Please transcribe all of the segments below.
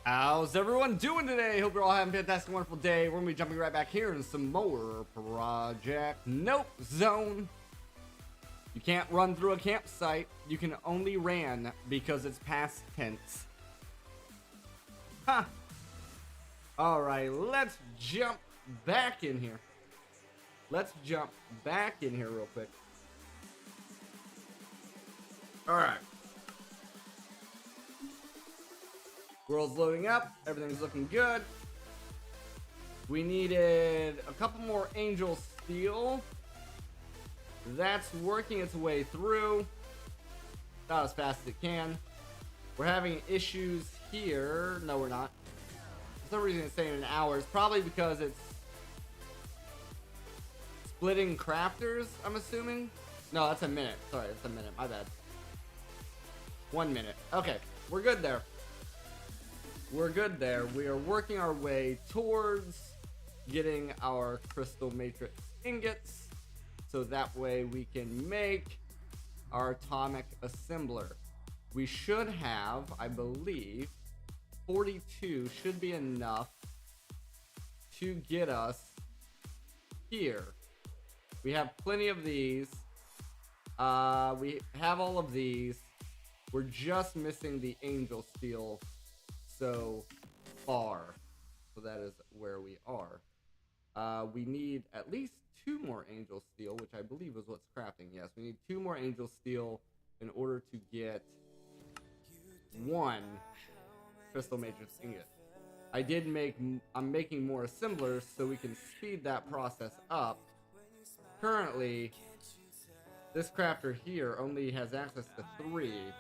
How's everyone doing today? Hope you're all having a fantastic, wonderful day. We're gonna be jumping right back here in some more Project Nope Zone. You can't run through a campsite. You can only ran because it's past tense. Huh. Alright, let's jump back in here. Let's jump back in here real quick. Alright. World's loading up. Everything's looking good. We needed a couple more Angel Steel. That's working its way through. Not as fast as it can. We're having issues here. No, we're not. There's no reason it's saying an hour. It's probably because it's splitting crafters, I'm assuming. No, that's a minute. Sorry, that's a minute. My bad. 1 minute. Okay, we're good there. We're good there. We are working our way towards getting our crystal matrix ingots, so that way we can make our atomic assembler. We should have, I believe, 42 should be enough to get us here. We have plenty of these. We have all of these. We're just missing the Angel Steel so far. So that is where we are. We need at least 2 more Angel Steel, which I believe is what's crafting. Yes, we need 2 more Angel Steel in order to get 1 Crystal Matrix ingot. I'm making more assemblers so we can speed that process up. Currently, this crafter here only has access to 3.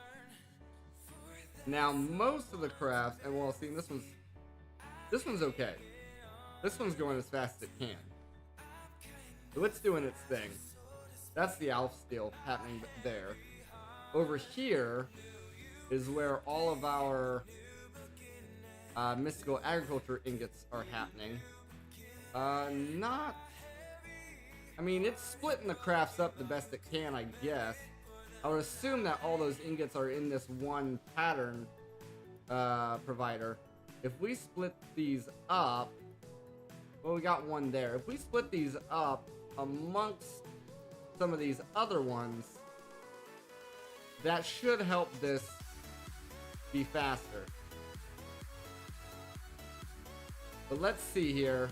Now, most of the crafts, and well, see, this one's okay. This one's going as fast as it can. So it's doing its thing. That's the Alpha Steel happening there. Over here is where all of our mystical agriculture ingots are happening. I mean, it's splitting the crafts up the best it can, I guess. I would assume that all those ingots are in this one pattern provider. If we split these up, well, we got 1 there. If we split these up amongst some of these other ones, that should help this be faster. But let's see here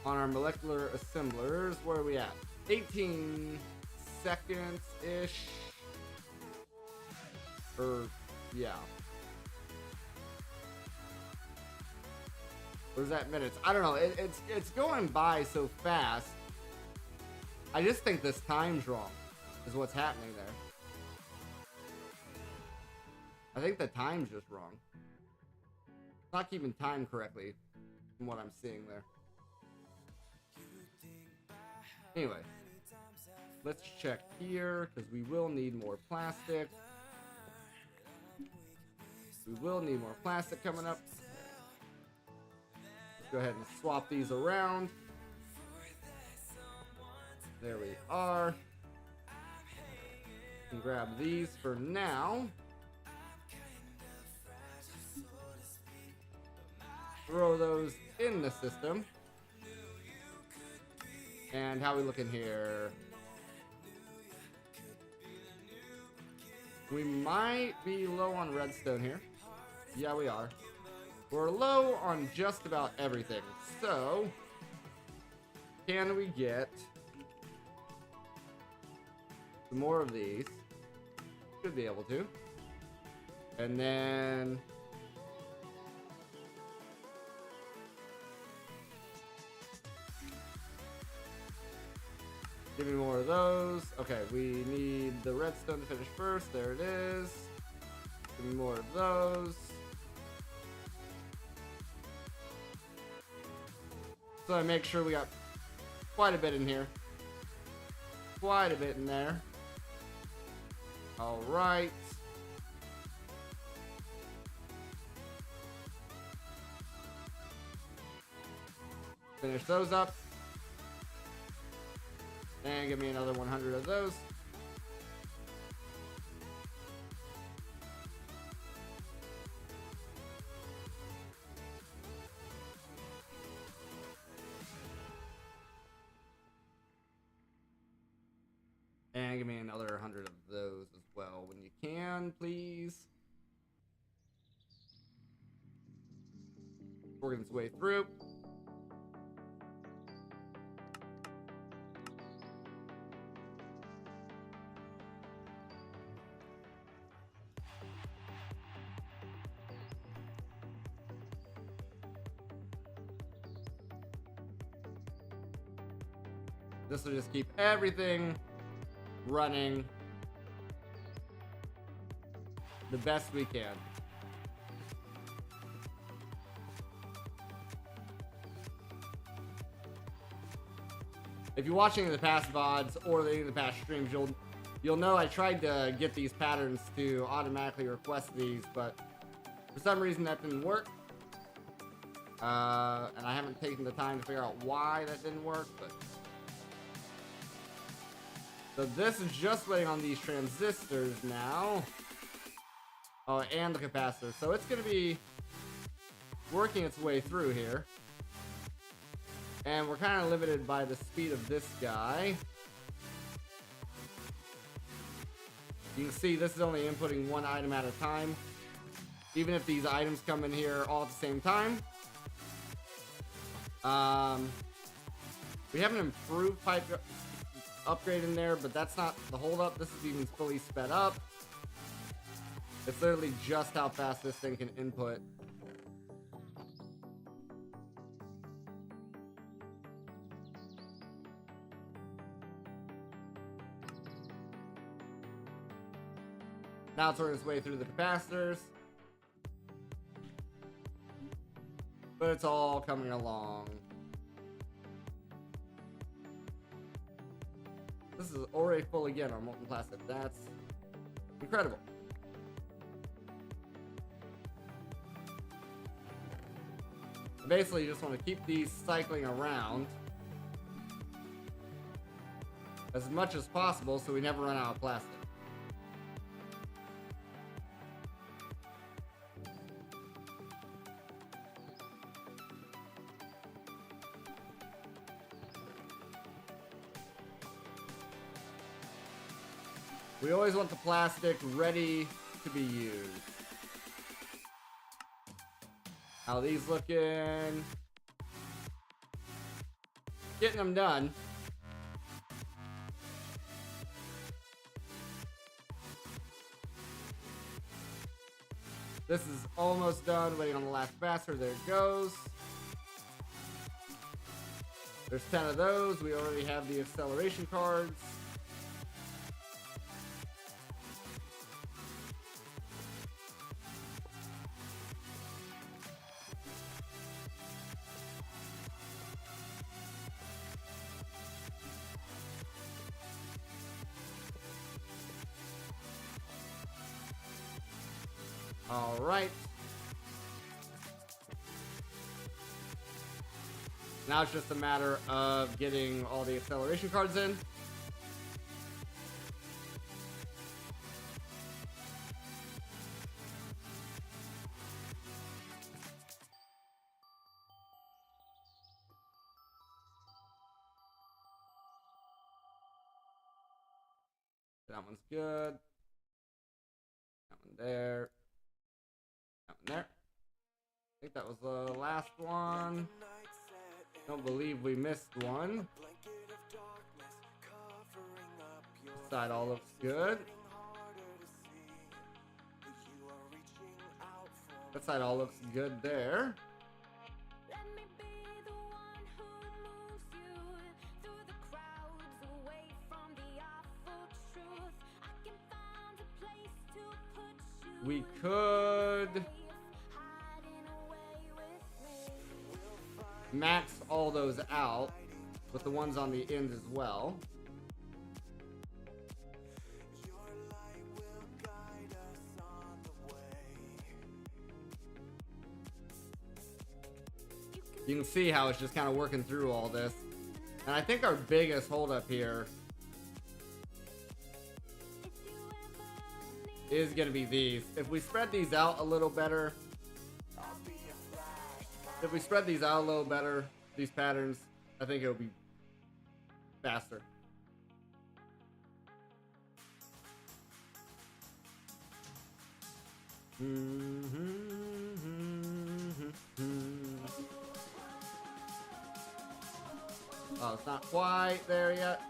on our molecular assemblers. Where are we at? 18 seconds-ish. Yeah. Where's that minutes? I don't know. It's going by so fast. I just think this time's wrong, is what's happening there. I think the time's just wrong. It's not keeping time correctly from what I'm seeing there. Anyway. Let's check here, because we will need more plastic. We will need more plastic coming up. Let's go ahead and swap these around. There we are. And grab these for now. Throw those in the system. And how are we looking here? We might be low on redstone here. Yeah, we are. We're low on just about everything. So, can we get some more of these? Should be able to. And then give me more of those. Okay, we need the redstone to finish first. There it is. Give me more of those. So I make sure we got quite a bit in here. Quite a bit in there. Alright. Finish those up. And give me another 100 of those. can, please. Working its way through. This will just keep everything running the best we can. If you're watching the past VODs or the past streams, you'll know I tried to get these patterns to automatically request these, but for some reason that didn't work. And I haven't taken the time to figure out why that didn't work, but so this is just waiting on these transistors now. Oh, and the capacitor. So it's going to be working its way through here. And we're kind of limited by the speed of this guy. You can see this is only inputting one item at a time. Even if these items come in here all at the same time. We have an improved pipe upgrade in there, but that's not the holdup. This is even fully sped up. It's literally just how fast this thing can input. Now it's working its way through the capacitors. But it's all coming along. This is already full again on molten plastic. That's incredible. Basically, you just want to keep these cycling around as much as possible so we never run out of plastic. We always want the plastic ready to be used. How are these looking? Getting them done. This is almost done. Waiting on the last capacitor. There it goes. There's 10 of those. We already have the acceleration cards. All right. Now it's just a matter of getting all the acceleration cards in. That one's good. That one there. There. I think that was the last one. Don't believe we missed one. This side all looks good. That side all looks good there. We could max all those out with the ones on the end as well. You can see how it's just kind of working through all this. And I think our biggest holdup here is going to be these. If we spread these out a little better, these patterns, I think it'll be faster. Oh, it's not quite there yet.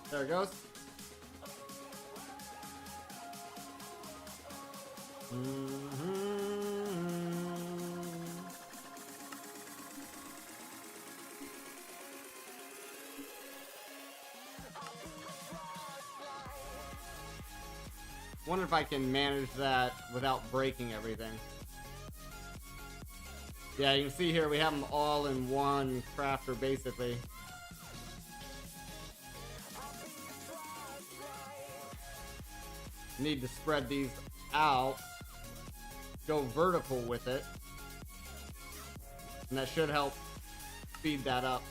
There it goes. Wonder if I can manage that without breaking everything. Yeah, you can see here we have them all in one crafter basically. Need to spread these out. Go vertical with it. And that should help speed that up.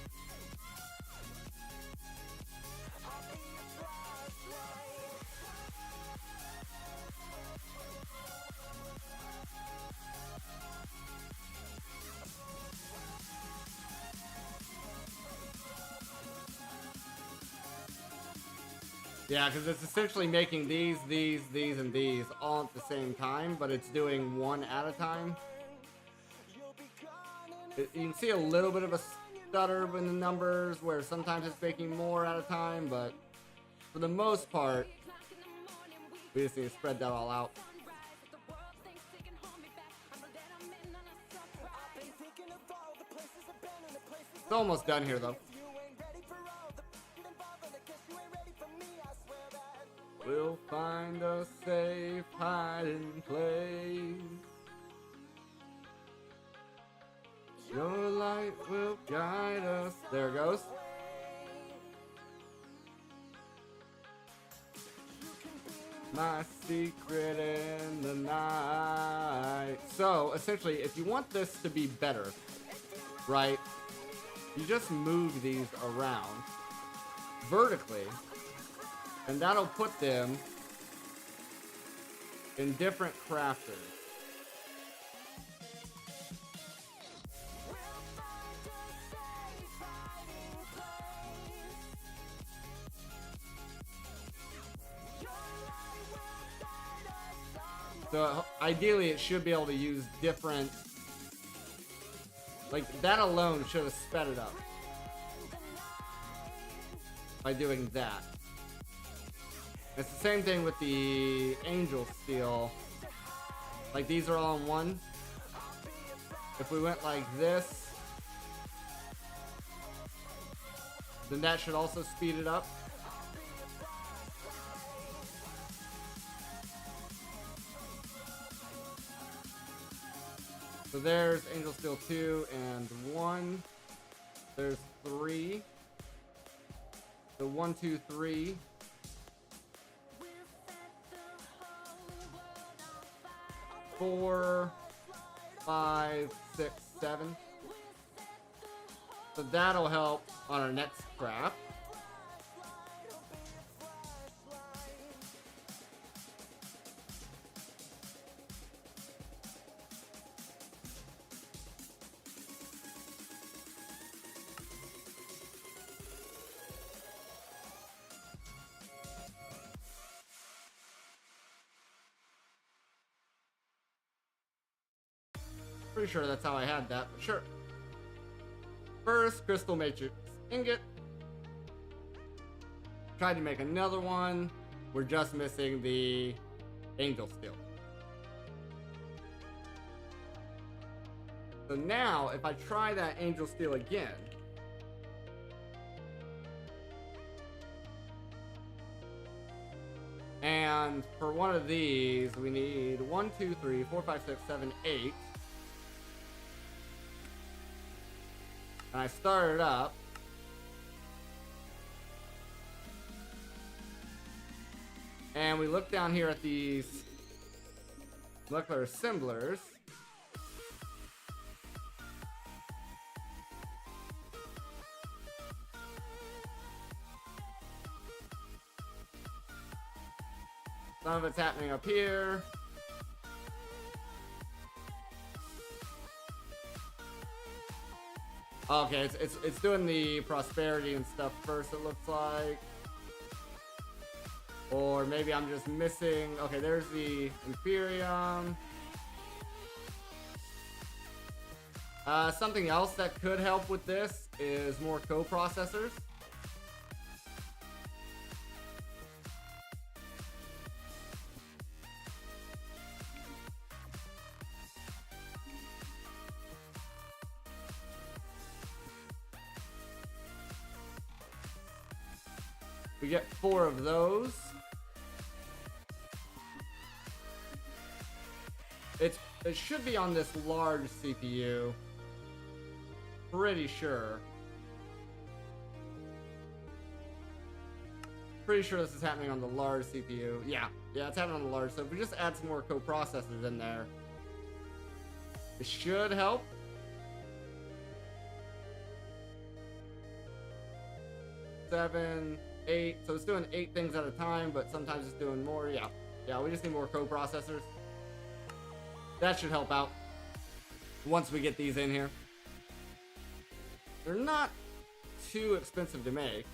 Yeah, because it's essentially making these, and these all at the same time, but it's doing one at a time. You can see a little bit of a stutter in the numbers, where sometimes it's making more at a time, but for the most part, we just need to spread that all out. It's almost done here, though. We'll find a safe hiding place. Your light will guide us. There it goes. My secret in the night. So, essentially, if you want this to be better, right, you just move these around vertically. And that'll put them in different crafters. So ideally it should be able to use different, like that alone should have sped it up by doing that. It's the same thing with the angel steel. Like these are all in one. If we went like this, then that should also speed it up. So there's angel steel 2 and 1. There's 3. So 1, 2, 3. 4, 5, 6, 7. So that'll help on our next craft. Pretty sure that's how I had that, but sure. First, crystal matrix ingot. Tried to make another one. We're just missing the angel steel. So now, if I try that angel steel again, and for one of these, we need 1, 2, 3, 4, 5, 6, 7, 8. And I start it up. And we look down here at these molecular assemblers. Some of it's happening up here. Okay, it's doing the prosperity and stuff first, it looks like. Or maybe I'm just missing... Okay, there's the Imperium. Something else that could help with this is more coprocessors. We get 4 of those. It should be on this large CPU. Pretty sure. Pretty sure this is happening on the large CPU. Yeah, it's happening on the large. So if we just add some more coprocessors in there, it should help. Seven, 8. So it's doing 8 things at a time, but sometimes it's doing more. Yeah, we just need more coprocessors. That should help out once we get these in here. They're not too expensive to make.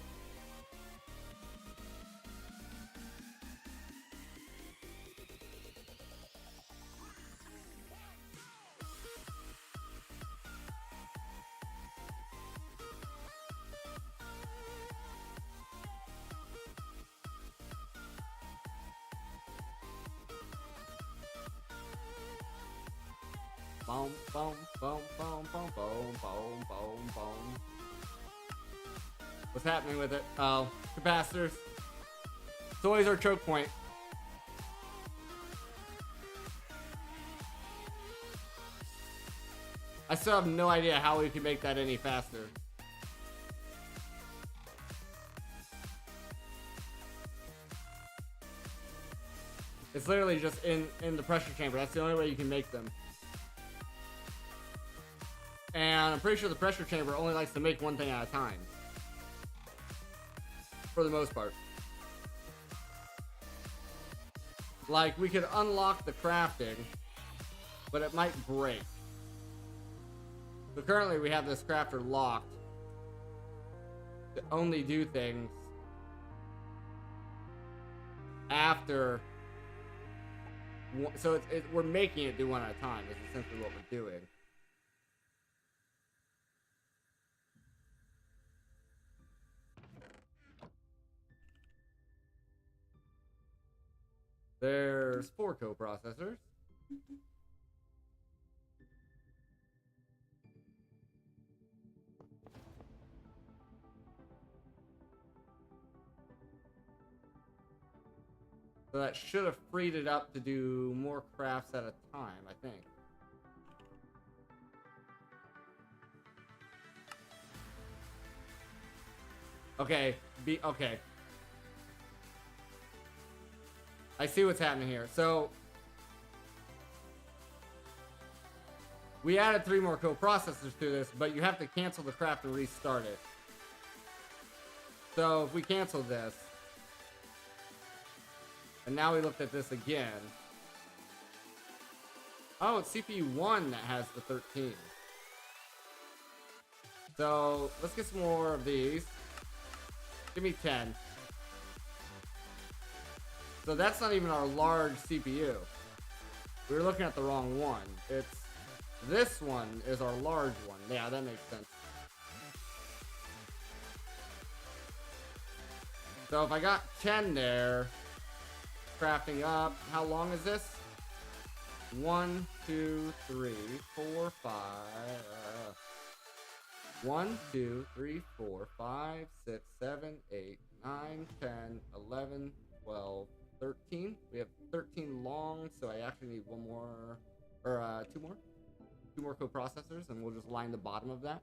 Boom, boom, boom, boom, boom, boom, boom, boom, boom. What's happening with it? Oh, capacitors. It's always our choke point. I still have no idea how we can make that any faster. It's literally just in the pressure chamber. That's the only way you can make them. And I'm pretty sure the pressure chamber only likes to make one thing at a time. For the most part. Like, we could unlock the crafting, but it might break. So currently we have this crafter locked to only do things after... So we're making it do one at a time, is essentially what we're doing. There's 4 coprocessors. So that should have freed it up to do more crafts at a time, I think. Okay, okay. I see what's happening here. So we added 3 more coprocessors to this, but you have to cancel the craft and restart it. So if we cancel this, and now we looked at this again. Oh, it's CPU 1 that has the 13. So let's get some more of these. Give me 10. So that's not even our large CPU. We were looking at the wrong one. It's this one is our large one. Yeah, that makes sense. So if I got 10 there, crafting up, how long is this? 1, 2, 3, 4, 5. 1, 2, 3, 4, 5, 6, 7, 8, 9, 10, 11, 12, 13. We have 13 long, so I actually need 1 more, or 2 more. 2 more coprocessors, and we'll just line the bottom of that.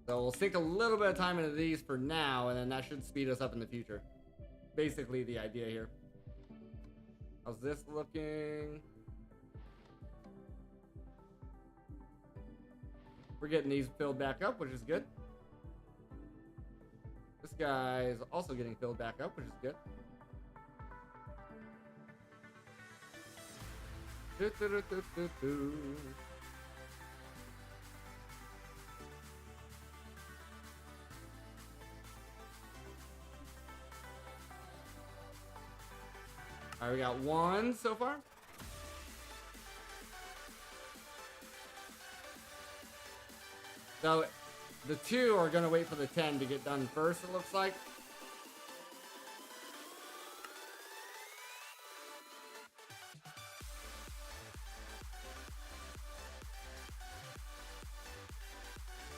So we'll sink a little bit of time into these for now, and then that should speed us up in the future. Basically the idea here. How's this looking? We're getting these filled back up, which is good. This guy's also getting filled back up, which is good. Do, do, do, do, do, do. All right, we got 1 so far. So the 2 are gonna wait for the 10 to get done first, it looks like.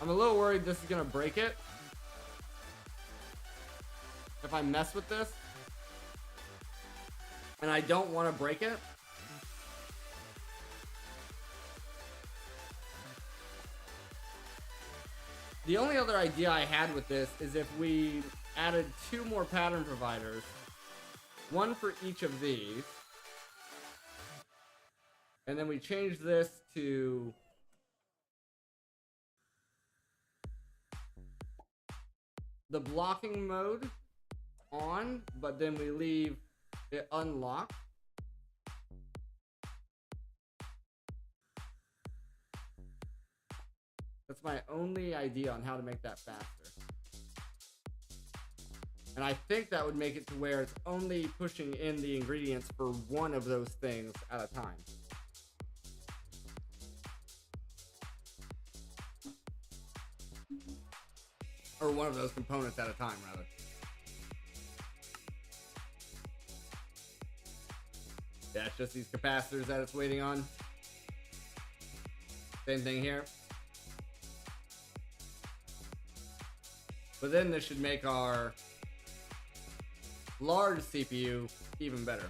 I'm a little worried this is gonna break it if I mess with this. And I don't want to break it. The only other idea I had with this is if we added 2 more pattern providers, 1 for each of these, and then we change this to the blocking mode on, but then we leave it unlocked. That's my only idea on how to make that faster. And I think that would make it to where it's only pushing in the ingredients for 1 of those things at a time. Or 1 of those components at a time, rather. Yeah, it's just these capacitors that it's waiting on. Same thing here. But then this should make our large CPU even better.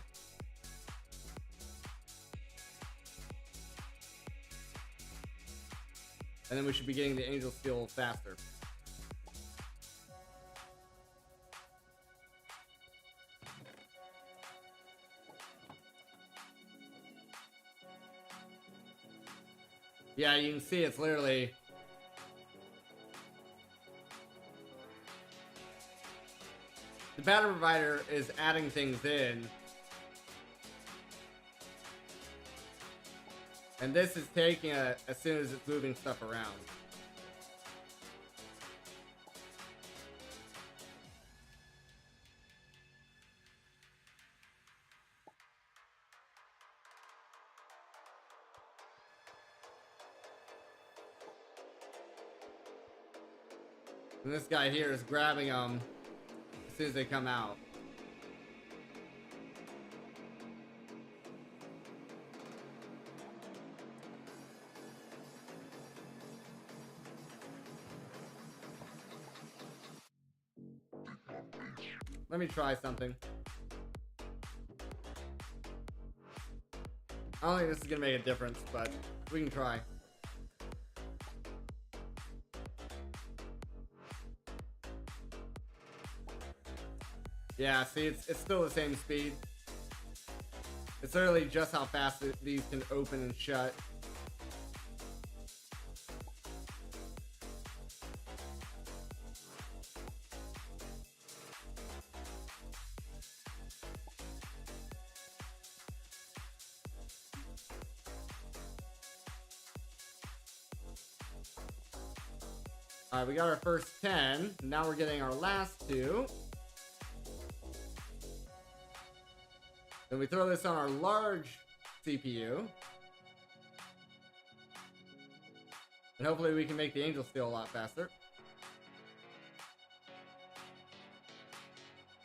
And then we should be getting the Angel Steel faster. Yeah, you can see it's literally the pattern provider is adding things in, and this is taking it as soon as it's moving stuff around. And this guy here is grabbing them as soon as they come out. Let me try something. I don't think this is gonna make a difference, but we can try. Yeah, see, it's still the same speed. It's literally just how fast these can open and shut. Alright, we got our first 10. Now we're getting our last 2. Then we throw this on our large CPU. And hopefully we can make the Angel Steel a lot faster.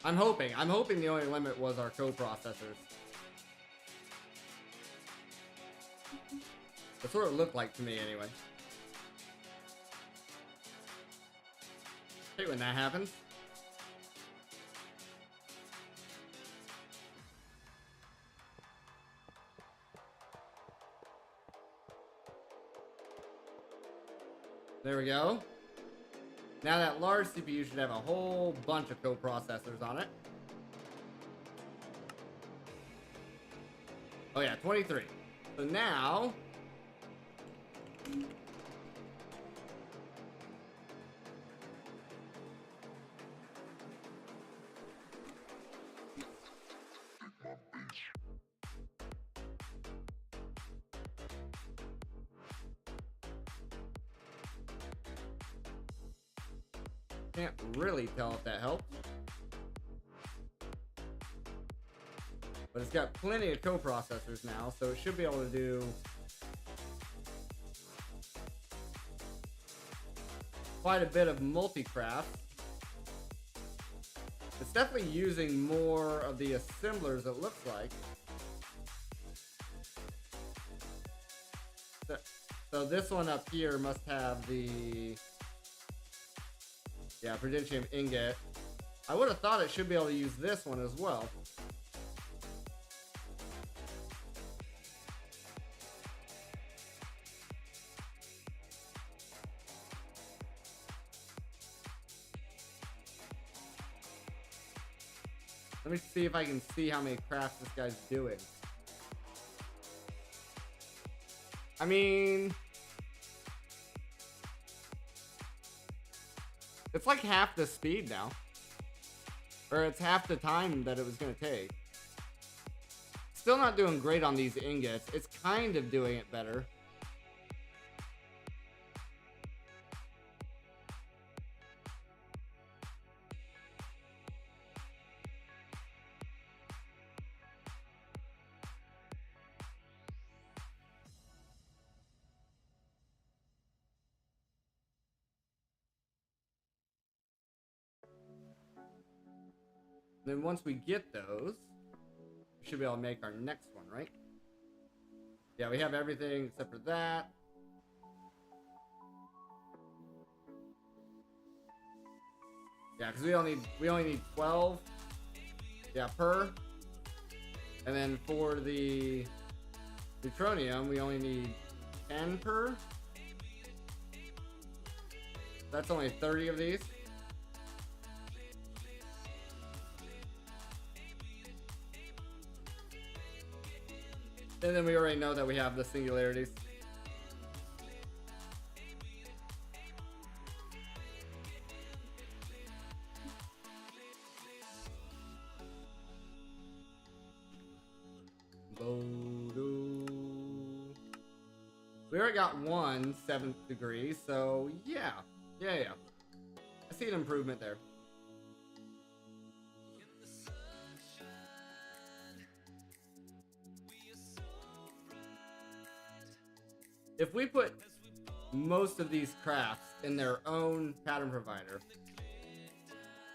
I'm hoping the only limit was our coprocessors. That's what it looked like to me anyway. I hate when that happens. There we go. Now that large CPU should have a whole bunch of coprocessors on it. Oh yeah, 23. So now Can't really tell if that helped. But it's got plenty of coprocessors now, so it should be able to do quite a bit of multi-craft. It's definitely using more of the assemblers, it looks like. So this one up here must have the, yeah, prudentium ingot. I would have thought it should be able to use this one as well. Let me see if I can see how many crafts this guy's doing. I mean, it's like half the speed now. Or it's half the time that it was going to take. Still not doing great on these ingots. It's kind of doing it better. Then once we get those, we should be able to make our next one, right? Yeah, we have everything except for that. Yeah, because we only need 12. Yeah, per. And then for the neutronium, we only need 10 per. That's only 30 of these. And then we already know that we have the singularities. We already got one 7th degree, so yeah. I see an improvement there. If we put most of these crafts in their own pattern provider,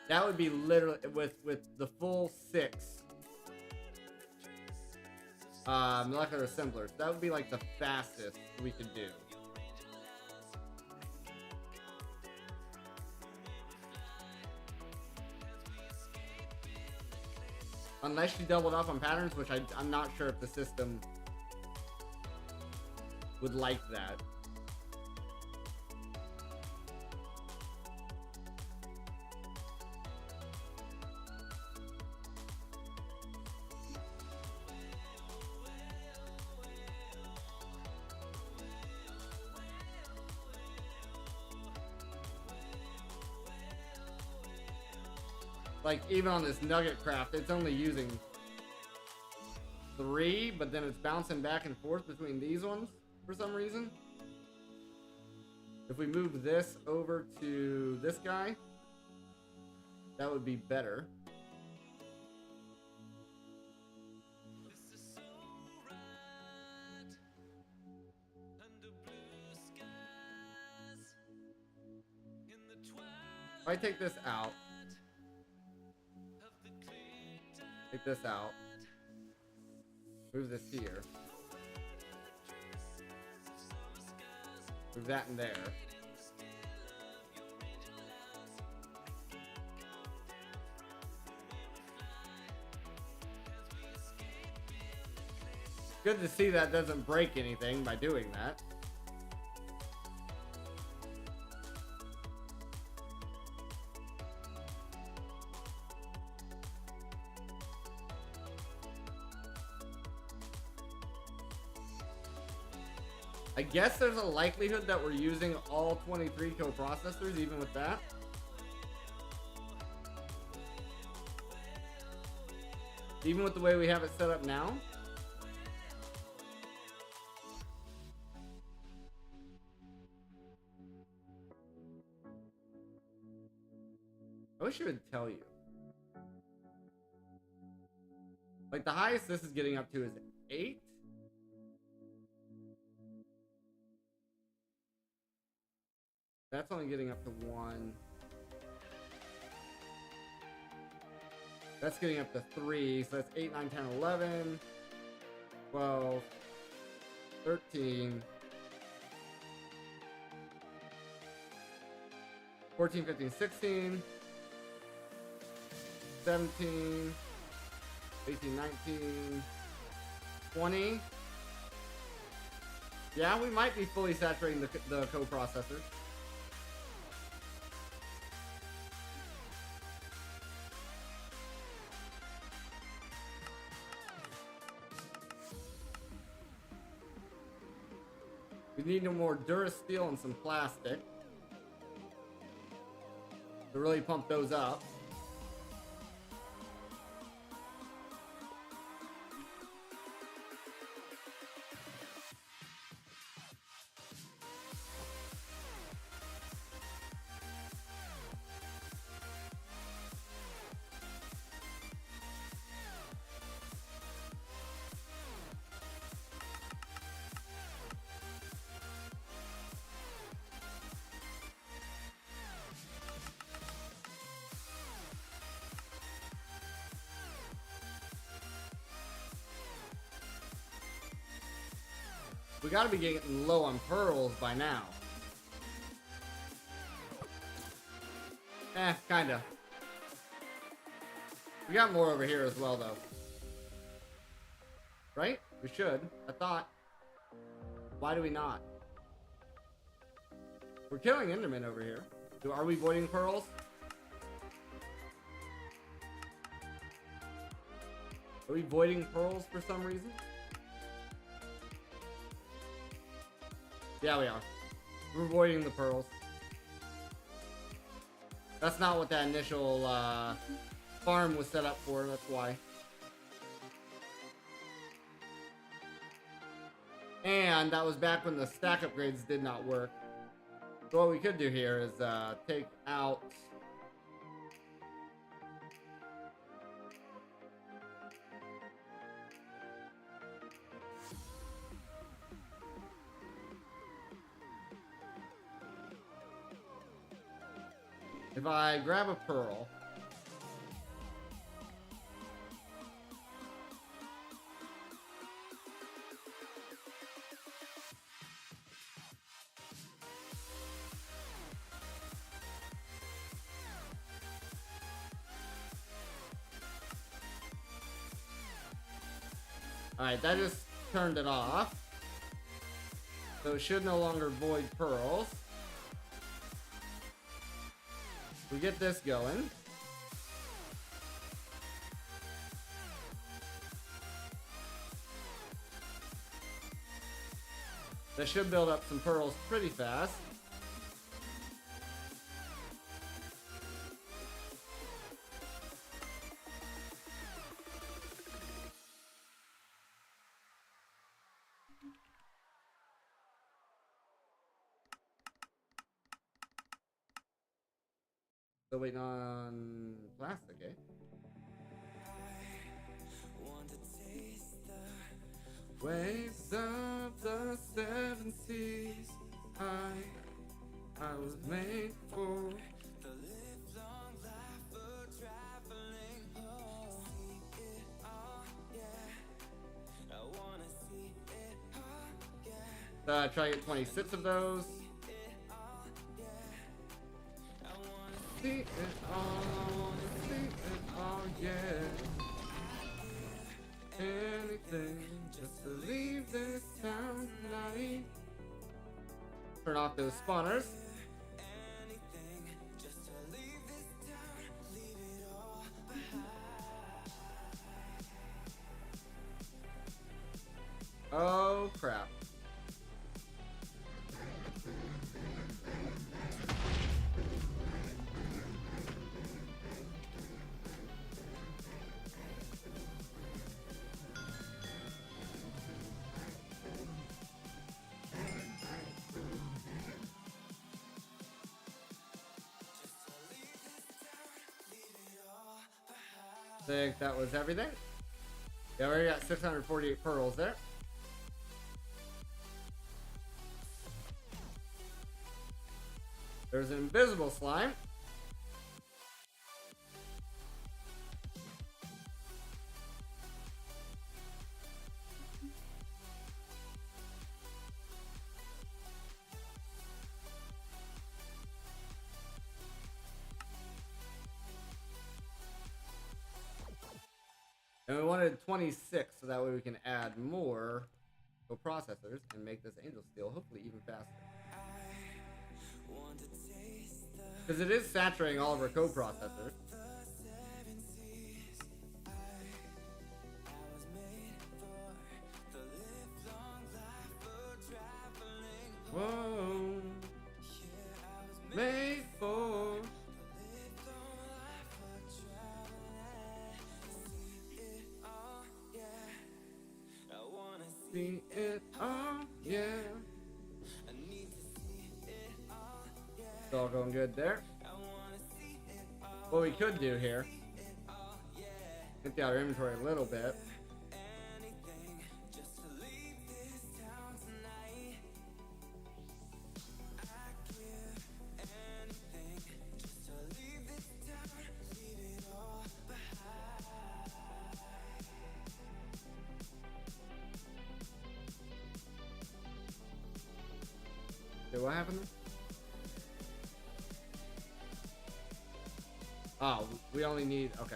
that would be literally with the full 6 molecular assemblers. That would be like the fastest we could do. Unless you doubled up on patterns, which I'm not sure if the system would like that. Like, even on this nugget craft, it's only using 3, but then it's bouncing back and forth between these ones for some reason. If we move this over to this guy, that would be better. If I take this out, take this out, move this here, move that in there. Good to see that doesn't break anything by doing that. I guess there's a likelihood that we're using all 23 coprocessors even with that. Even with the way we have it set up now. wish it would tell you. Like, the highest this is getting up to is 8. That's only getting up to 1. That's getting up to 3. So that's 8, 9, 10, 11, 12, 13, 14, 15, 16, 17, 18, 19, 20. Yeah, we might be fully saturating the coprocessor. We need no more Durasteel and some plastic to really pump those up. We gotta be getting low on pearls by now. Kinda. We got more over here as well, though. Right? We should. I thought. Why do we not? We're killing Enderman over here. Are we voiding pearls? Are we voiding pearls for some reason? Yeah, we are. We're avoiding the pearls. That's not what that initial farm was set up for, that's why. And that was back when the stack upgrades did not work. So what we could do here is take out... If I grab a pearl, alright, that just turned it off. So it should no longer void pearls. We get this going. That should build up some pearls pretty fast. Still waiting on plastic, eh? Waves of the 7 seas, I was made for. Try to get 26 of those. See it all, see it all, yeah. Anything just to leave this town tonight. Turn off those spawners. Oh crap. think that was everything. Yeah, we already got 648 pearls there. There's an invisible slime. And we wanted 26, so that way we can add more coprocessors and make this angel steel hopefully even faster. Because it is saturating all of our coprocessors. Whoa. Made for. See it all, yeah. It's all going good there. What we could do here, empty out our inventory a little bit. Okay, what happened? Oh, we only need, okay.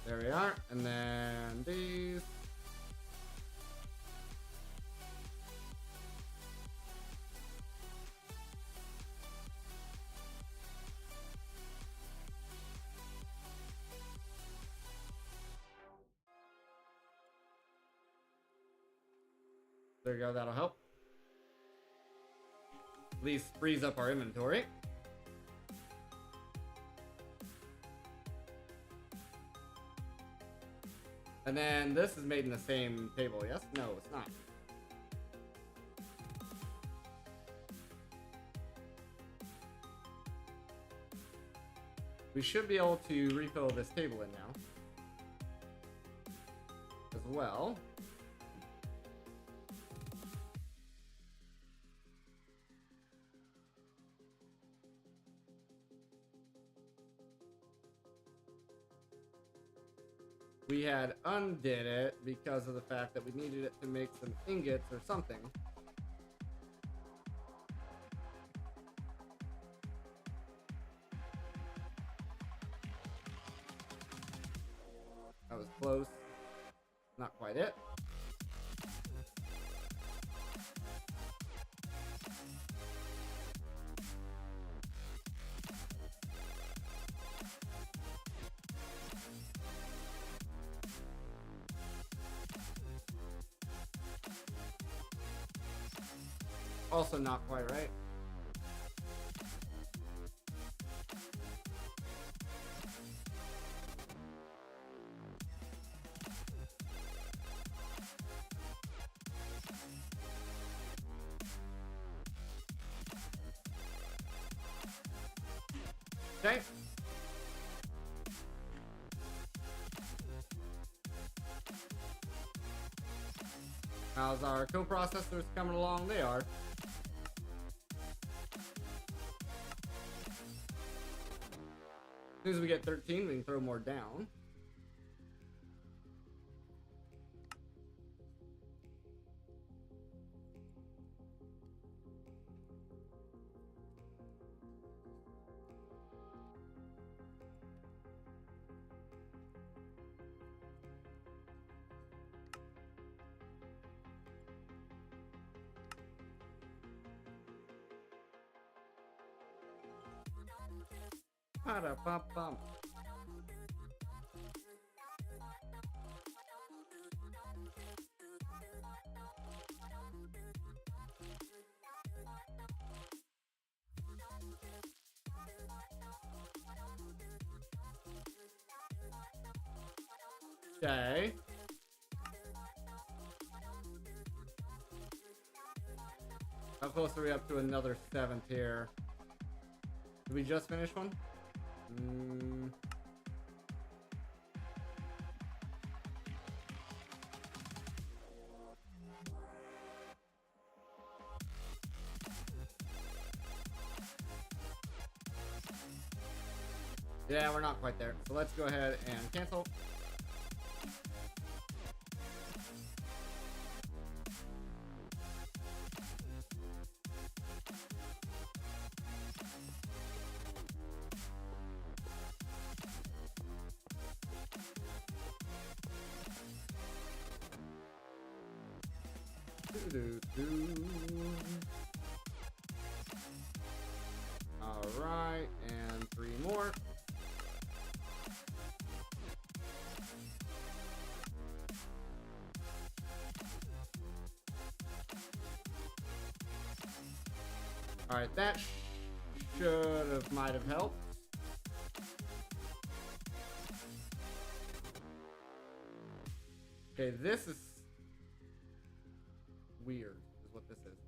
There we are, and then these. There you go, that'll help. At least frees up our inventory. And then this is made in the same table, yes? No, it's not. We should be able to refill this table in now. As well. We had undid it because of the fact that we needed it to make some ingots or something. That was close. Not quite it. Also not quite right. Okay. How's our coprocessors coming along? They are. As soon as we get 13, we can throw more down. Pa-da-pa-pum. Okay. How close are we up to another 7th here? Did we just finish one? Yeah, we're not quite there. So let's go ahead and cancel. Alright, and 3 more. Alright, that might have helped. Okay, this is weird, is what this is.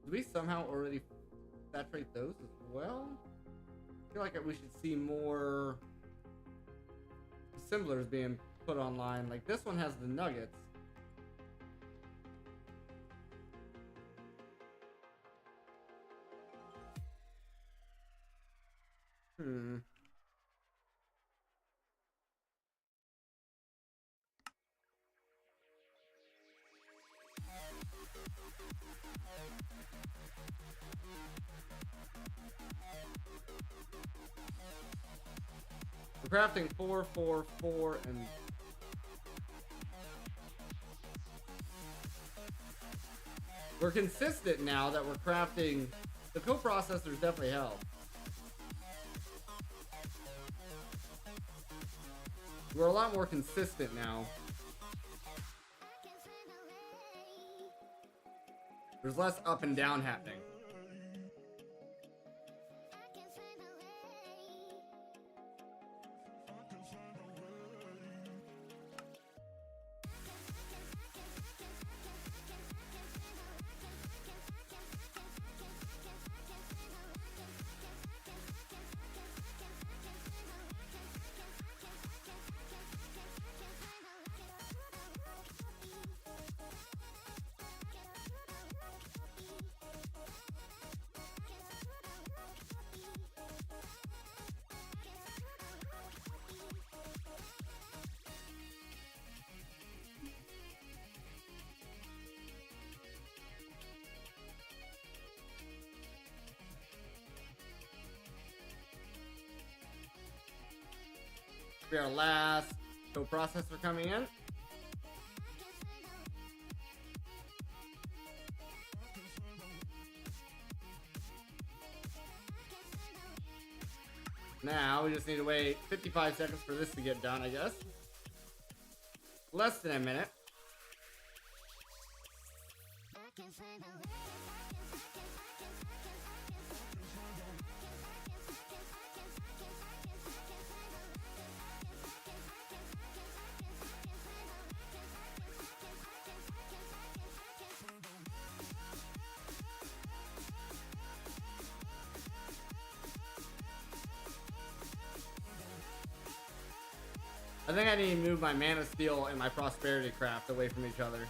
Do we somehow already saturate those as well? I feel like we should see more assemblers being put online. Like this one has the nuggets. We're crafting 4, 4, 4, and we're consistent now that we're crafting. The co-processors definitely help. We're a lot more consistent now. There's less up and down happening. Be our last co-processor coming in. Now we just need to wait 55 seconds for this to get done, I guess. Less than a minute. I think I need to move my Mana Steel and my Prosperity Craft away from each other.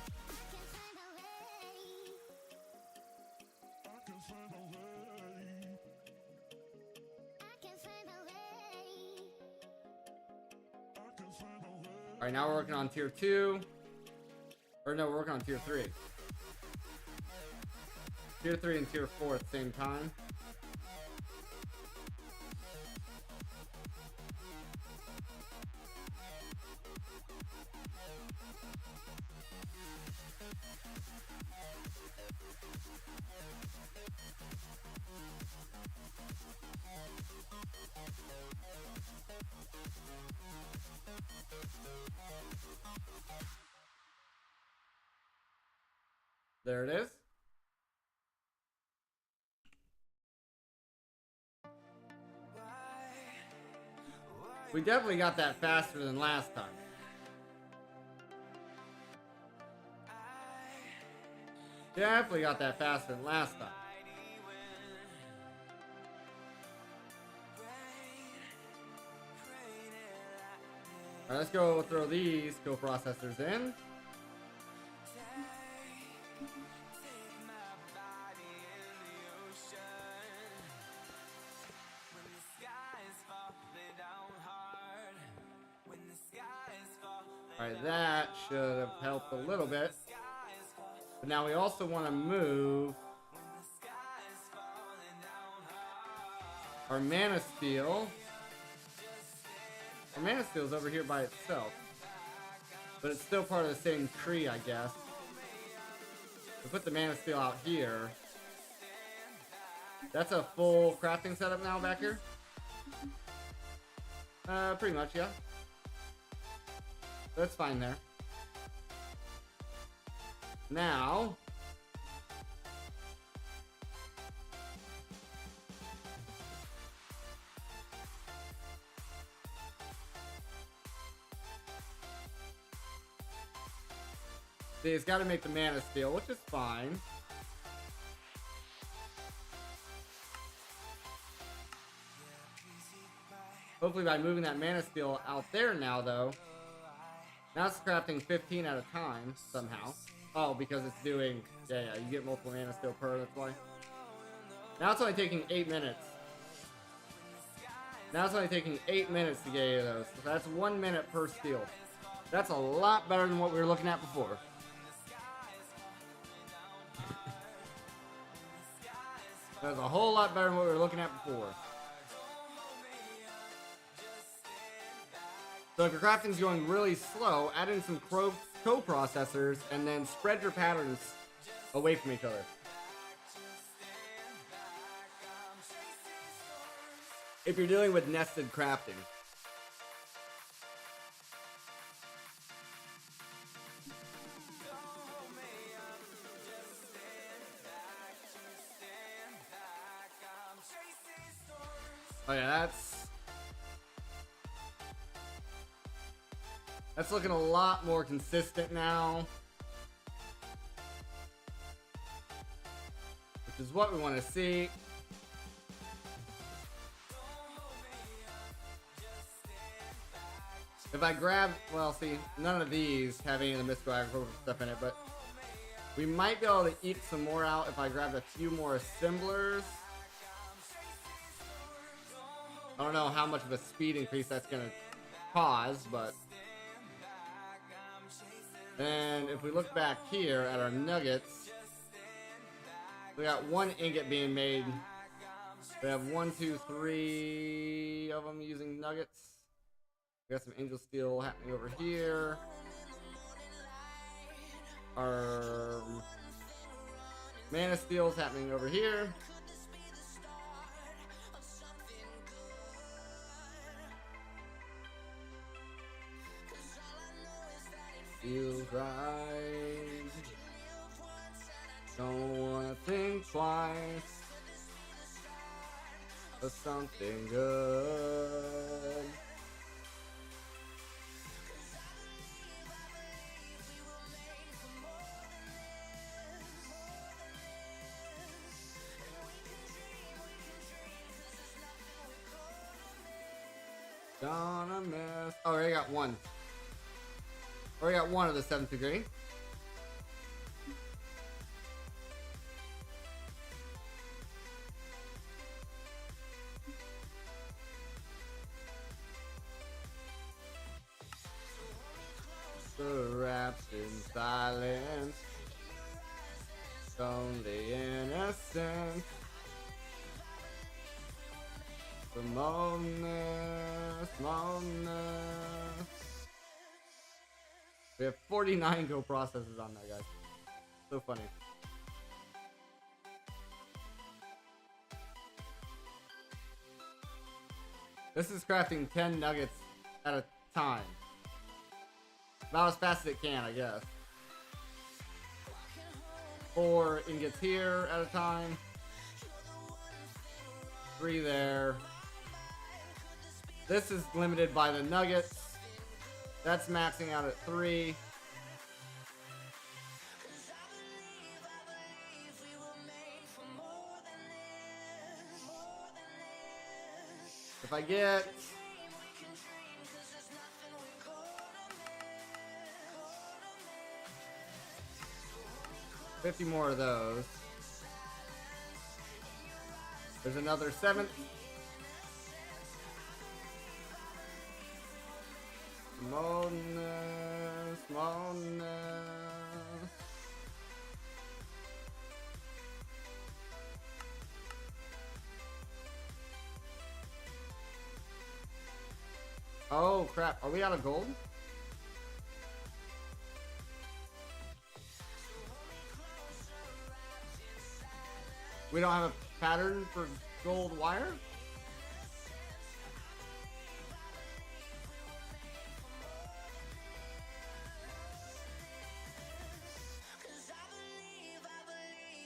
Alright, now we're working on tier 2. Or no, we're working on tier 3. Tier 3 and tier 4 at the same time. There it is. We definitely got that faster than last time. Definitely got that faster than last time. Alright, let's go throw these coprocessors in. Alright, that should have helped a little bit. But now we also want to move our Mana Steel. Our Mana Steel is over here by itself. But it's still part of the same tree, I guess. We put the Mana Steel out here. That's a full crafting setup now back here? Pretty much, yeah. That's fine there. Now, see, it's got to make the Mana Steel, which is fine. Hopefully by moving that Mana Steel out there now, though, now it's crafting 15 at a time, somehow. Oh, because it's doing... Yeah, you get multiple Mana Steel per, that's why. Now it's only taking 8 minutes. Now it's only taking 8 minutes to get 8 of those. So that's 1 minute per steel. That's a lot better than what we were looking at before. That's a whole lot better than what we were looking at before. So if your crafting's going really slow, add in some co-processors and then spread your patterns away from each other. If you're dealing with nested crafting. Oh yeah, that's looking a lot more consistent now. Which is what we want to see. If I grab, well, see, none of these have any of the mystical agricultural stuff in it, but we might be able to eke some more out if I grabbed a few more assemblers. I don't know how much of a speed increase that's going to cause, but... And if we look back here at our nuggets, we got 1 ingot being made. We have 1, 2, 3 of them using nuggets. We got some angel steel happening over here. Our mana steel is happening over here. Feels right. Don't wanna think twice. For something good. Gonna miss. Oh, I already got one. Already got one of the 7th degree. The wrapped in silence. Only innocent. The moments. We have 49 go processes on that, guys. So funny. This is crafting 10 nuggets at a time. About as fast as it can, I guess. 4 ingots here at a time. 3 there. This is limited by the nuggets. That's maxing out at 3. If I get 50 more of those, there's another 7th. Smallness. Oh crap, are we out of gold? We don't have a pattern for gold wire?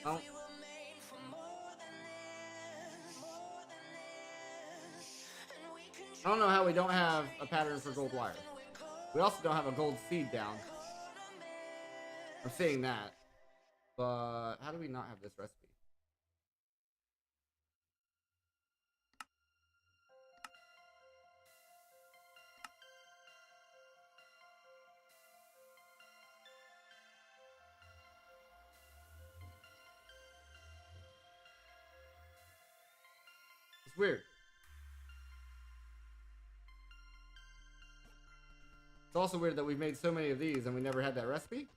Oh. I don't know how we don't have a pattern for gold wire. We also don't have a gold seed down. I'm seeing that. But how do we not have this recipe? It's weird. It's also weird that we've made so many of these and we never had that recipe.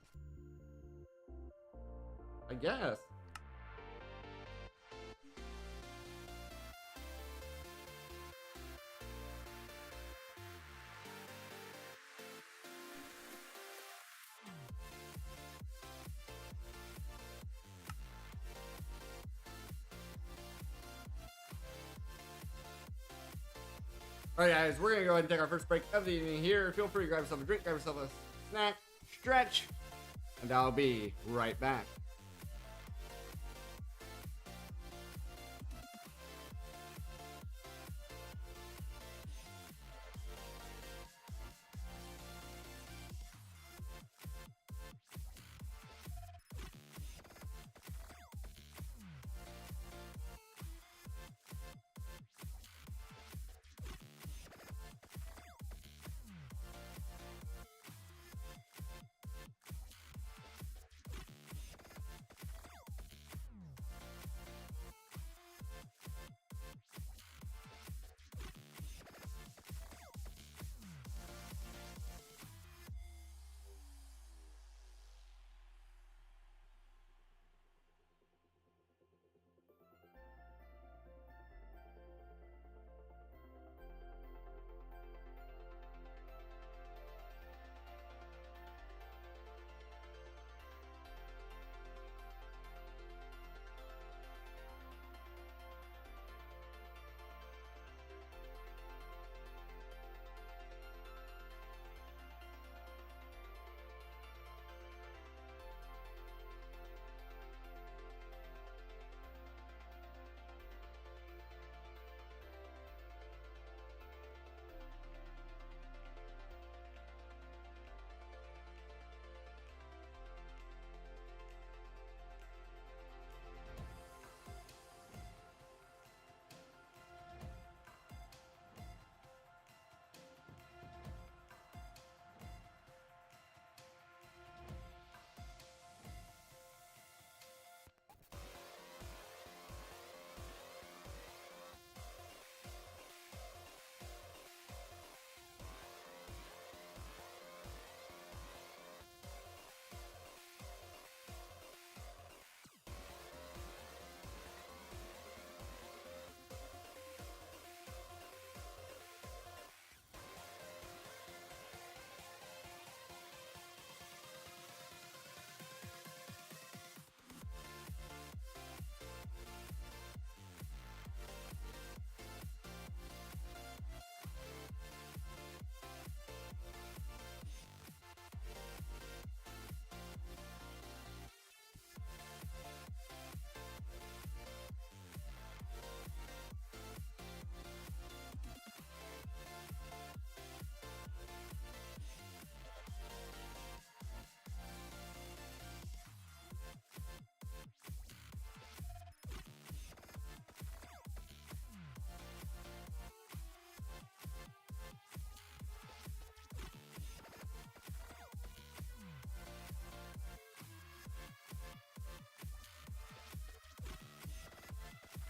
I guess. Alright guys, we're gonna go ahead and take our first break of the evening here. Feel free to grab yourself a drink, grab yourself a snack, stretch, and I'll be right back.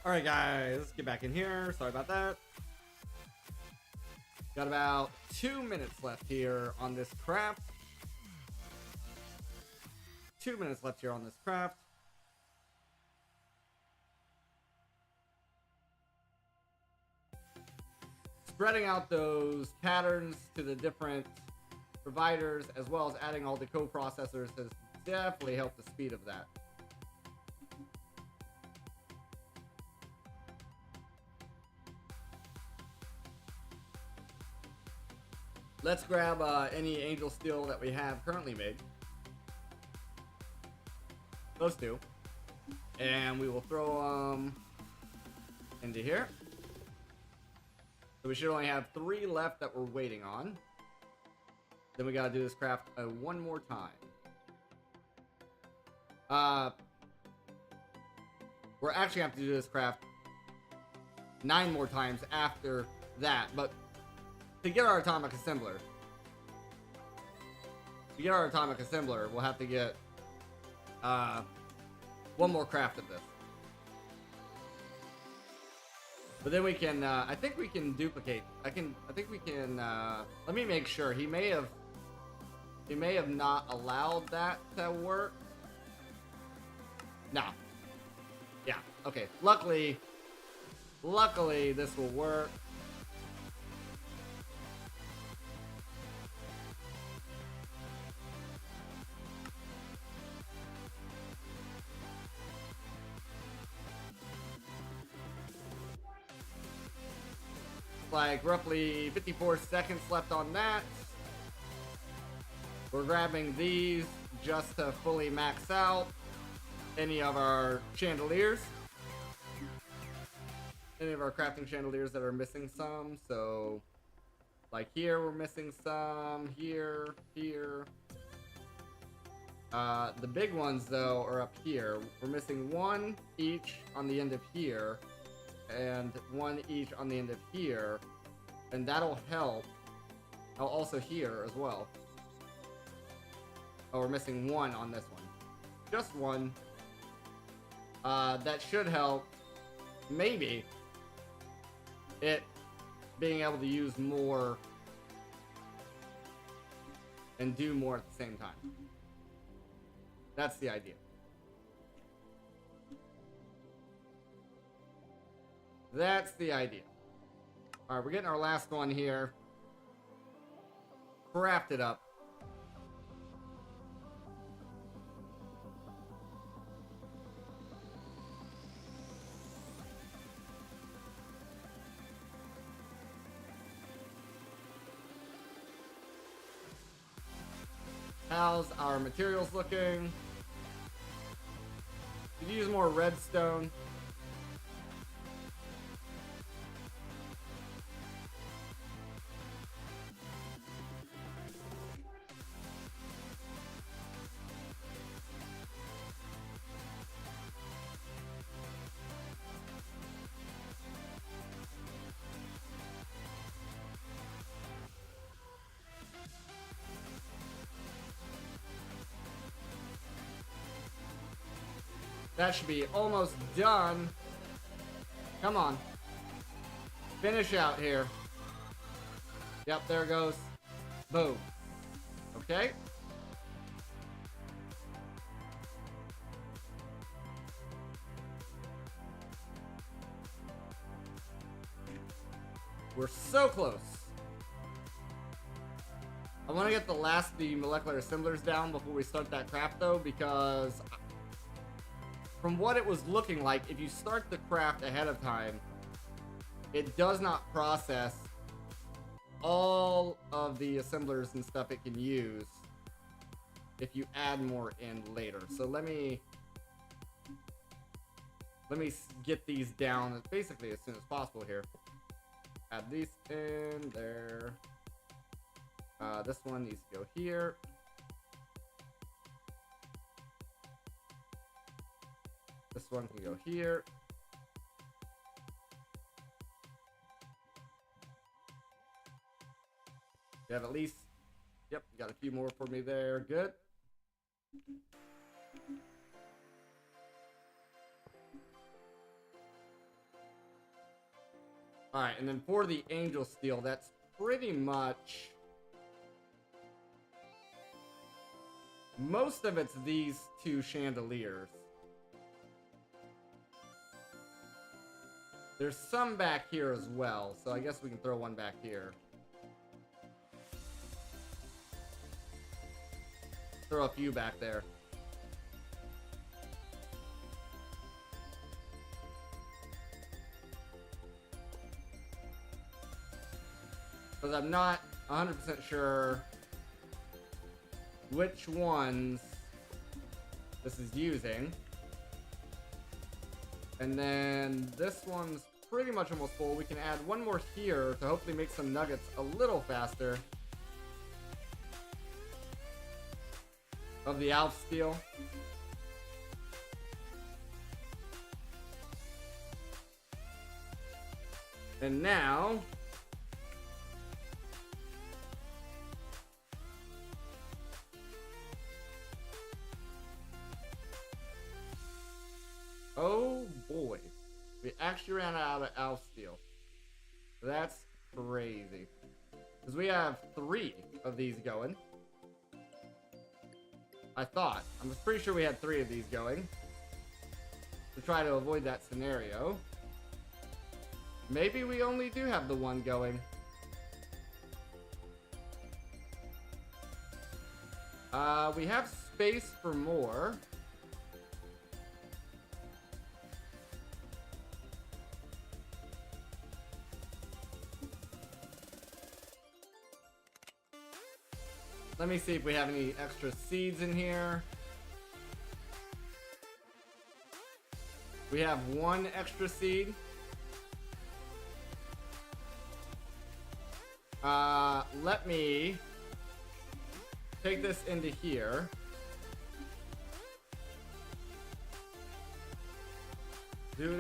Alright guys, let's get back in here. Sorry about that. Got about 2 minutes left here on this craft. 2 minutes left here on this craft. Spreading out those patterns to the different providers, as well as adding all the co-processors, has definitely helped the speed of that. Let's grab any angel steel that we have currently made. Those two. And we will throw them into here. So we should only have 3 left that we're waiting on. Then we gotta do this craft one more time. We're actually gonna have to do this craft 9 more times after that, but to get our atomic assembler, we'll have to get one more craft of this. But then we can, I think we can duplicate. I think we can, let me make sure. He may have not allowed that to work. No. Yeah, okay. Luckily, this will work. Like roughly 54 seconds left on that. We're grabbing these just to fully max out any of our chandeliers. Any of our crafting chandeliers that are missing some. So like here we're missing some, here. The big ones though are up here. We're missing 1 each on the end of here, and 1 each on the end of here, and that'll help. Oh, also here as well. Oh, we're missing 1 on this one. Just 1. That should help, maybe, it being able to use more and do more at the same time. That's the idea. That's the idea. Alright, we're getting our last one here. Craft it up. How's our materials looking? Could you use more redstone? That should be almost done. Come on. Finish out here. Yep, there it goes. Boom. Okay. We're so close. I want to get the molecular assemblers down before we start that craft though, because from what it was looking like, if you start the craft ahead of time, it does not process all of the assemblers and stuff it can use if you add more in later. So let me get these down basically as soon as possible here. Add these in there. This one needs to go here. This one can go here. You have at least, yep, got a few more for me there. Good. Alright, and then for the angel steel, that's pretty much... most of it's these two chandeliers. There's some back here as well, so I guess we can throw one back here. Throw a few back there. Because I'm not 100% sure which ones this is using. And then this one's pretty much almost full. We can add one more here to hopefully make some nuggets a little faster. Of the Alf steel. And now... oh boy. We actually ran out of Alf steel. That's crazy. Because we have 3 of these going. I thought. I'm pretty sure we had 3 of these going. To try to avoid that scenario. Maybe we only do have the one going. We have space for more. Let me see if we have any extra seeds in here. We have 1 extra seed. Let me take this into here. Do.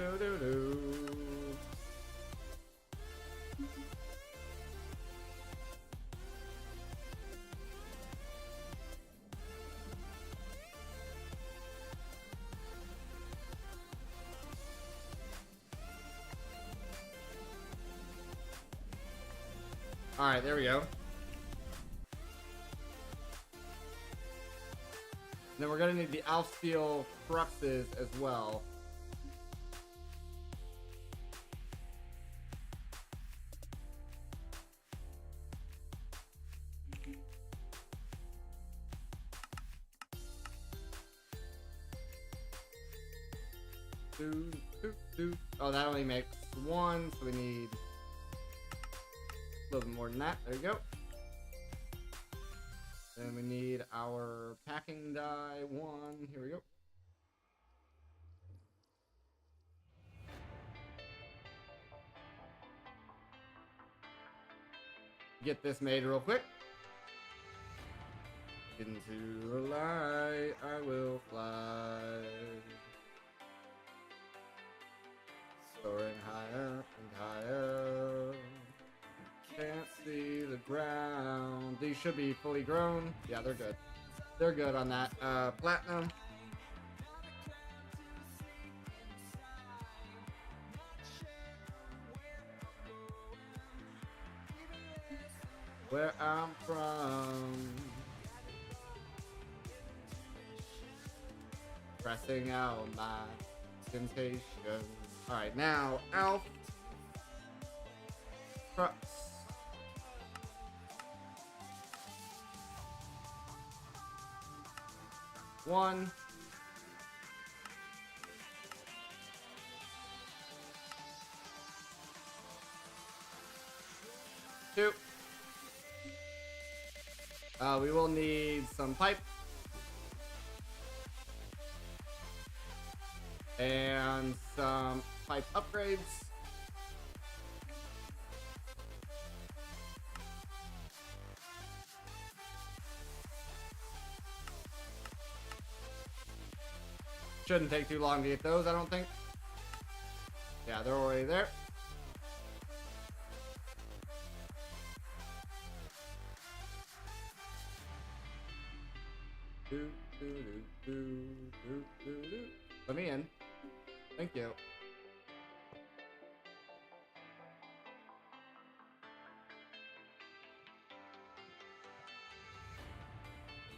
Alright, there we go. Then we're gonna need the Alf Steel cruxes as well. Oh, that only makes 1, so we need a little bit more than that. There you go. Then we need our packing die 1. Here we go. Get this made real quick. Into the light I will fly. Soaring higher and higher. Can't see the ground. These should be fully grown. Yeah, they're good. They're good on that. Platinum. Where I'm from. Pressing out my temptation. Alright, now, Alf. Crux. One. Two. We will need some pipe. And some pipe upgrades. Shouldn't take too long to get those, I don't think. Yeah, they're already there. Let me in. Thank you.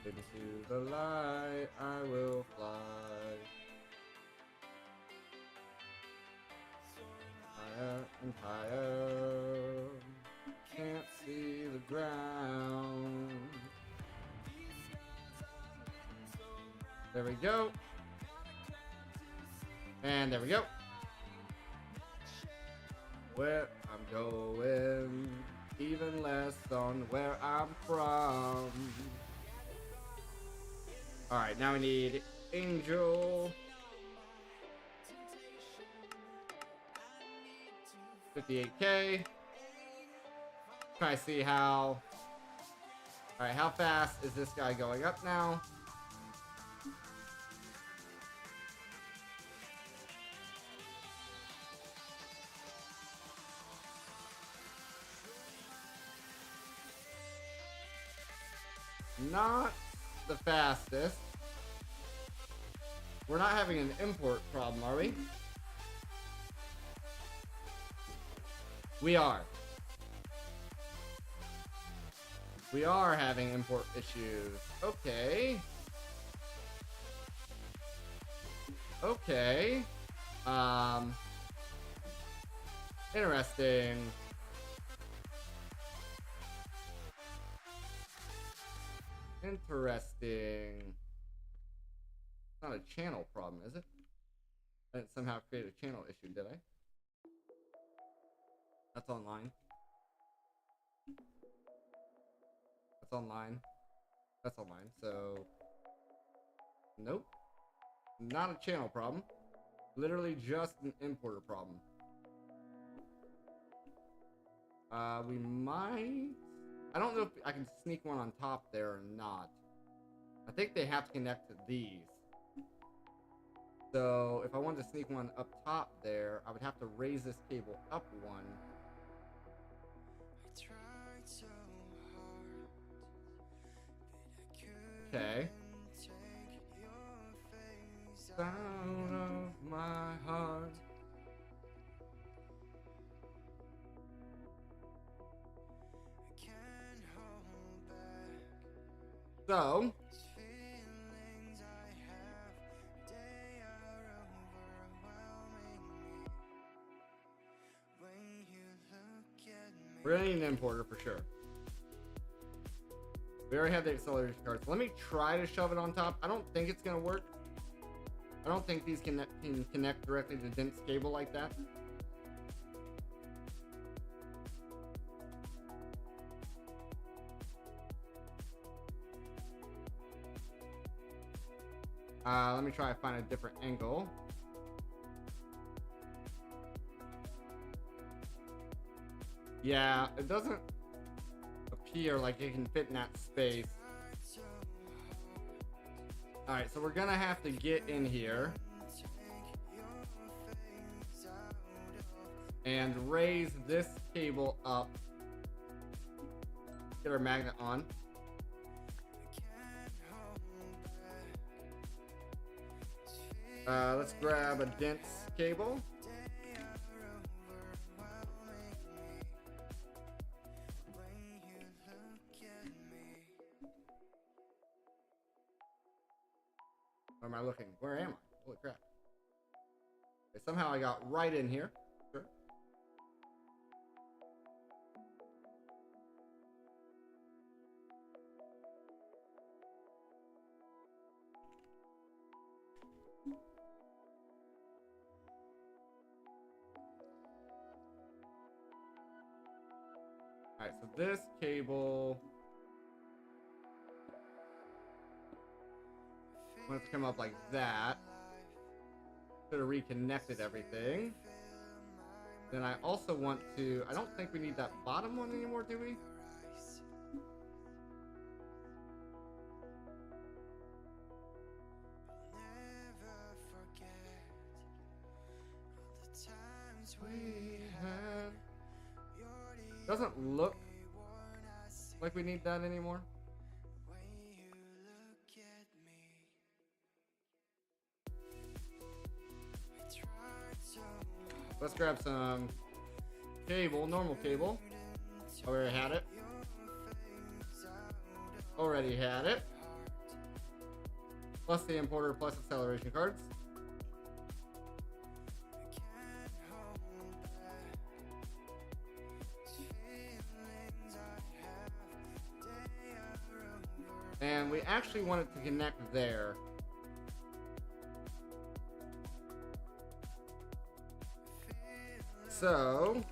Into the light I will fly. Higher and higher. Can't see the ground. There we go. And there we go. Where I'm going, even less on where I'm from. Alright, now we need Angel. 58k. Try to see how. Alright, how fast is this guy going up now? Not the fastest. We're not having an import problem, are we? We are. We are having import issues. Okay. Okay. Interesting. Interesting. It's not a channel problem, is it? I didn't somehow create a channel issue, did I? That's online. That's online. That's online, so... Nope. Not a channel problem. Literally just an importer problem. We might... I don't know if I can sneak one on top there or not. I think they have to connect to these. So if I wanted to sneak one up top there, I would have to raise this cable up one. Okay. Sound of my heart. So, we're gonna need an importer for sure. We already have the acceleration cards. Let me try to shove it on top. I don't think it's gonna work. I don't think these can connect directly to dense cable like that. Let me try to find a different angle. Yeah, it doesn't appear like it can fit in that space. Alright, so we're gonna have to get in here and raise this cable up. Get our magnet on. Let's grab a dense cable. Where am I looking? Where am I? Holy crap. Okay, somehow I got right in here. Sure. Alright, so this cable wants to come up like that. Should have reconnected everything. Then I also want to... I don't think we need that bottom one anymore, do we? Doesn't look like we need that anymore. Let's grab some cable, normal cable. Already had it. Already had it. plus the importer plus acceleration cards. And we actually want it to connect there. So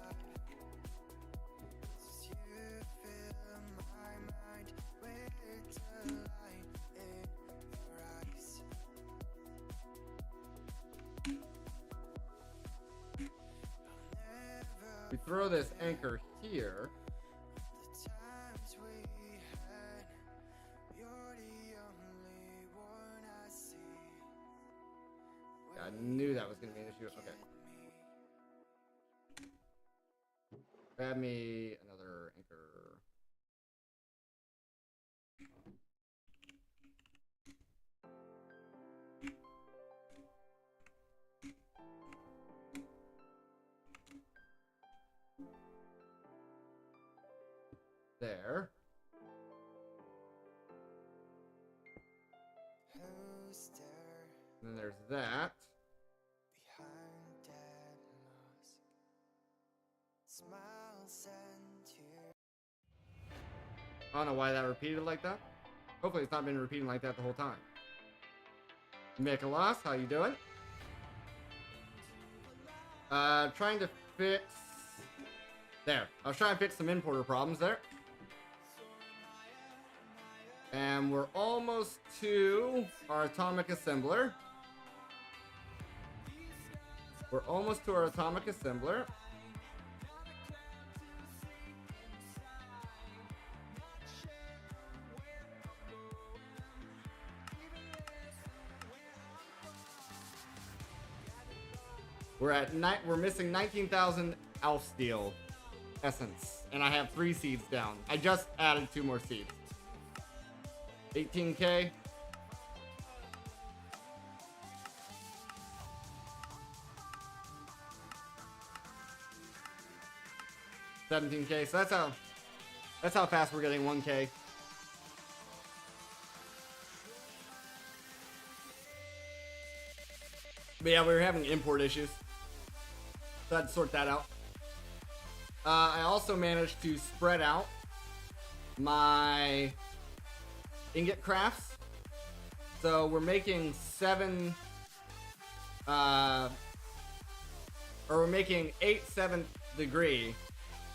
we throw this anchor here. I knew that was going to be an issue. Okay. Grab me another anchor. There. And then there's that. I don't know why that repeated like that. Hopefully it's not been repeating like that the whole time. Nicholas, how you doing? Trying to fix... There. I was trying to fix some importer problems there. And we're almost to our atomic assembler. We're almost to our atomic assembler. We're missing 19,000 Alf Steel essence, and I have 3 seeds down. I just added 2 more seeds. 18K. $17K. So that's how fast we're getting 1K. But yeah, we were having import issues, so I had to sort that out. I also managed to spread out my ingot crafts. So we're making 7, or we're making 8 7th degree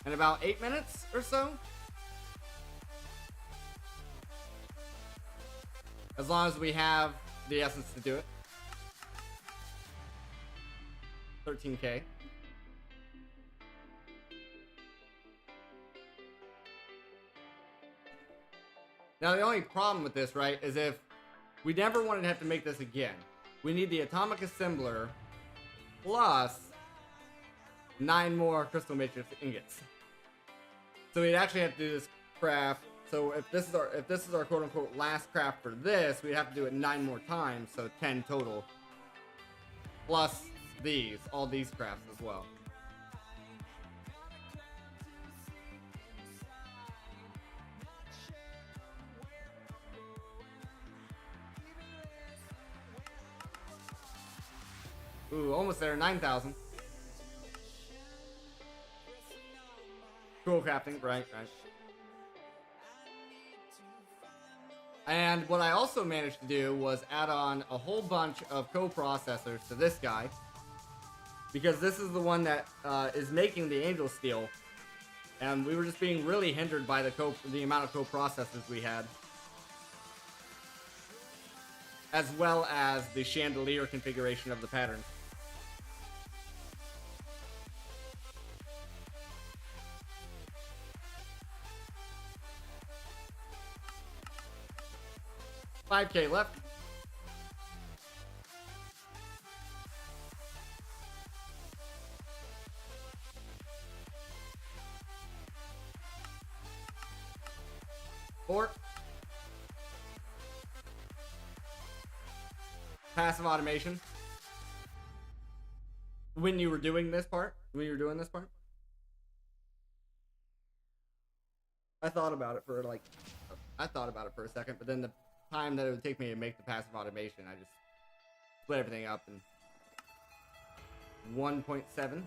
in about 8 minutes or so. As long as we have the essence to do it. 13K. Now the only problem with this, right, is if we never wanted to have to make this again, we need the atomic assembler plus 9 more crystal matrix ingots. So we'd actually have to do this craft. So if this is our quote unquote last craft for this, we'd have to do it 9 more times, so 10 total. Plus all these crafts as well. Ooh, almost there, 9,000. Cool crafting, right. And what I also managed to do was add on a whole bunch of co-processors to this guy, because this is the one that is making the angel steel, and we were just being really hindered by the amount of co-processors we had, as well as the chandelier configuration of the pattern. $5K left. Four. Passive automation. When you were doing this part? I thought about it for a second, but then time that it would take me to make the passive automation. I just split everything up in 1.7.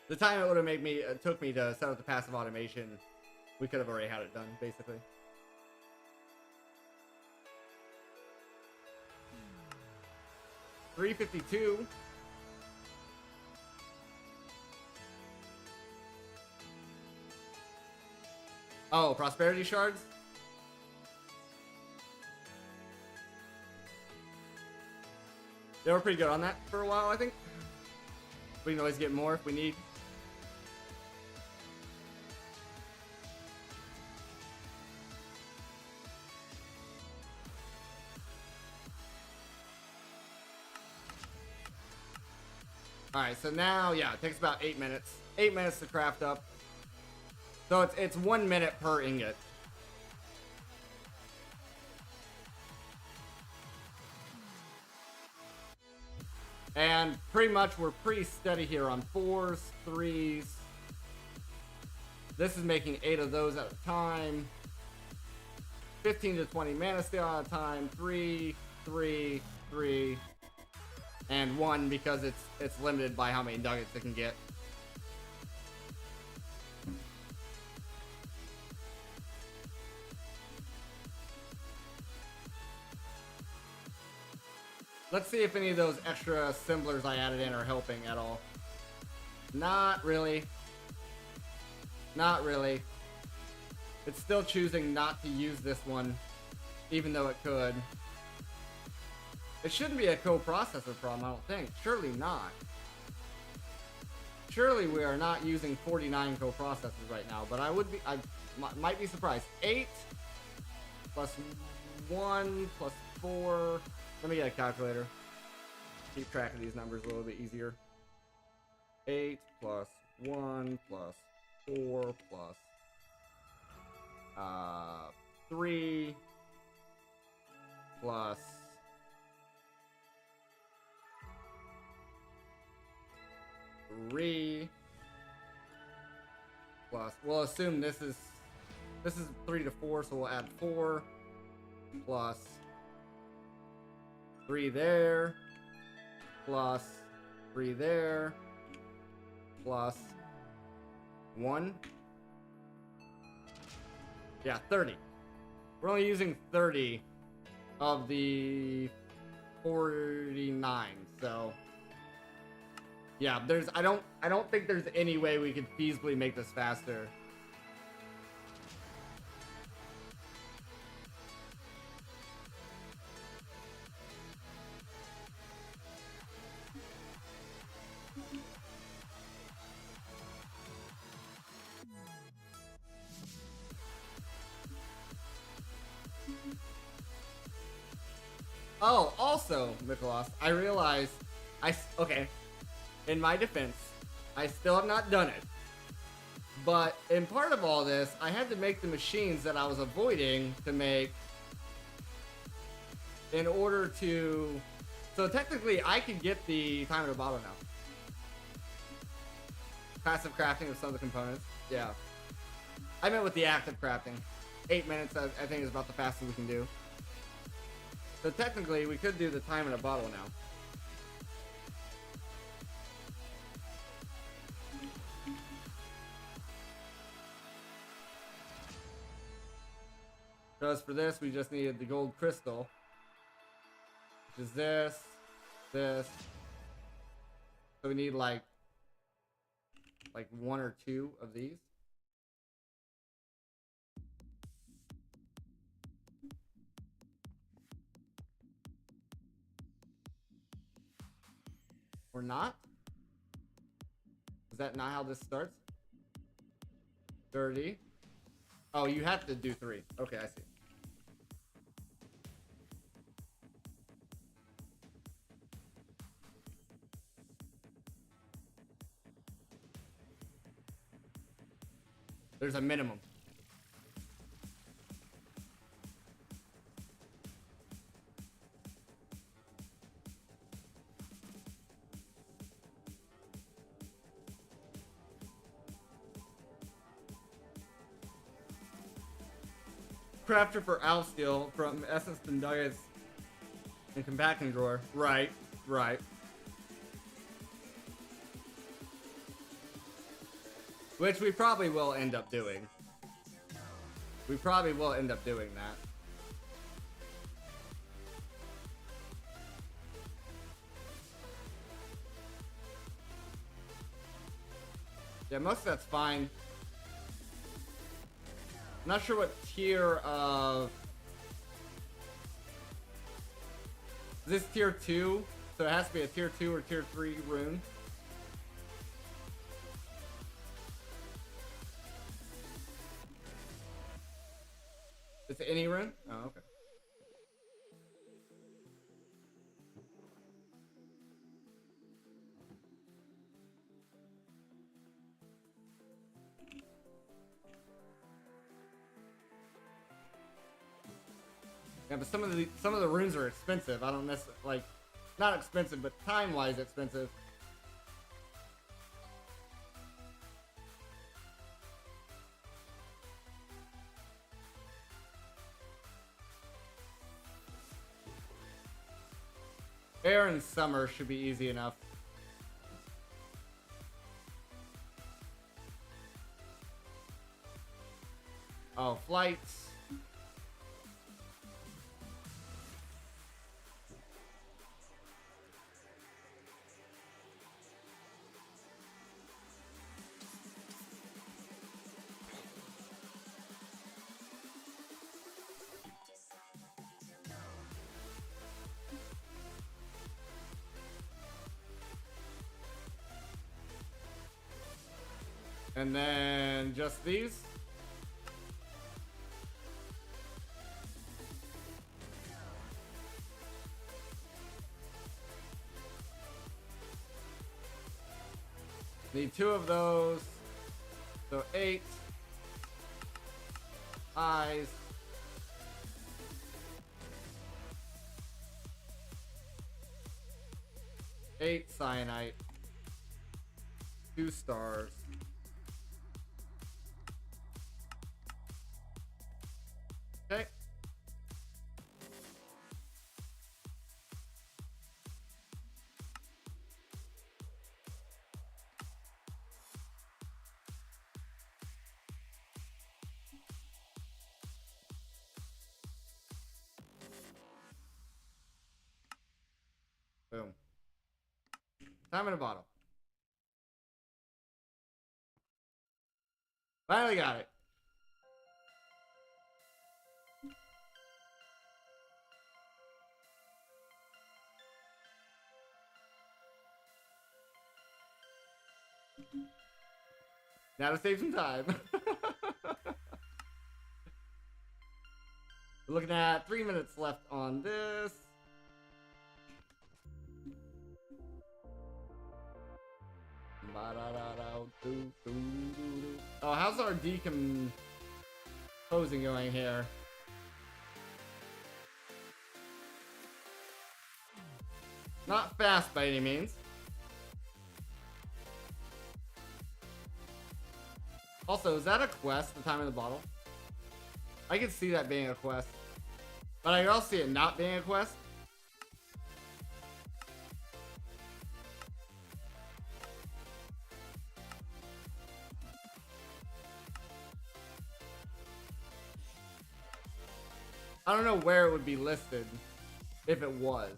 The time it would have took me to set up the passive automation, we could have already had it done, basically. $352. Oh, prosperity shards? They were pretty good on that for a while, I think. We can always get more if we need. Alright, so now, yeah, it takes about 8 minutes. 8 minutes to craft up. So it's 1 minute per ingot. And pretty much we're pretty steady here on 4s, 3s. This is making 8 of those at a time. 15 to 20 mana steel at a time. 3, 3, 3, and 1 because it's limited by how many nuggets it can get. Let's see if any of those extra assemblers I added in are helping at all. Not really. Not really. It's still choosing not to use this one, even though it could. It shouldn't be a co-processor problem, I don't think. Surely not. Surely we are not using 49 co-processors right now, but I might be surprised. 8 plus 1 plus 4. Let me get a calculator. Keep track of these numbers a little bit easier. 8 plus 1 plus 4 plus 3 plus 3 plus, we'll assume this is 3 to 4, so we'll add 4 plus 3 there, plus 3 there, plus 1. Yeah, 30. We're only using 30 of the 49, so yeah, I don't think there's any way we could feasibly make this faster. Oh, also, Nicholas, I realized okay, in my defense, I still have not done it. But in part of all this, I had to make the machines that I was avoiding to make in order to... So technically, I could get the time in a bottle now. Passive crafting of some of the components. Yeah. I meant with the active crafting. 8 minutes, I think, is about the fastest we can do. So technically, we could do the time in a bottle now. Because for this, we just needed the gold crystal. Which is this. So we need like 1 or 2 of these. Or not? Is that not how this starts? 30. Oh, you have to do 3. Okay, I see. There's a minimum. crafter for Alsteel from Essence and Nuggets and Compacting Drawer. Right, right. Which we probably will end up doing. We probably will end up doing that. Yeah, most of that's fine. I'm not sure what tier of... Is this tier 2? So it has to be a tier 2 or tier 3 rune. It's any rune? Oh, okay. Yeah, but some of the runes are expensive. I don't necessarily like, not expensive, but time-wise expensive. Air and summer should be easy enough. Oh, flights. And then just these. Need 2 of those. So 8 eyes. 8 cyanite. 2 stars. Okay. Boom. Time in a bottle. Finally got it. Now to save some time. We're looking at 3 minutes left on this. Oh, how's our decomposing going here? Not fast by any means. Also, is that a quest, the time in the bottle? I could see that being a quest. But I can also see it not being a quest. I don't know where it would be listed if it was.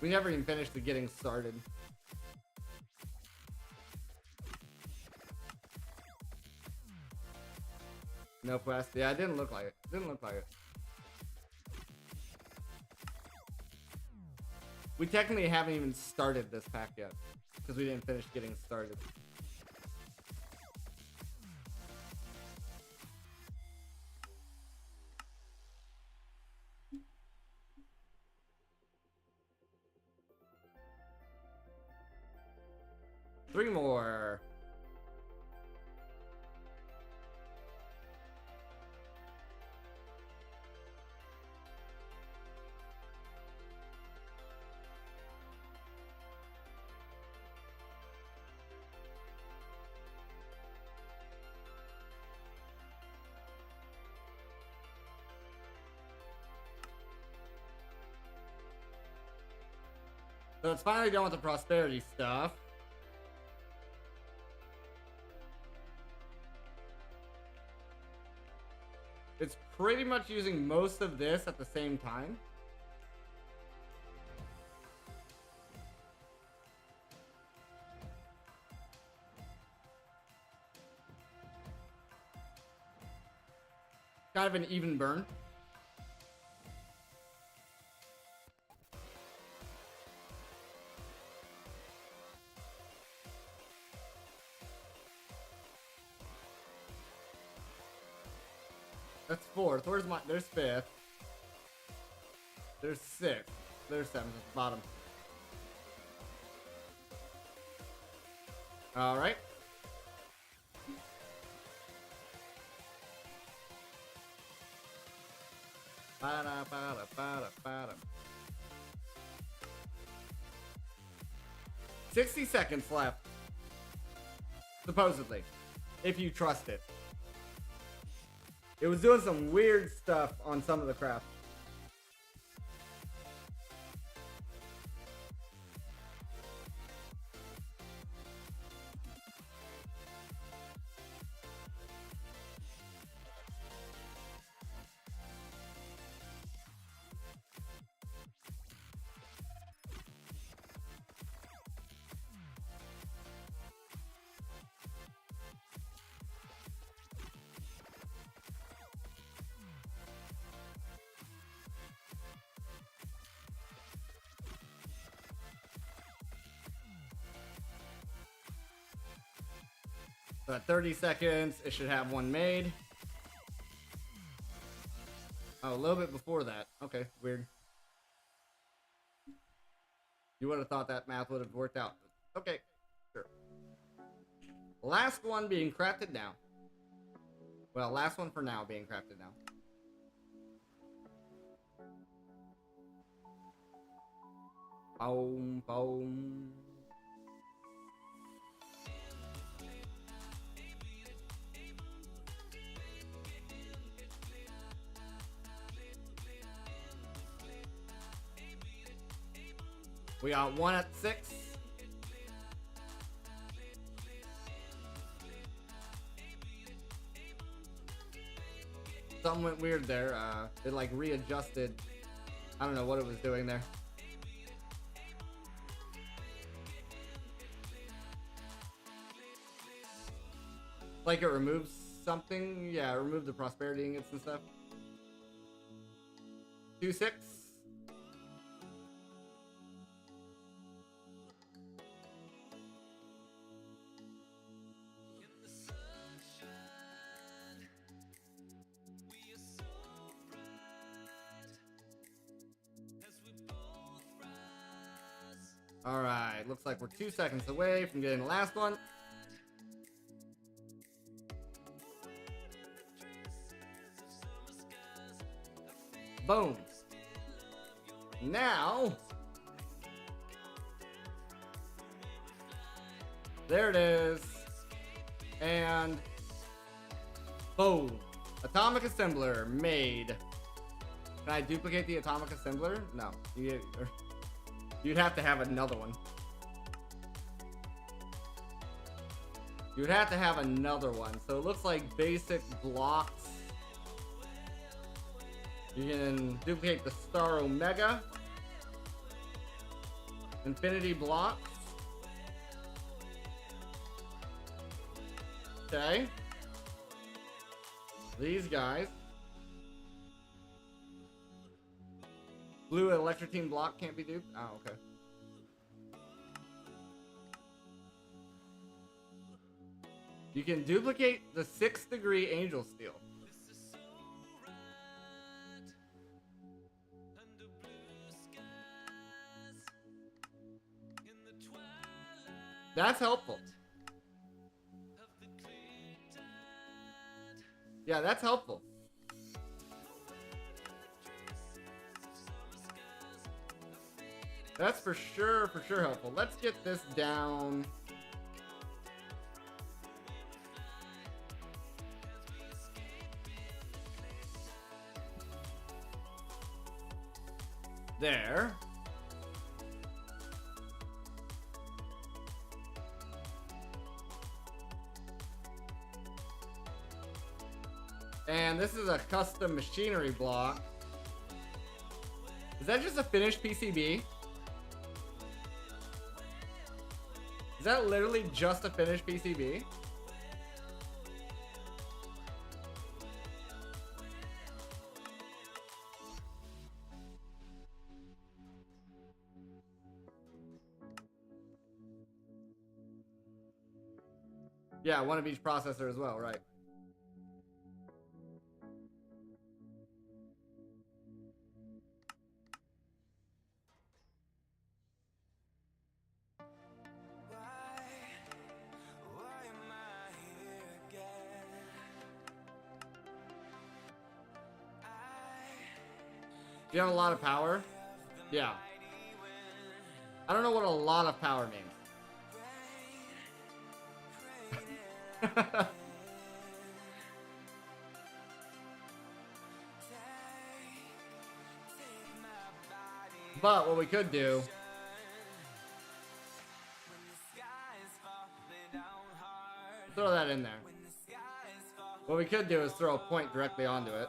We never even finished the getting started. No quest. Yeah, it didn't look like it. Didn't look like it. We technically haven't even started this pack yet because we didn't finish getting started. Three more. So it's finally done with the prosperity stuff. It's pretty much using most of this at the same time. Kind of an even burn. That's fourth. Where's my... There's fifth. There's sixth. There's seventh at the bottom. Alright. Ba-da, ba-da, ba-da, ba-da. 60 seconds left. Supposedly. If you trust it. It was doing some weird stuff on some of the crafts. So at 30 seconds, it should have one made. Oh, a little bit before that. Okay, weird. You would have thought that math would have worked out. Okay, sure. Last one being crafted now. Well, last one for now being crafted now. Boom, boom. We got one at 6. Something went weird there. It like readjusted. I don't know what it was doing there. Like it removes something. Yeah, it removed the prosperity ingots and stuff. 2-6. Alright, looks like we're 2 seconds away from getting the last one. Boom. Now, there it is. And boom. Atomic assembler made. Can I duplicate the atomic assembler? No. You'd have to have another one. You'd have to have another one. So it looks like basic blocks. You can duplicate the Star Omega. Infinity blocks. Okay. These guys. Blue Electro-Team block can't be duped? Oh, okay. You can duplicate the 6th degree Angel Steel. That's helpful. Yeah, that's helpful. That's for sure helpful. Let's get this down. There. this is a custom machinery block. Is that just a finished PCB? Is that literally just a finished PCB? Yeah, one of each processor as well, right? Do you have a lot of power? Yeah. I don't know what a lot of power means. But what we could do throw that in there. What we could do is throw a point directly onto it.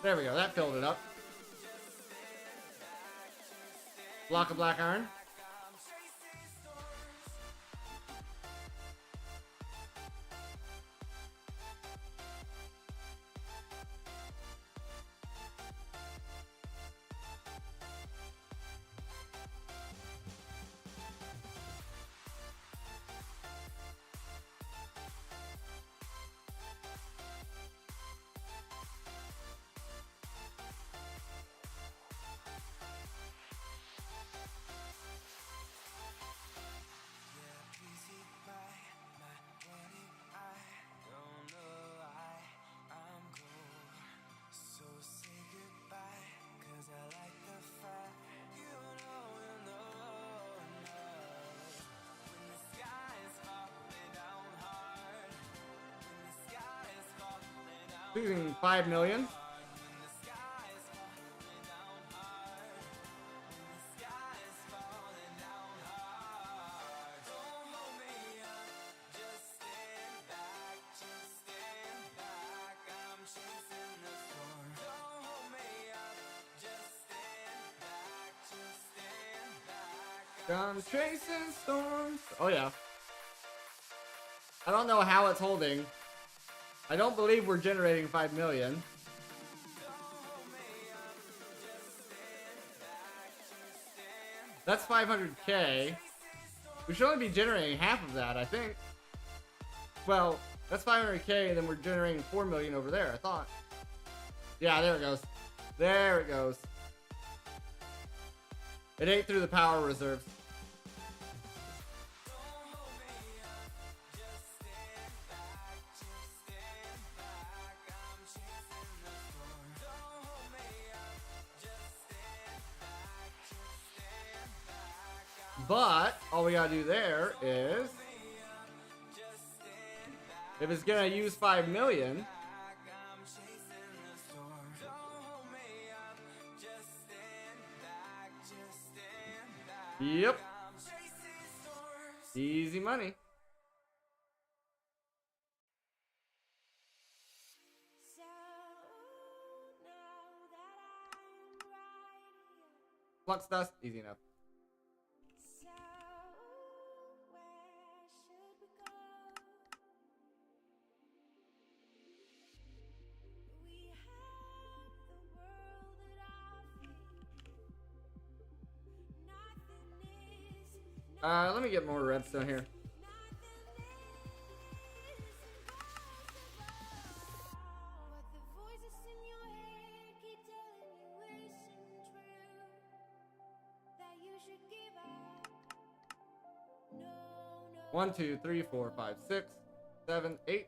There we go, that filled it up. Block of black iron. Losing 5 million. I'm chasing storms. Oh yeah. I don't know how it's holding. I don't believe we're generating 5 million. That's 500K. We should only be generating half of that, I think. Well, that's 500K, and then we're generating 4 million over there, I thought. Yeah, there it goes. There it goes. It ate through the power reserves. But all we gotta do there is, if it's gonna use 5 million, yep, easy money. Flux dust, easy enough. Let me get more redstone here. One, two, three, four, five, 6, 7, 8.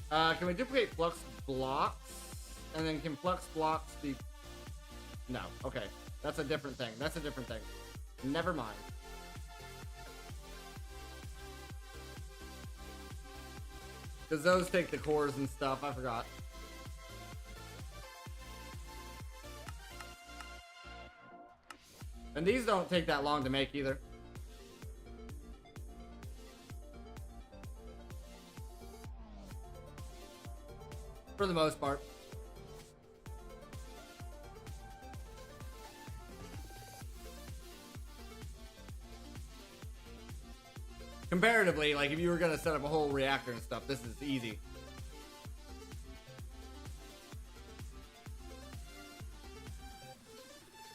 Can we duplicate flux blocks? And then can flux blocks be... No, okay. That's a different thing. That's a different thing. Never mind. Because those take the cores and stuff. I forgot. And these don't take that long to make either. For the most part. Comparatively, like if you were gonna set up a whole reactor and stuff, this is easy.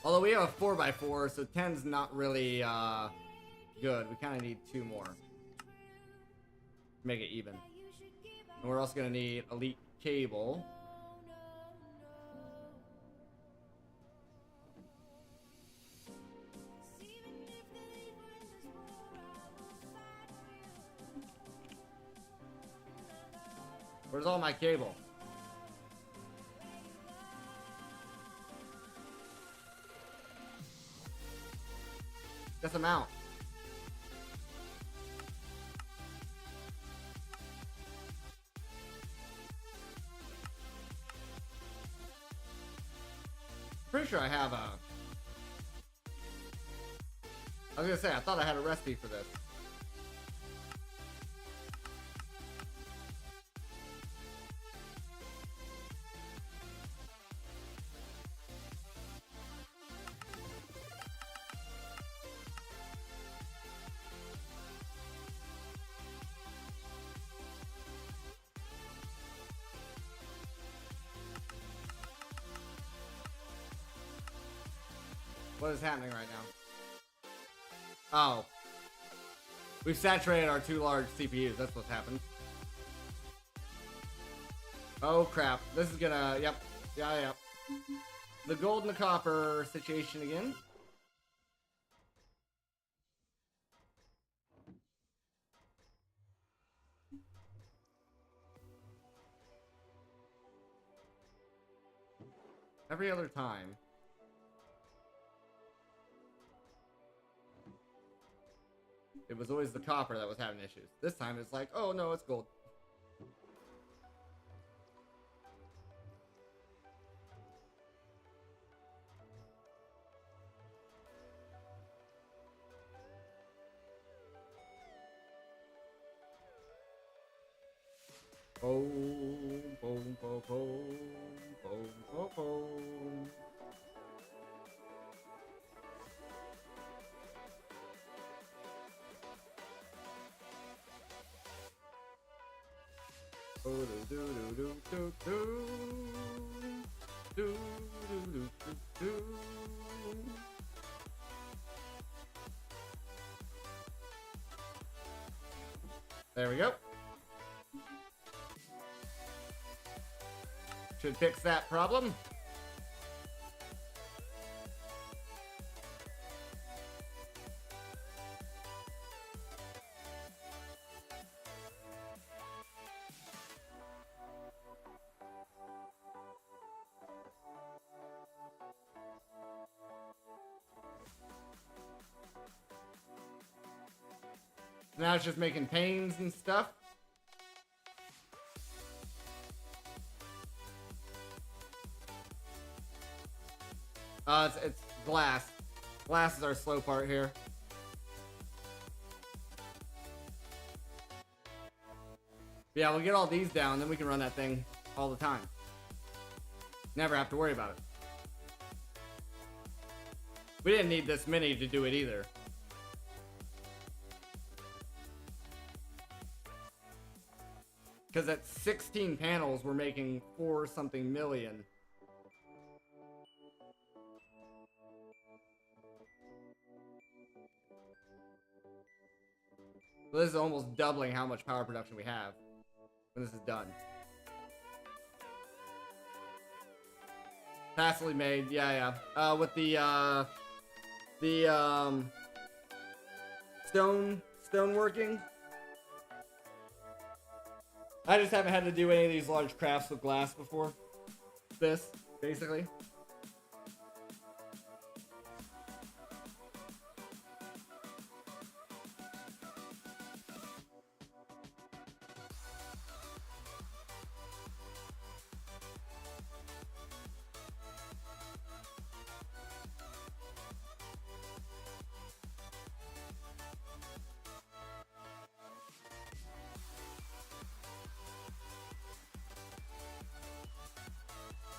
Although we have a 4x4, so 10's not really good. We kind of need 2 more. Make it even. And we're also gonna need elite cable. Where's all my cable? Guess I'm out. Pretty sure I have a... I was gonna say, I thought I had a recipe for this. What is happening right now? Oh. We've saturated our 2 large CPUs. That's what's happened. Oh, crap. This is gonna... Yep. Yeah. The gold and the copper situation again. Every other time. It was always the copper that was having issues. This time it's like, oh no, it's gold. Boom, boom, boom, boom, boom, boom, boom. Do do do do do do do do do. There we go. Should fix that problem. Now it's just making panes and stuff. It's glass. Glass is our slow part here. Yeah, we'll get all these down, then we can run that thing all the time. Never have to worry about it. We didn't need this many to do it either. Because at 16 panels, we're making 4 something million. So this is almost doubling how much power production we have when this is done. Passively made, yeah. With the stone working. I just haven't had to do any of these large crafts with glass before. This, basically.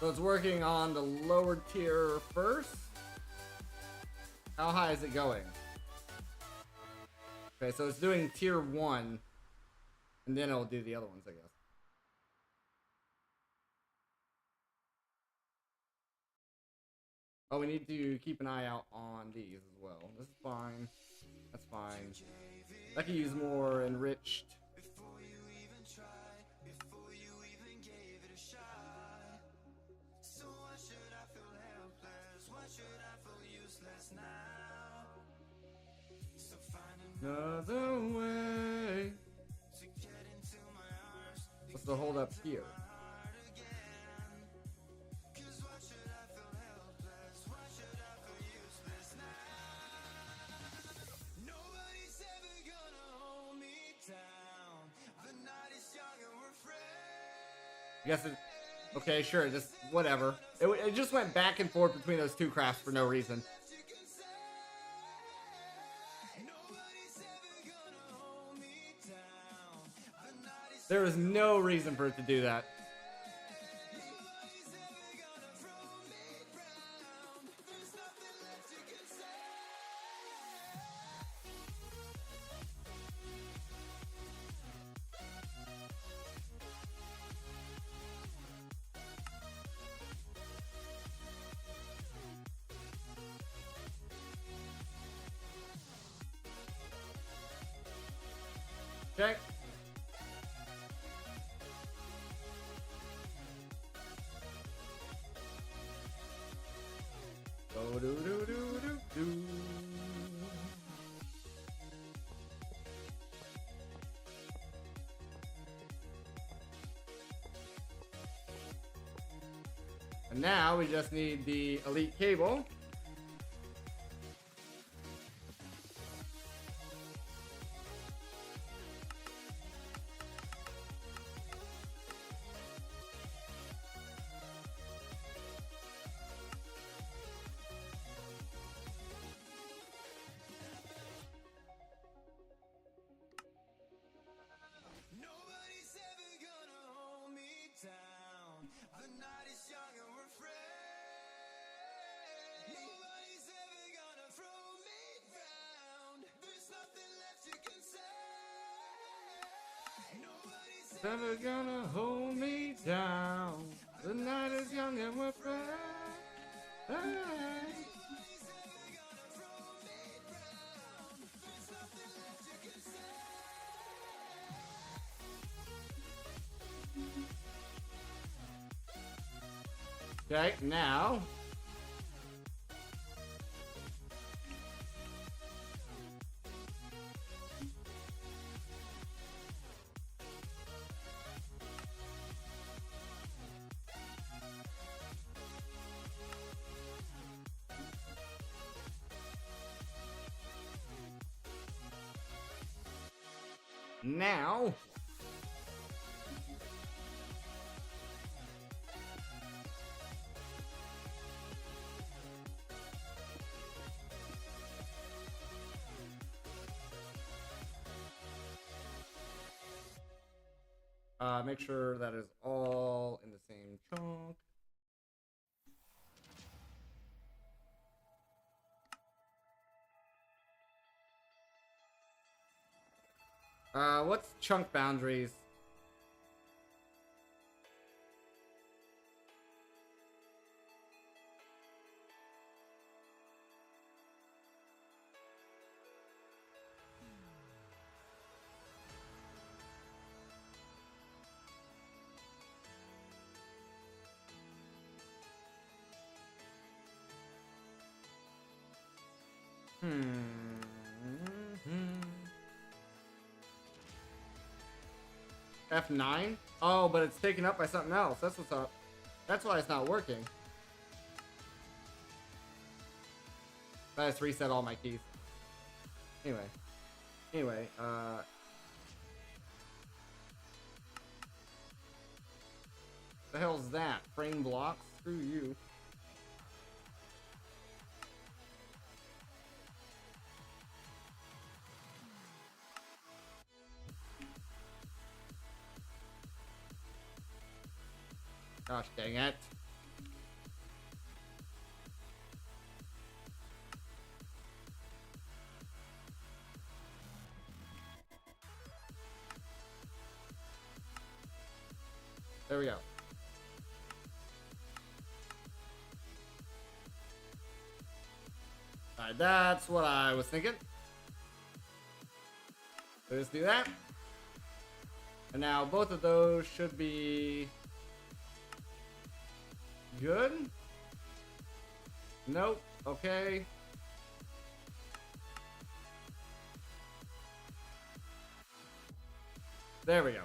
So it's working on the lower tier first. How high is it going? Okay, so it's doing tier 1. And then it'll do the other ones, I guess. Oh, we need to keep an eye out on these as well. This is fine. That's fine. I could use more enriched. Another way. What's the hold up here? I guess it. Okay, sure, just whatever. It just went back and forth between those two crafts for no reason. There is no reason for it to do that. Okay. Oh, do do do do do. And now we just need the elite cable. Never gonna hold me down. The night is young and we're fresh. Okay, now. Now. Make sure that is all in the same chunk. What's chunk boundaries? F9? Oh, but it's taken up by something else. That's what's up. That's why it's not working. I just reset all my keys. Anyway, the hell's that? Frame blocks? Screw you. Gosh dang it. There we go. Alright, that's what I was thinking. So just do that. And now both of those should be good. Nope. Okay. There we go.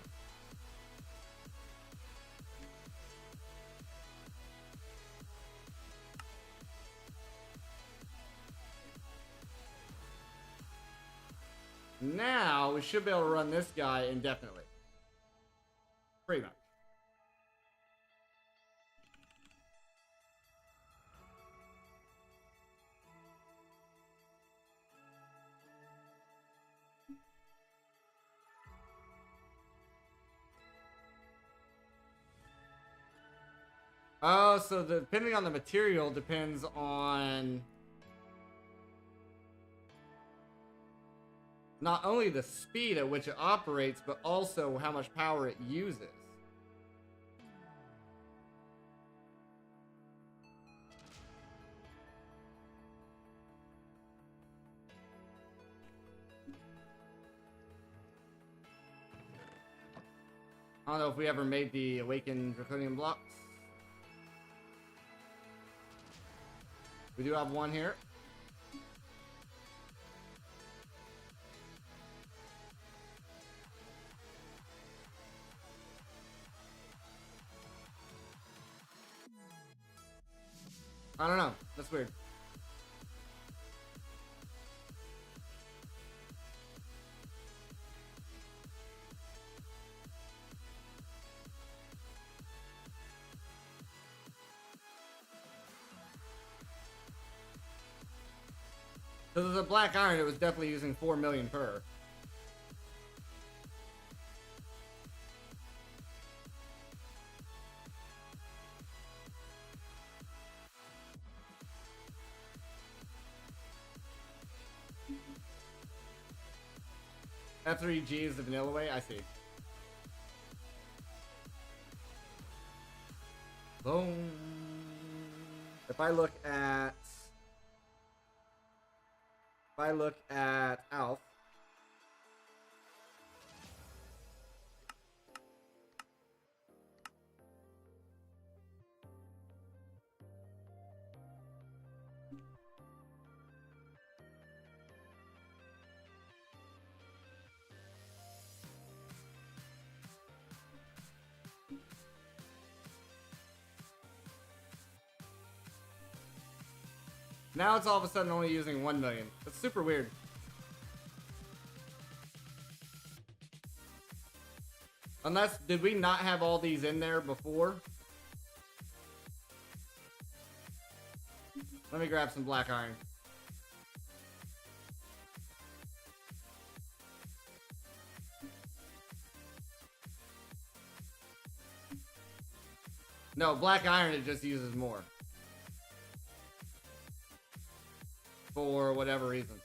Now we should be able to run this guy indefinitely. Pretty much. Oh, so depending on the material depends on not only the speed at which it operates, but also how much power it uses. I don't know if we ever made the awakened draconian blocks. We do have one here. I don't know. That's weird. So there's a black iron, it was definitely using 4 million per. F3G is the vanilla way? I see. Boom. If I look at Alf, now it's all of a sudden only using 1 million. That's super weird. Unless, did we not have all these in there before? Let me grab some black iron. No, black iron, it just uses more. For whatever reason.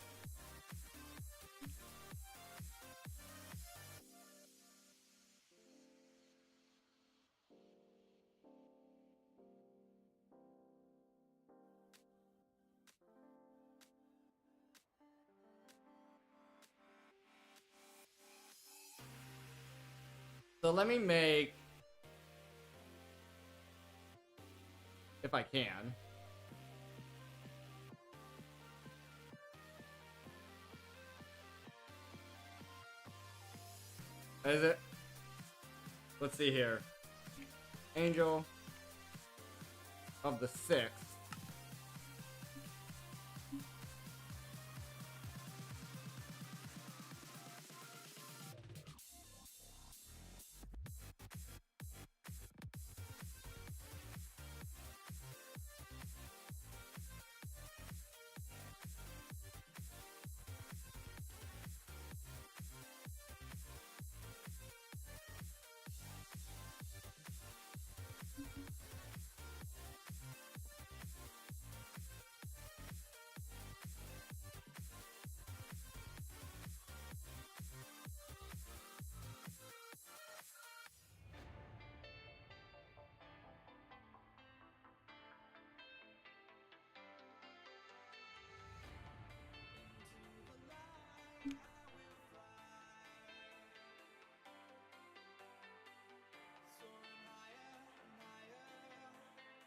So let me make, if I can, is it? Let's see here. Angel of the 6th.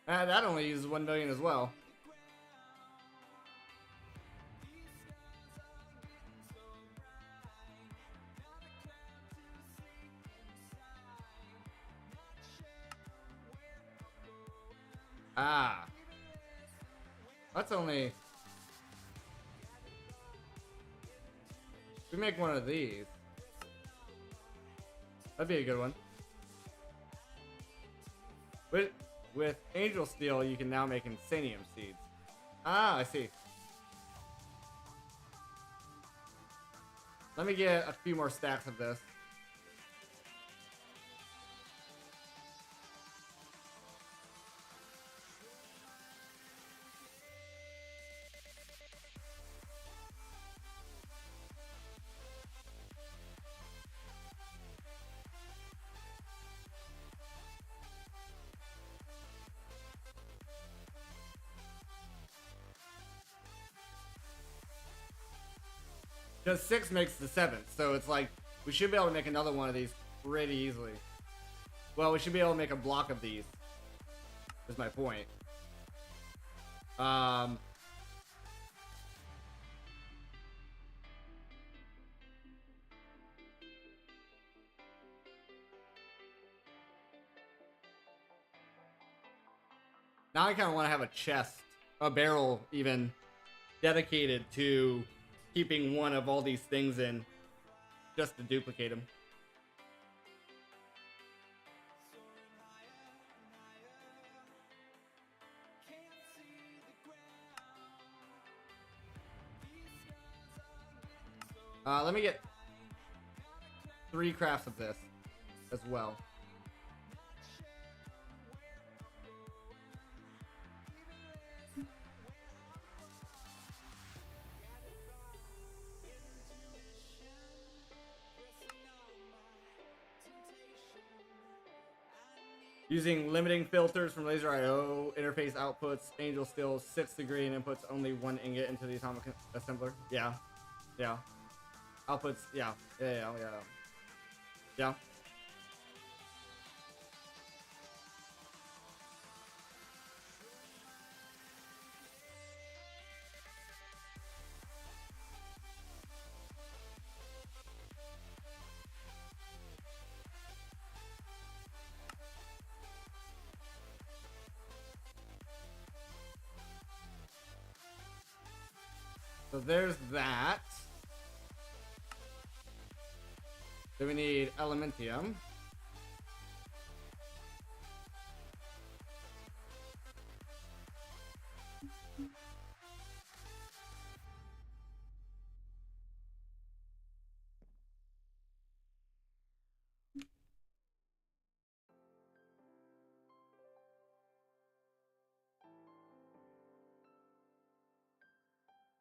That only uses 1 million as well. Ah. That's only... We make one of these. That'd be a good one. With Angel Steel, you can now make Insanium Seeds. Ah, I see. Let me get a few more stacks of this. Because 6 makes the 7th, so it's like, we should be able to make another one of these pretty easily. Well, we should be able to make a block of these. Is my point. Now I kind of want to have a chest, a barrel even, dedicated to keeping one of all these things in, just to duplicate them. Let me get 3 crafts of this as well. Using limiting filters from Laser IO, interface outputs, Angel Steel, 6th degree, and inputs only 1 ingot into the atomic assembler. Yeah. Yeah. Outputs, yeah. Yeah. So there's that. Then we need Elementium.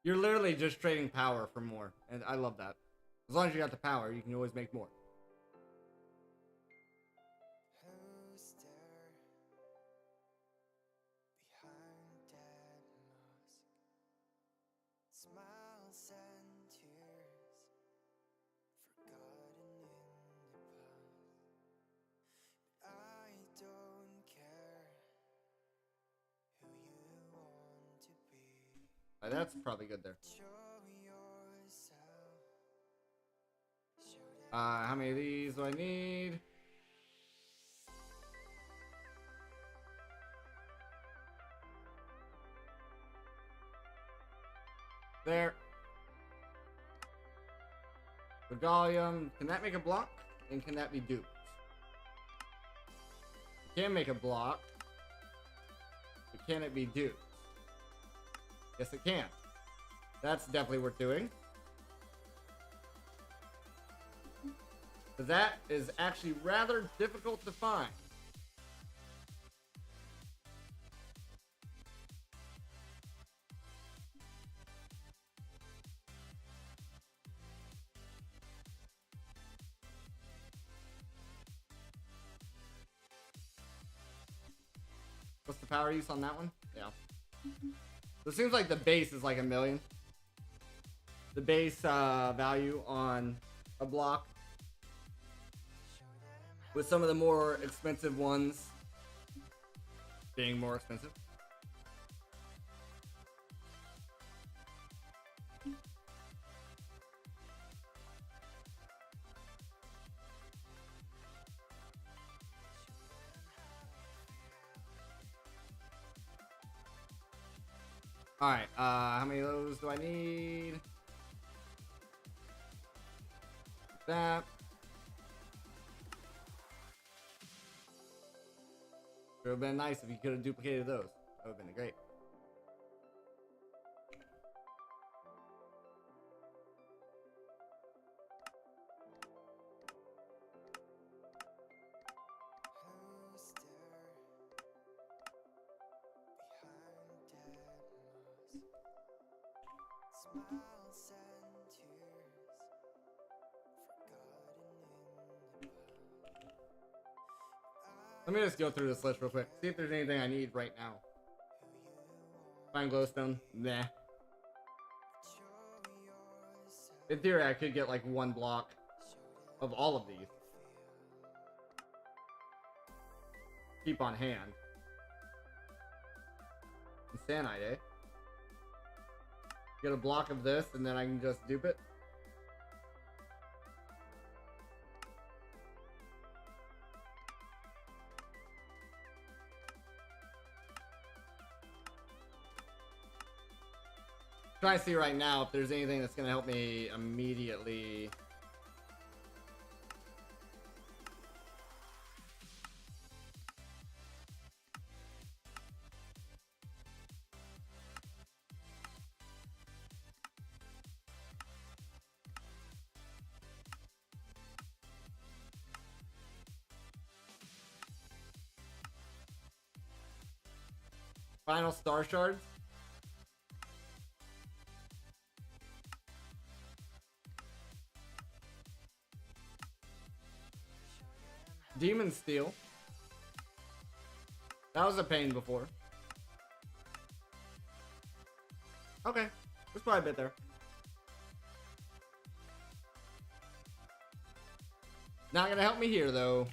You're literally just trading power for more, and I love that. As long as you got the power, you can always make more. That's probably good there. How many of these do I need? There. Regalium. Can that make a block? And can that be duped? It can make a block. But can it be duped? Yes, it can. That's definitely worth doing. But that is actually rather difficult to find. What's the power use on that one? Yeah. So it seems like the base is like 1,000,000. The base value on a block. With some of the more expensive ones being more expensive. Alright, how many of those do I need? That. It would have been nice if you could have duplicated those. That would have been great. Let me just go through this list real quick. See if there's anything I need right now. Find glowstone. Nah. In theory, I could get like one block of all of these. Keep on hand. Insanite, eh? Get a block of this and then I can just dupe it. Trying to see right now if there's anything that's gonna help me immediately. Final star shards. Demon Steel. That was a pain before. Okay. There's probably a bit there. Not gonna help me here, though.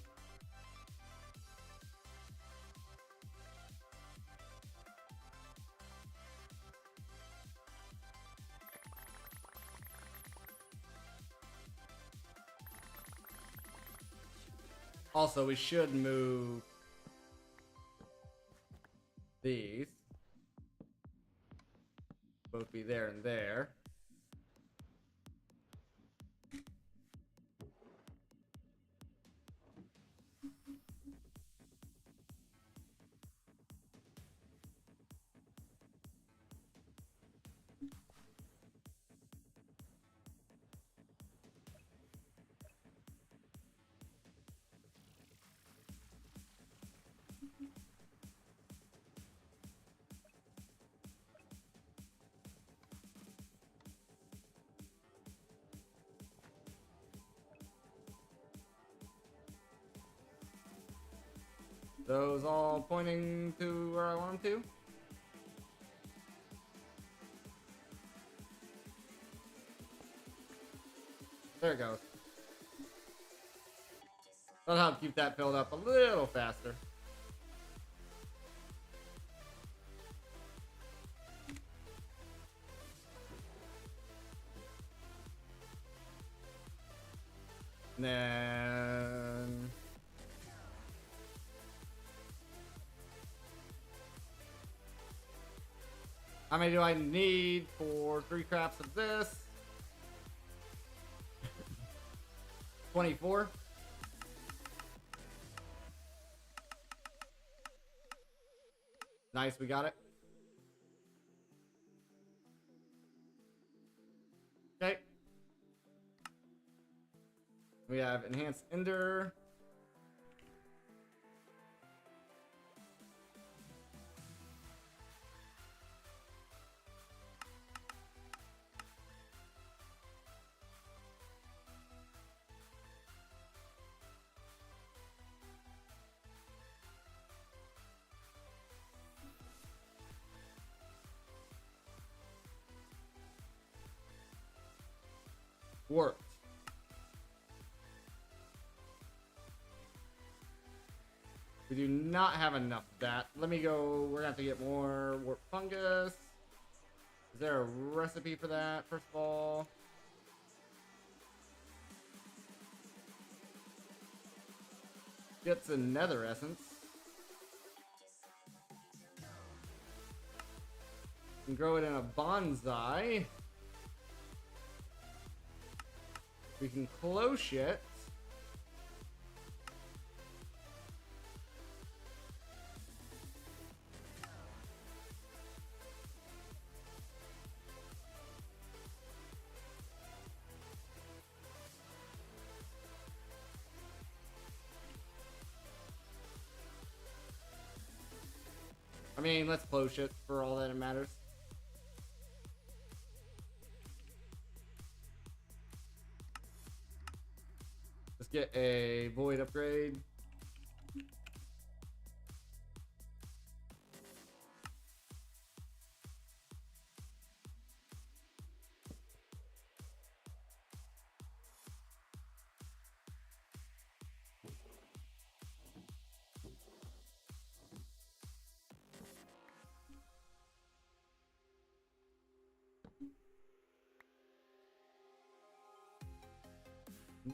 Also, we should move these. Both be there and there. Those all pointing to where I want them to. There it goes. That'll help keep that filled up a little faster. And then How many do I need for 3 crafts of this? 24. Nice, we got it. Okay. We have enhanced ender. Worked. We do not have enough of that. Let me go. We're gonna have to get more warp fungus. Is there a recipe for that, first of all? Gets a nether essence. You can grow it in a bonsai. We can cloche it. I mean, let's cloche it for all that it matters. Let's get a void upgrade.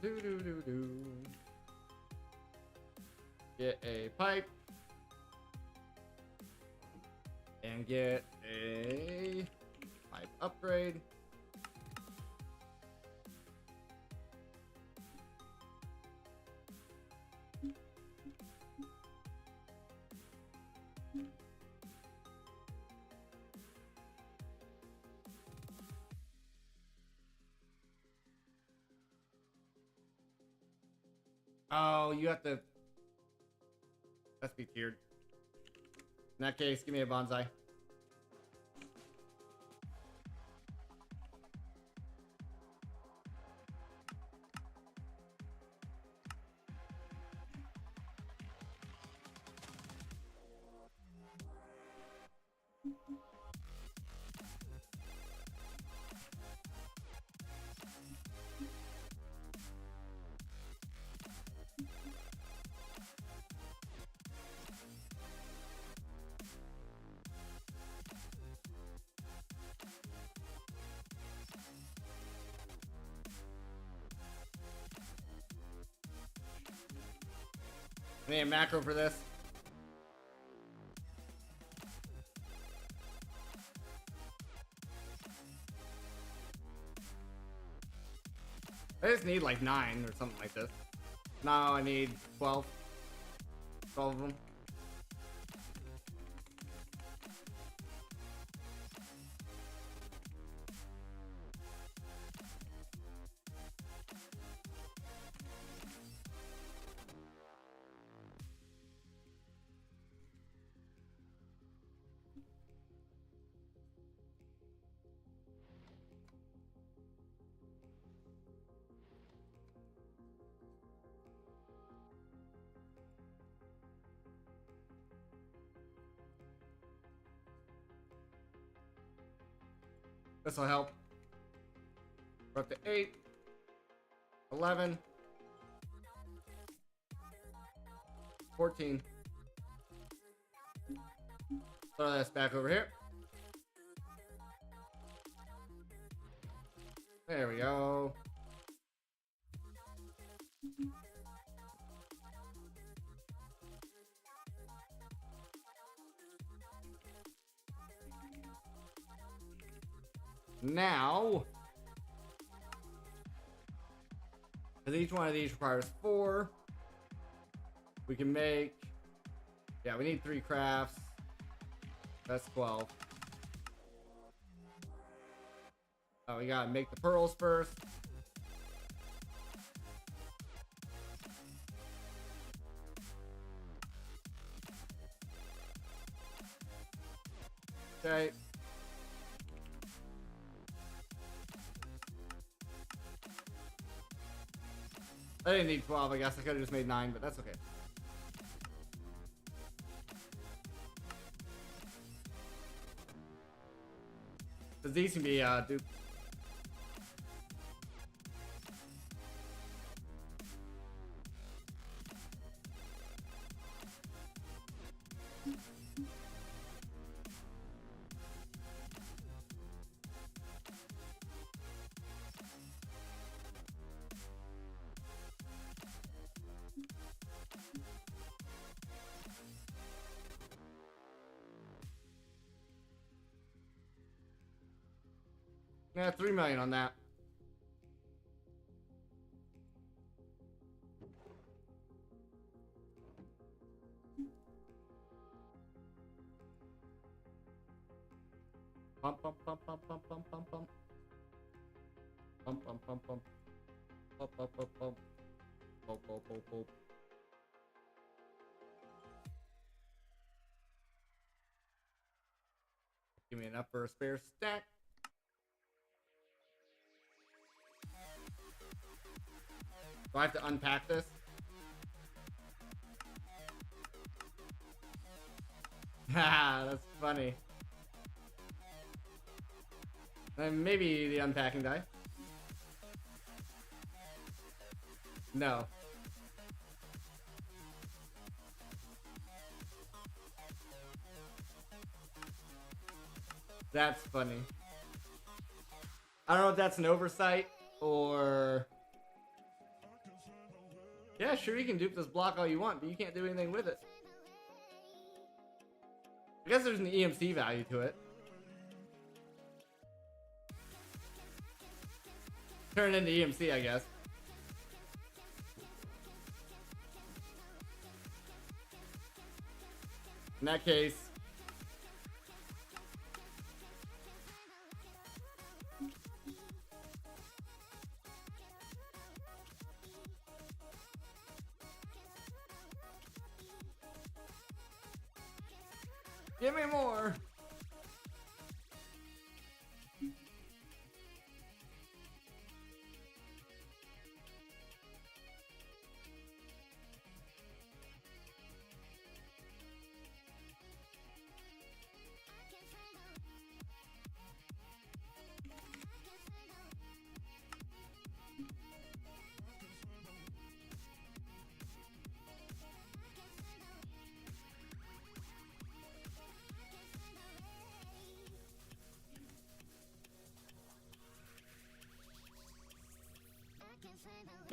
Do. Get a pipe. And get a pipe upgrade. Oh, you have to... Let's be tiered. In that case, give me a bonsai. I need a macro for this. I just need like 9 or something like this. No, I need 12. 12 of them. This will help. We're up to 8, 11, 14. Throw this back over here. There we go. Now, because each one of these requires 4, we can make, yeah, we need 3 crafts. That's 12. Oh, we gotta make the pearls first. Okay. I didn't need 12, I guess. I could have just made 9, but that's okay. Because these can be, duped. Yeah, 3 million on that. Pump, pump, pump, pump, pump, pump, pump, pump. Pump, pump, pump, pump. Pump, pump, pump, pump. Pump, pump, pump, pump. Give me enough for a spare stack. Do I have to unpack this? Haha, that's funny. And maybe the unpacking die. No. That's funny. I don't know if that's an oversight or... Yeah, sure, you can dupe this block all you want, but you can't do anything with it. I guess there's an EMC value to it. Turn it into EMC, I guess. In that case... Give me more!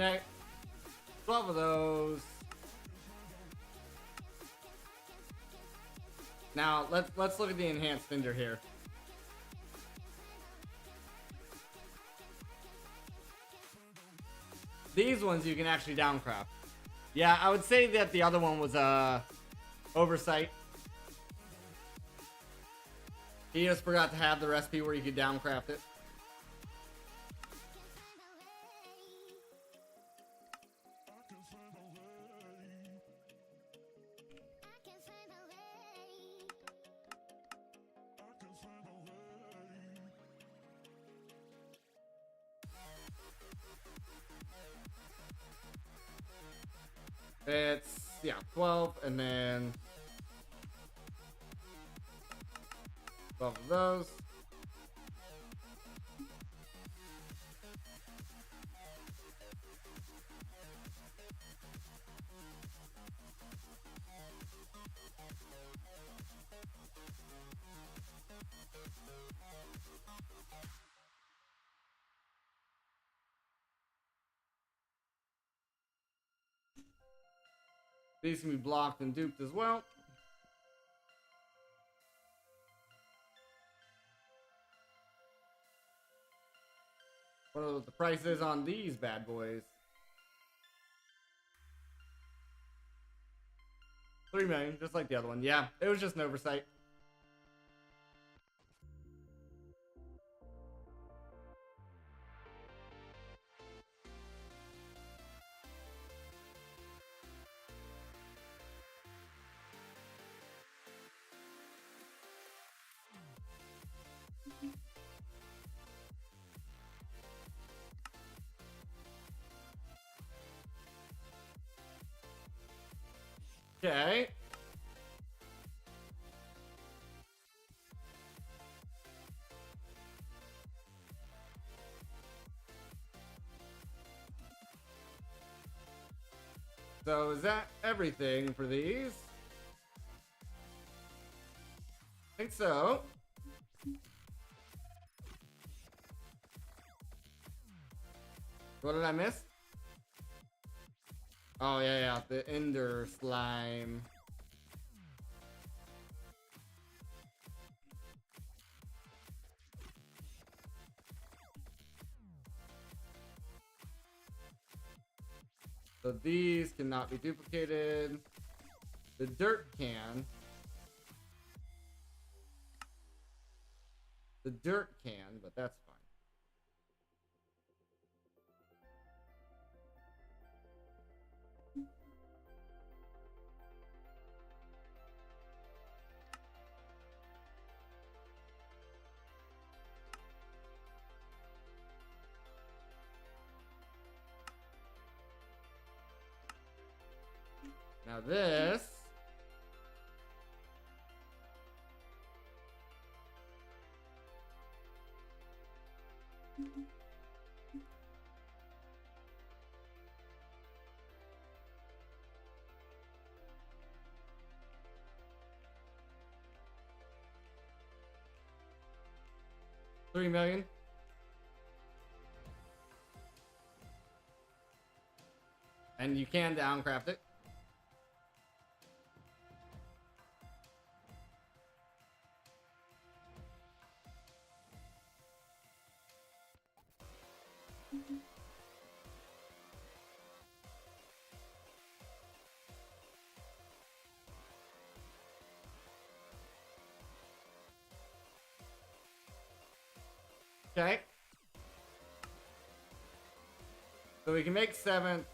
Okay, 12 of those. Now let's look at the enhanced Cinder here. These ones you can actually downcraft. Yeah, I would say that the other one was a oversight. He just forgot to have the recipe where you could downcraft it. It's, yeah, 12, and then 12 of those. These can be blocked and duped as well. What are the prices on these bad boys? 3 million, just like the other one. Yeah, it was just an oversight. Okay. So is that everything for these? I think so. What did I miss? Oh, yeah, the Ender Slime. So these cannot be duplicated. The dirt can. The dirt can, but that's fine. Now this. $3 million. And you can downcraft it. Okay. So we can make 7.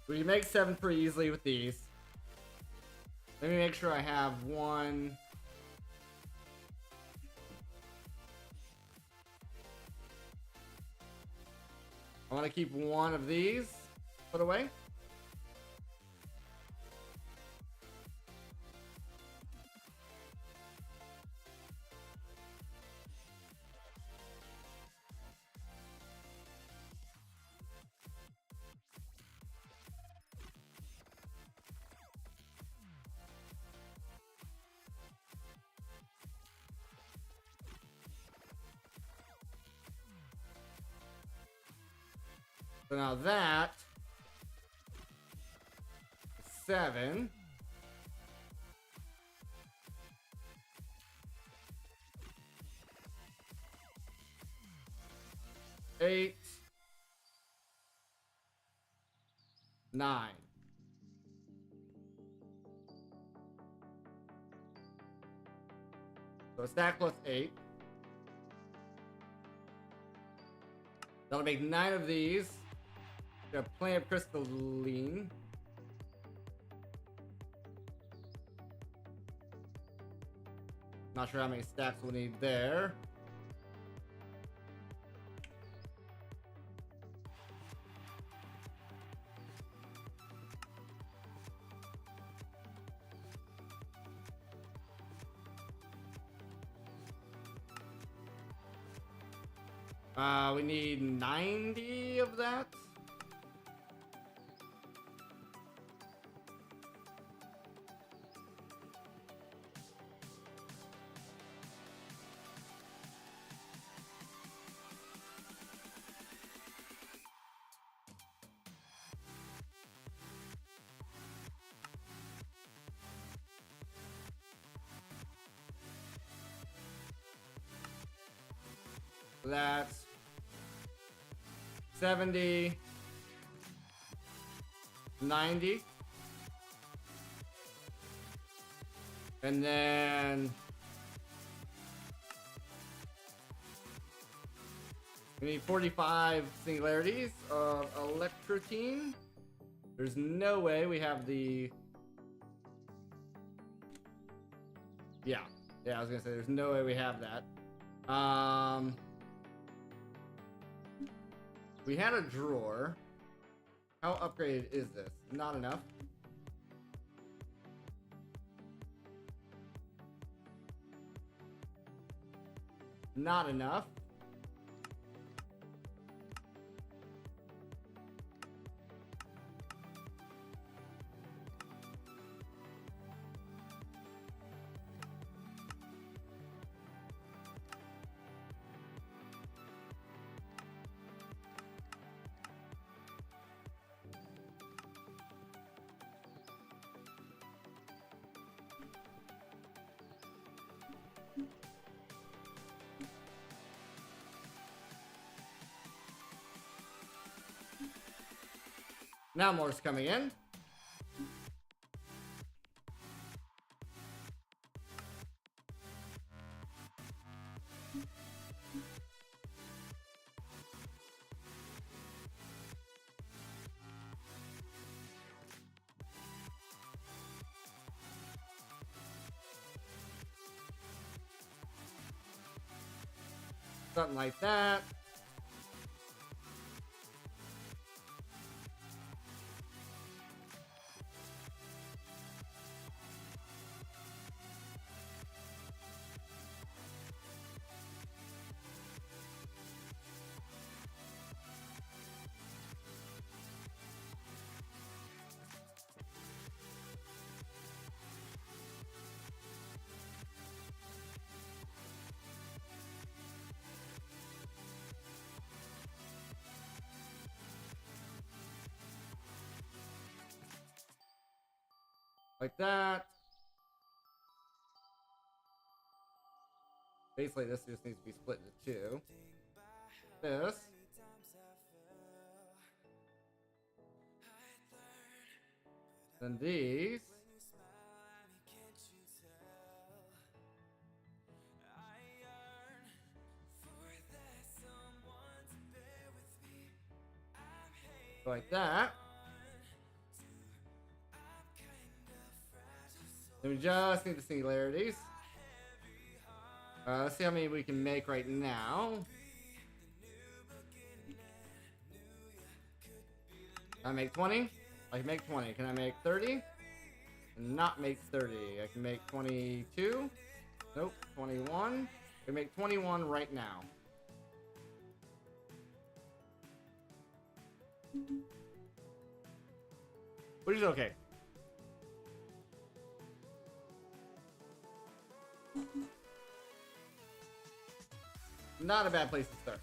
We can make 7 pretty easily with these. Let me make sure I have one. I want to keep one of these put away. So now that is 7. Eight. 9. So a stack plus 8. That'll make 9 of these. Got plenty of crystalline. Not sure how many stacks we'll need there. We need 90 of that. So that's 70, 90. And then we need 45 singularities of electrotine. There's no way we have the... Yeah, I was gonna say there's no way we have that. We had a drawer. How upgraded is this? Not enough. Not enough. Now more's coming in. Something like that. Like that. Basically, this just needs to be split into two. This. Then these. Like that. Then we just need the singularities. Let's see how many we can make right now. Can I make 20? I can make 20. Can I make 30? Not make 30. I can make 22. Nope. 21. I can make 21 right now. Which is okay. Not a bad place to start.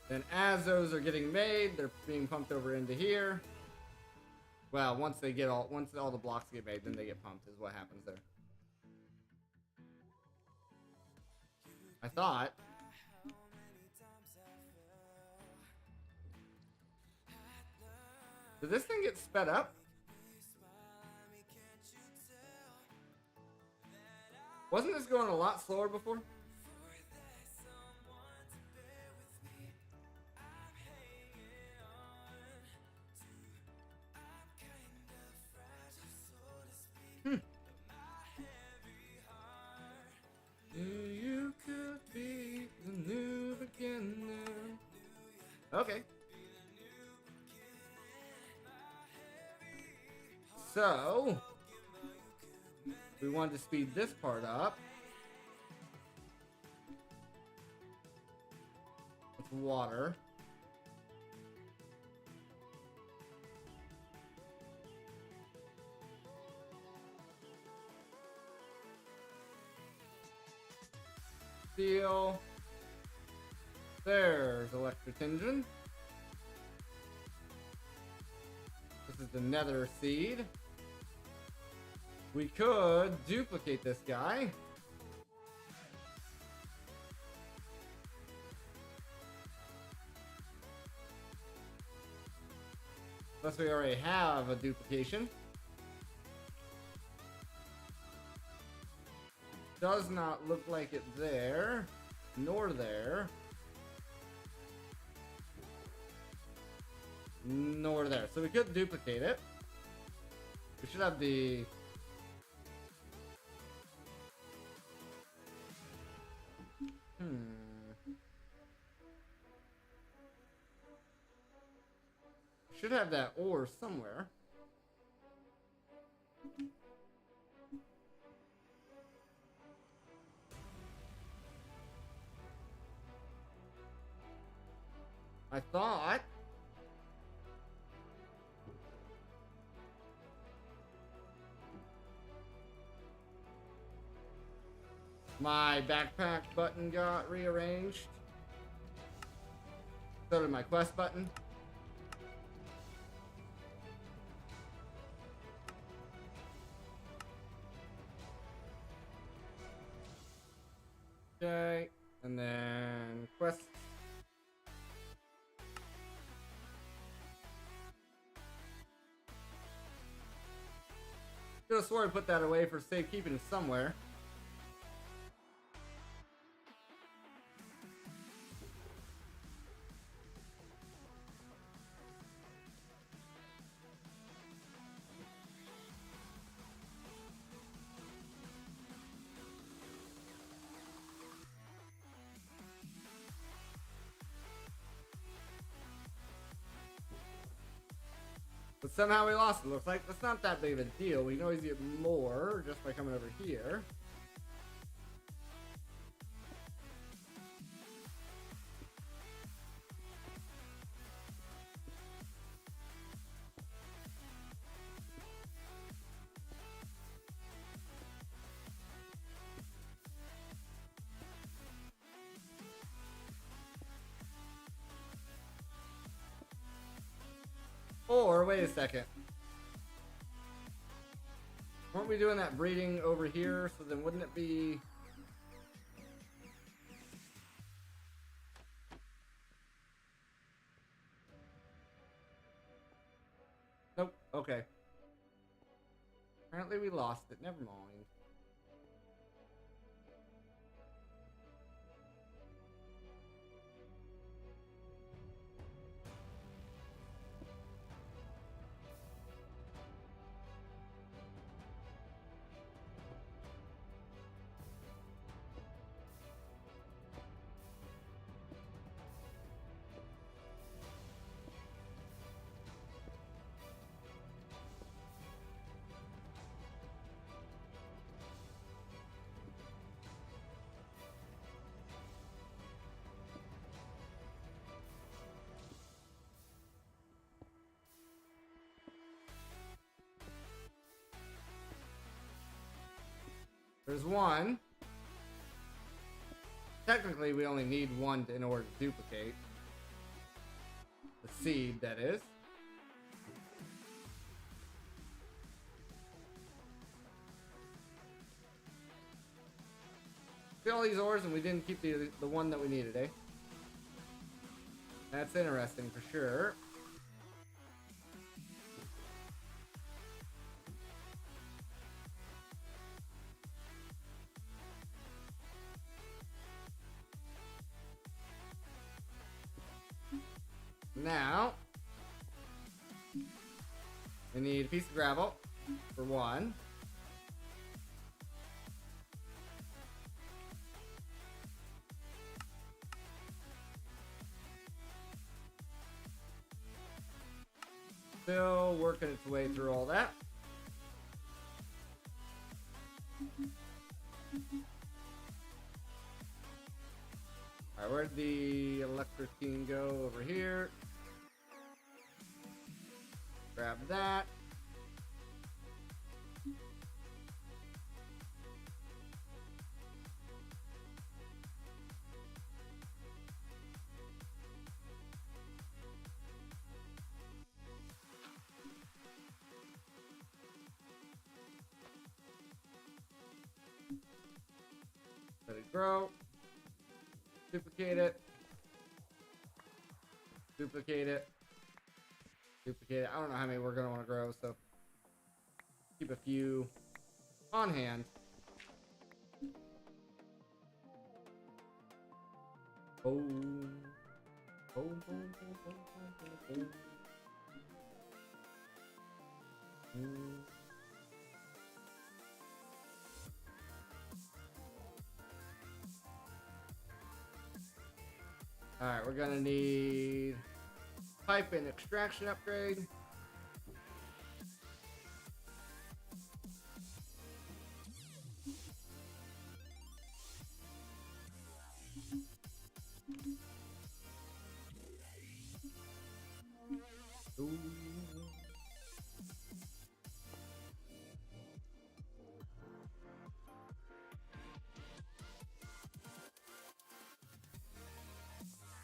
Then as those are getting made, they're being pumped over into here. Well, once all the blocks get made, then they get pumped is what happens there. I thought. Did this thing get sped up? Wasn't this going a lot slower before? You could be the new beginning. Okay. So, we wanted to speed this part up. With water. steel. There's electric engine. This is the nether seed. We could duplicate this guy. Unless we already have a duplication. Does not look like it there, nor there, nor there. So we could duplicate it. We should have the... Should have that ore somewhere. I thought. My backpack button got rearranged. So did my quest button. Okay, and then quest. Could have sworn I put that away for safekeeping somewhere. But somehow we lost it. Looks like that's not that big of a deal. We can always get more just by coming over here. Or, wait a second. Weren't we doing that breeding over here? So then wouldn't it be... Nope. Okay. Apparently we lost it. Never mind. There's one. Technically, we only need one in order to duplicate. The seed, that is. See all these ores and we didn't keep the one that we needed, eh? That's interesting for sure. Now, we need a piece of gravel for one. Still working its way through all that. Alright, where'd the electric team go? Over here. Grab that. Grow. Duplicate it. Duplicate it. Duplicate it. I don't know how many we're going to want to grow, so keep a few on hand. Boom. Boom, boom, boom, boom, boom, boom, boom. Alright, we're gonna need pipe and extraction upgrade. Ooh.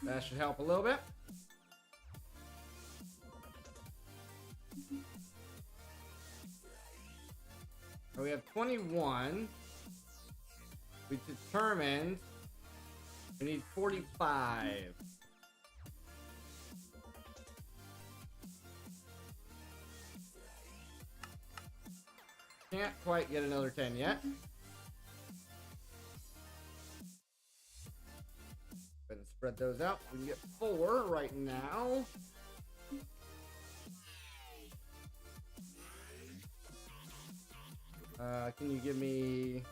That should help a little bit. So we have 21. We determined we need 45. Can't quite get another 10 yet. And spread those out. We can get 4 right now. Can you give me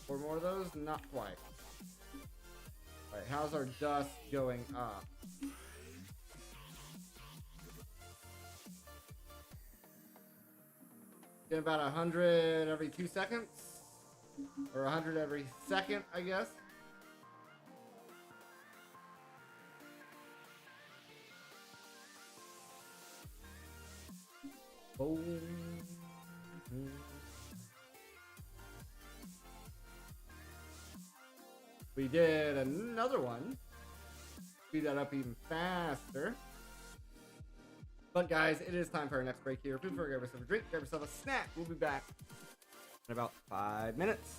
4 more of those? Not quite. Alright, how's our dust going up? Get about 100 every 2 seconds. Or 100 every second, I guess. Boom. We did another one. Speed that up even faster. But guys, it is time for our next break here. Food for, grab yourself a drink, grab yourself a snack. We'll be back in about 5 minutes.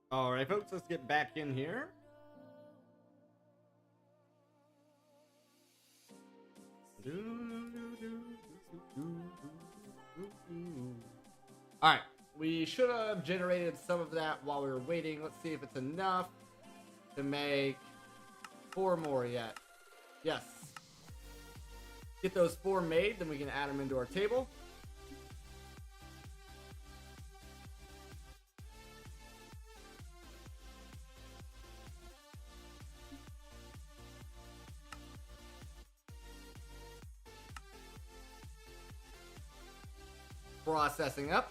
Alright, folks, let's get back in here. Alright, we should have generated some of that while we were waiting. Let's see if it's enough to make 4 more yet. Yes. Get those 4 made, then we can add them into our table. Processing up.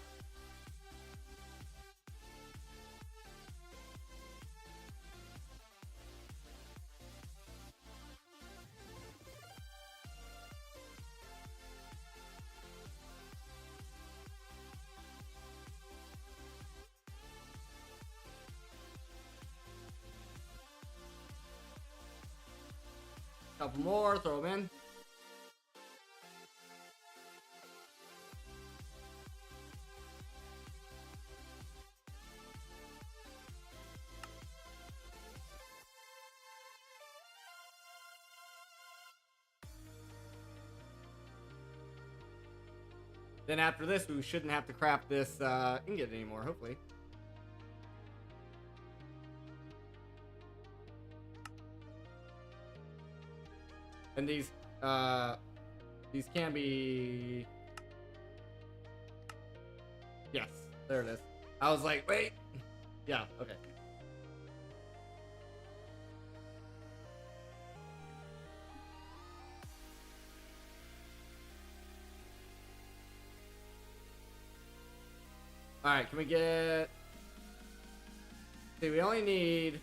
Couple more, throw them in. Then after this, we shouldn't have to craft this ingot anymore, hopefully. And these can be... Yes, there it is. I was like, wait. Yeah, okay. Alright, can we get... See, we only need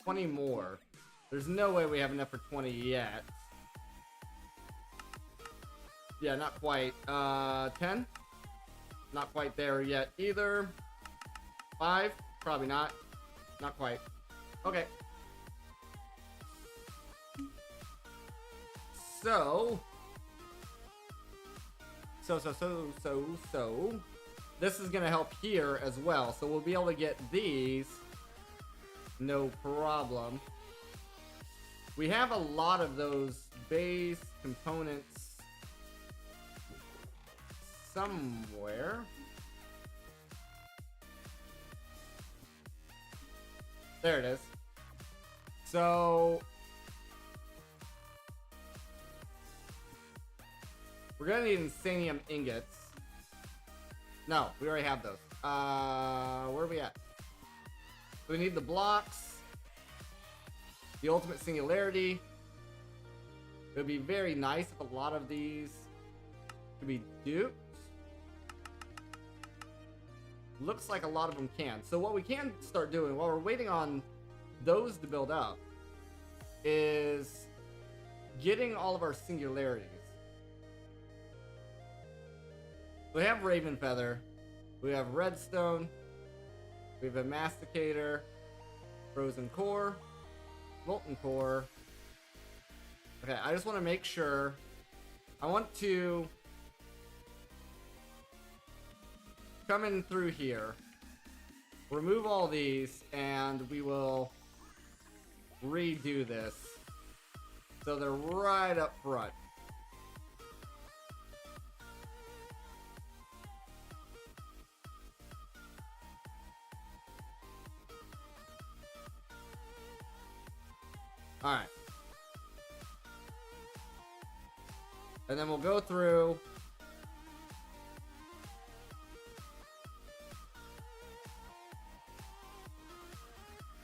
20 more. There's no way we have enough for 20 yet. Yeah, not quite. 10? Not quite there yet either. 5? Probably not. Not quite. Okay. So... This is gonna help here as well. So we'll be able to get these. No problem. We have a lot of those base components somewhere. There it is. So we're gonna need insanium ingots. No, we already have those. Where are we at? We need the blocks. The ultimate singularity. It would be very nice if a lot of these could be duped. Looks like a lot of them can. So what we can start doing while we're waiting on those to build up is getting all of our singularities. We have Raven Feather, we have Redstone, we have a Masticator, Frozen Core, Molten Core. Okay, I just want to make sure. I want to come in through here, remove all these, and we will redo this. So they're right up front. Alright. And then we'll go through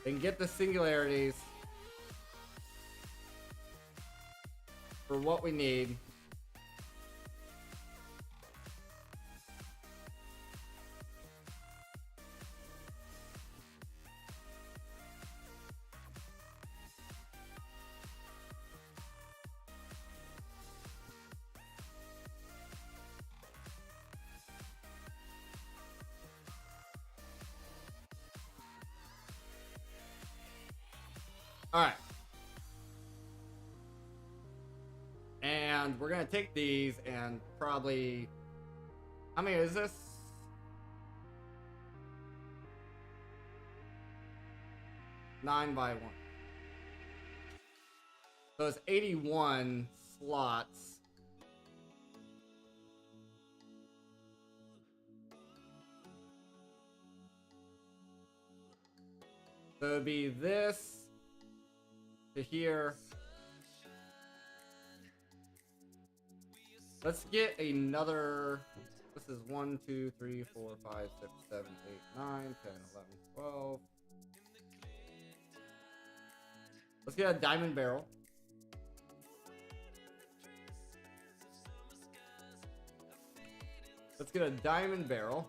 and get the singularities for what we need. Alright. And we're gonna take these and probably... How many is this? 9 by 1. So it's 81 slots. So it would be this to here. Let's get another. This is 1, 2, 3, 4, 5, 6, 7, 8, 9, 10, 11, 12. Let's get a diamond barrel. Let's get a diamond barrel.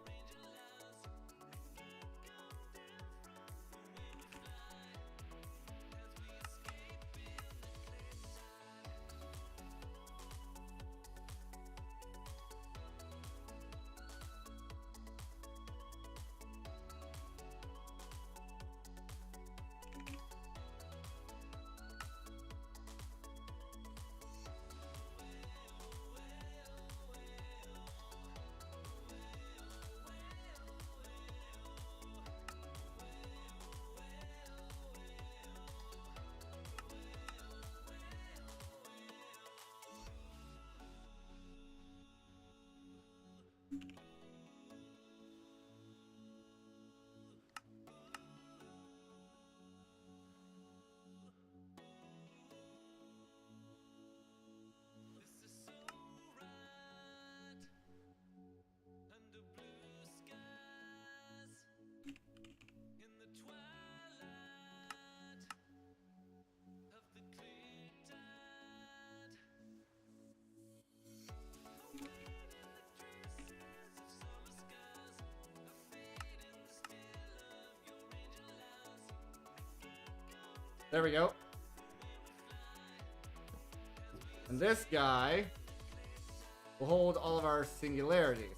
There we go. And this guy will hold all of our singularities.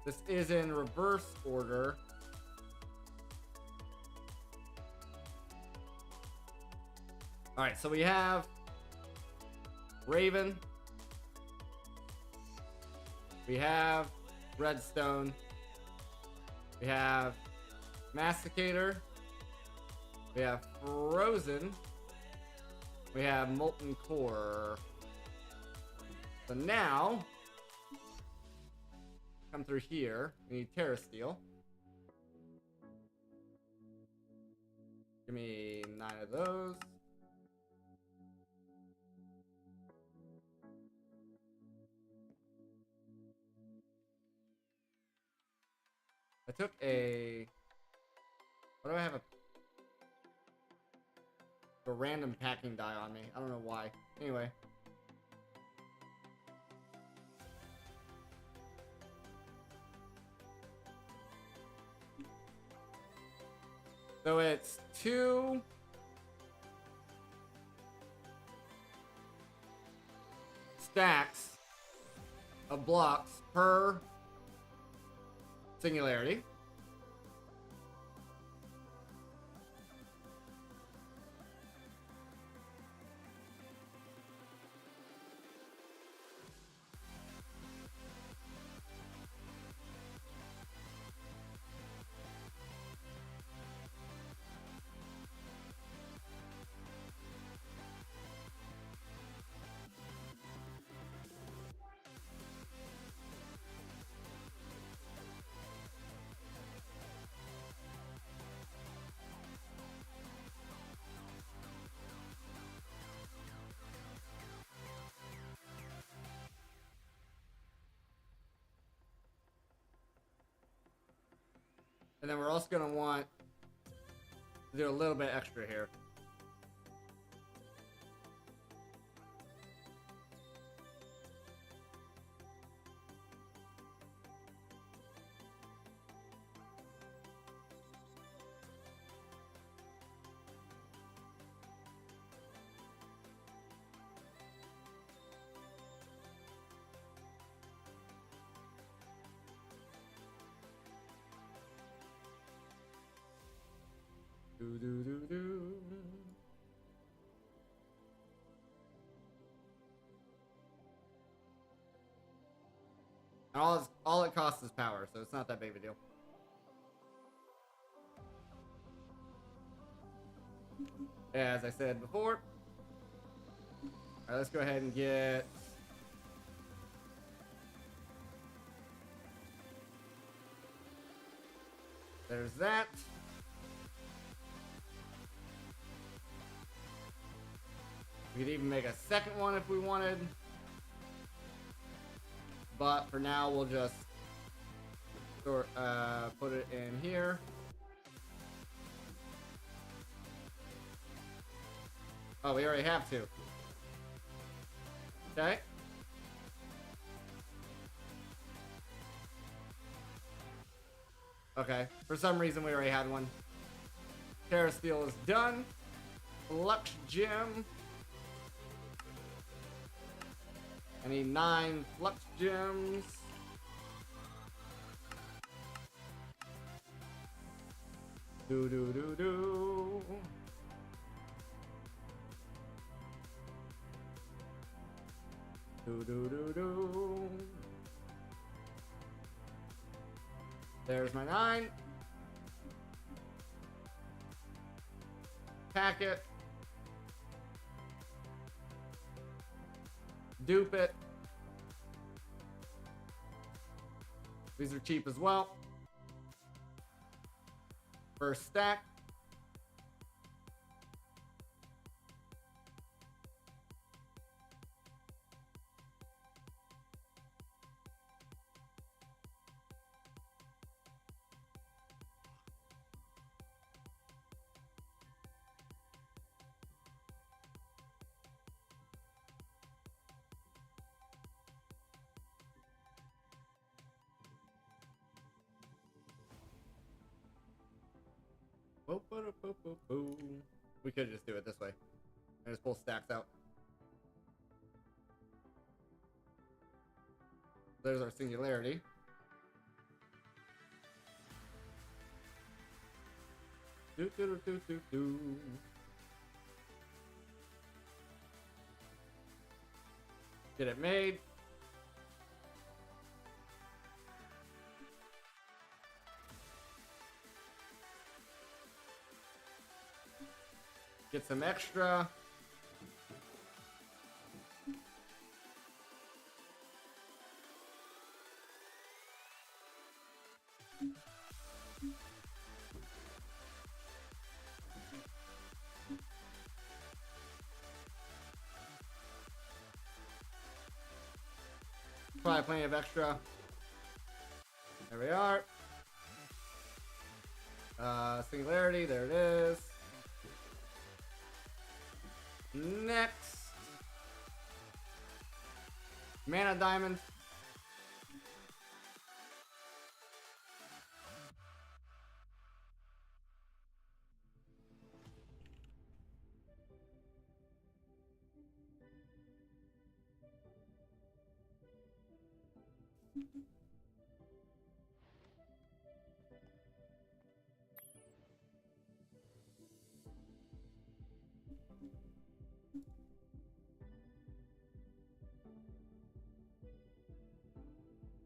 This is in reverse order. Alright, so we have Raven. We have Redstone. We have Masticator. We have Frozen. We have Molten Core. So now, come through here. We need Terra Steel. Give me 9 of those. I took a... What do I have a random packing die on me? I don't know why. Anyway. So it's 2 stacks of blocks per singularity. And then we're also going to want to do a little bit extra here. Do. And all it costs is power, so it's not that big of a deal. as I said before. Alright, let's go ahead and get... There's that. We could even make a second one if we wanted. But for now, we'll just put it in here. Oh, we already have two. Okay. Okay. For some reason, we already had one. Terra Steel is done. Flux Gem. I need 9 Flux Gems. Do do do do. Do do do do. There's my 9. Pack it. Dupe it. These are cheap as well. First stack. We could just do it this way and just pull stacks out. There's our singularity. Do do do do do. Get it made. Get some extra. Probably plenty of extra. There we are. Singularity, there it is. Next. Mana Diamond.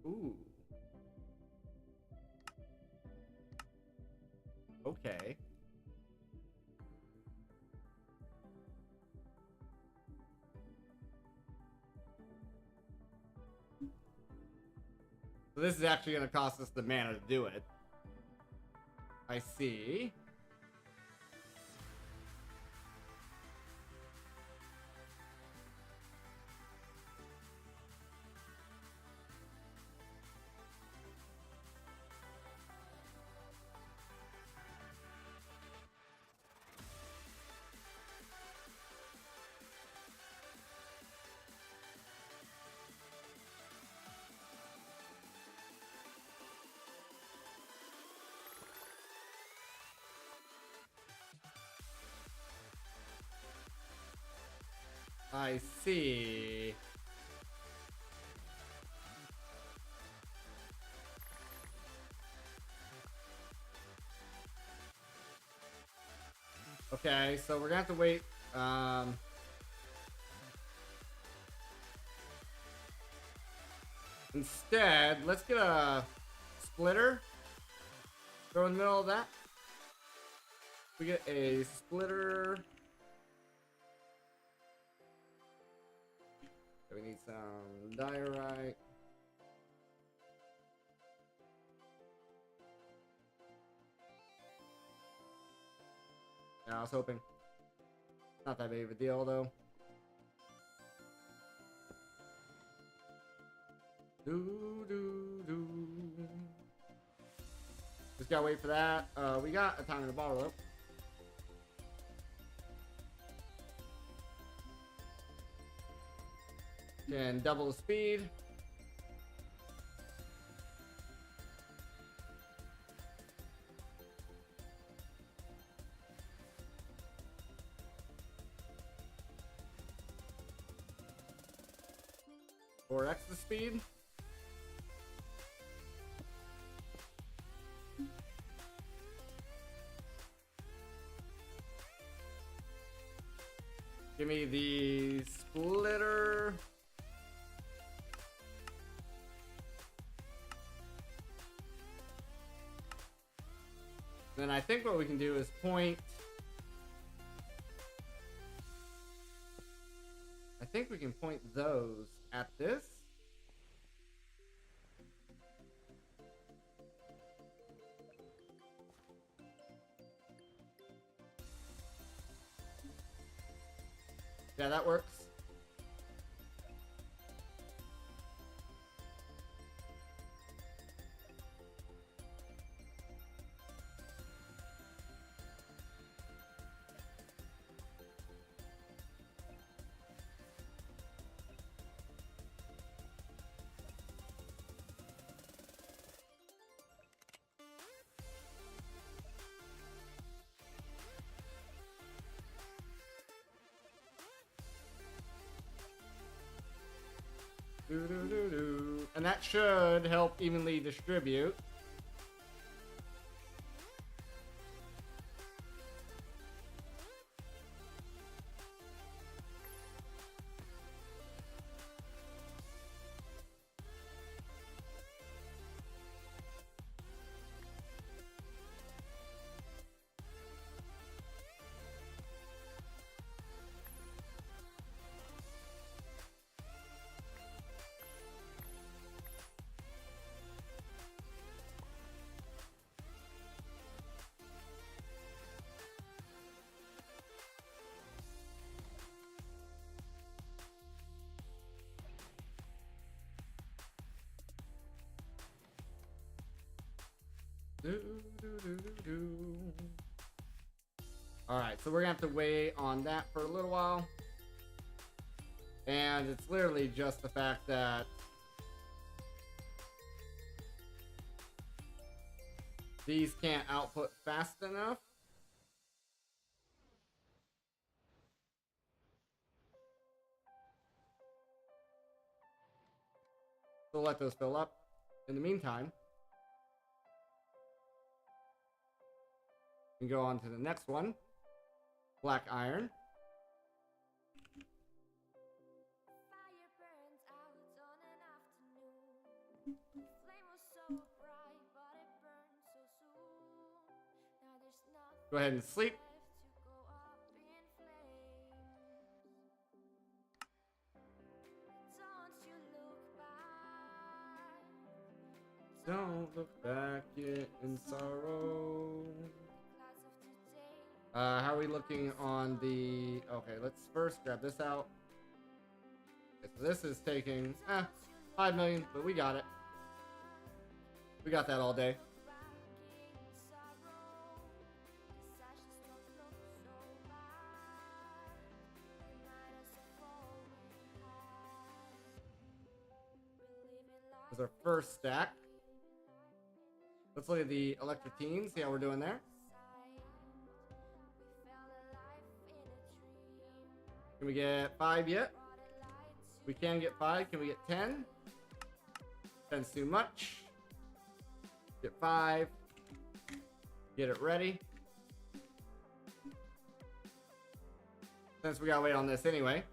Ooh. Okay. So this is actually going to cost us the mana to do it. I see. I see. Okay, so we're gonna have to wait. Instead, let's get a splitter. Throw in the middle of that. We get a splitter. We need some diorite. Yeah, I was hoping. Not that big of a deal, though. Just gotta wait for that. We got a time in the bottle, though. Can double the speed. Or X the speed. Give me the splitter. Then I think what we can do is point. I think we can point those at this. Yeah, that works. And that should help evenly distribute. Alright, so we're gonna have to wait on that for a little while. And it's literally just the fact that these can't output fast enough. So let those fill up. In the meantime, we can go on to the next one. Black iron. Go ahead and sleep. Don't look back yet in sorrow. How are we looking on the... Okay, let's first grab this out. Okay, so this is taking 5 million, but we got it. We got that all day. This is our first stack. Let's look at the electrotine, see how we're doing there. Can we get 5 yet? We can get 5. Can we get 10? 10's too much. Get 5. Get it ready. Since we gotta wait on this anyway.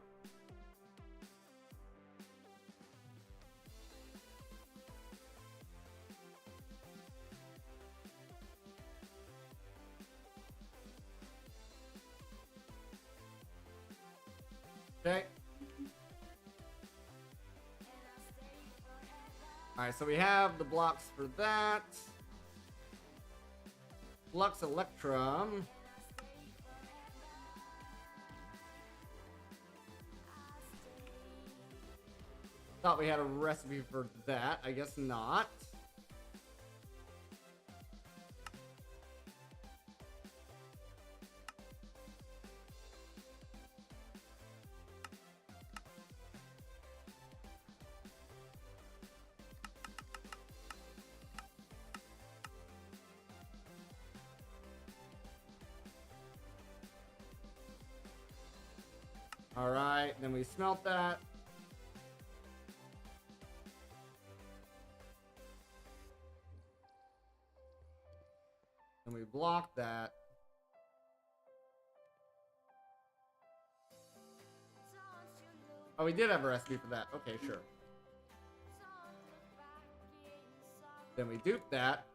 Okay. Alright, so we have the blocks for that. Flux Electrum. Thought we had a recipe for that. I guess not. Alright, then we smelt that. And we block that. Oh, we did have a recipe for that. Okay, sure. Then we dupe that.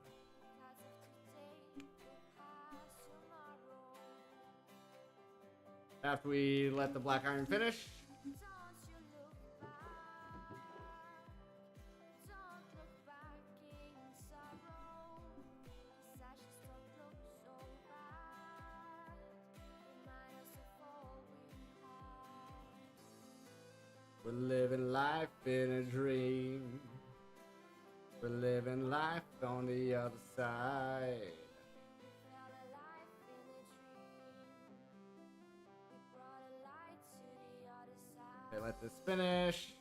After we let the black iron finish. We're living life in a dream. We're living life on the other side. Okay, let this finish.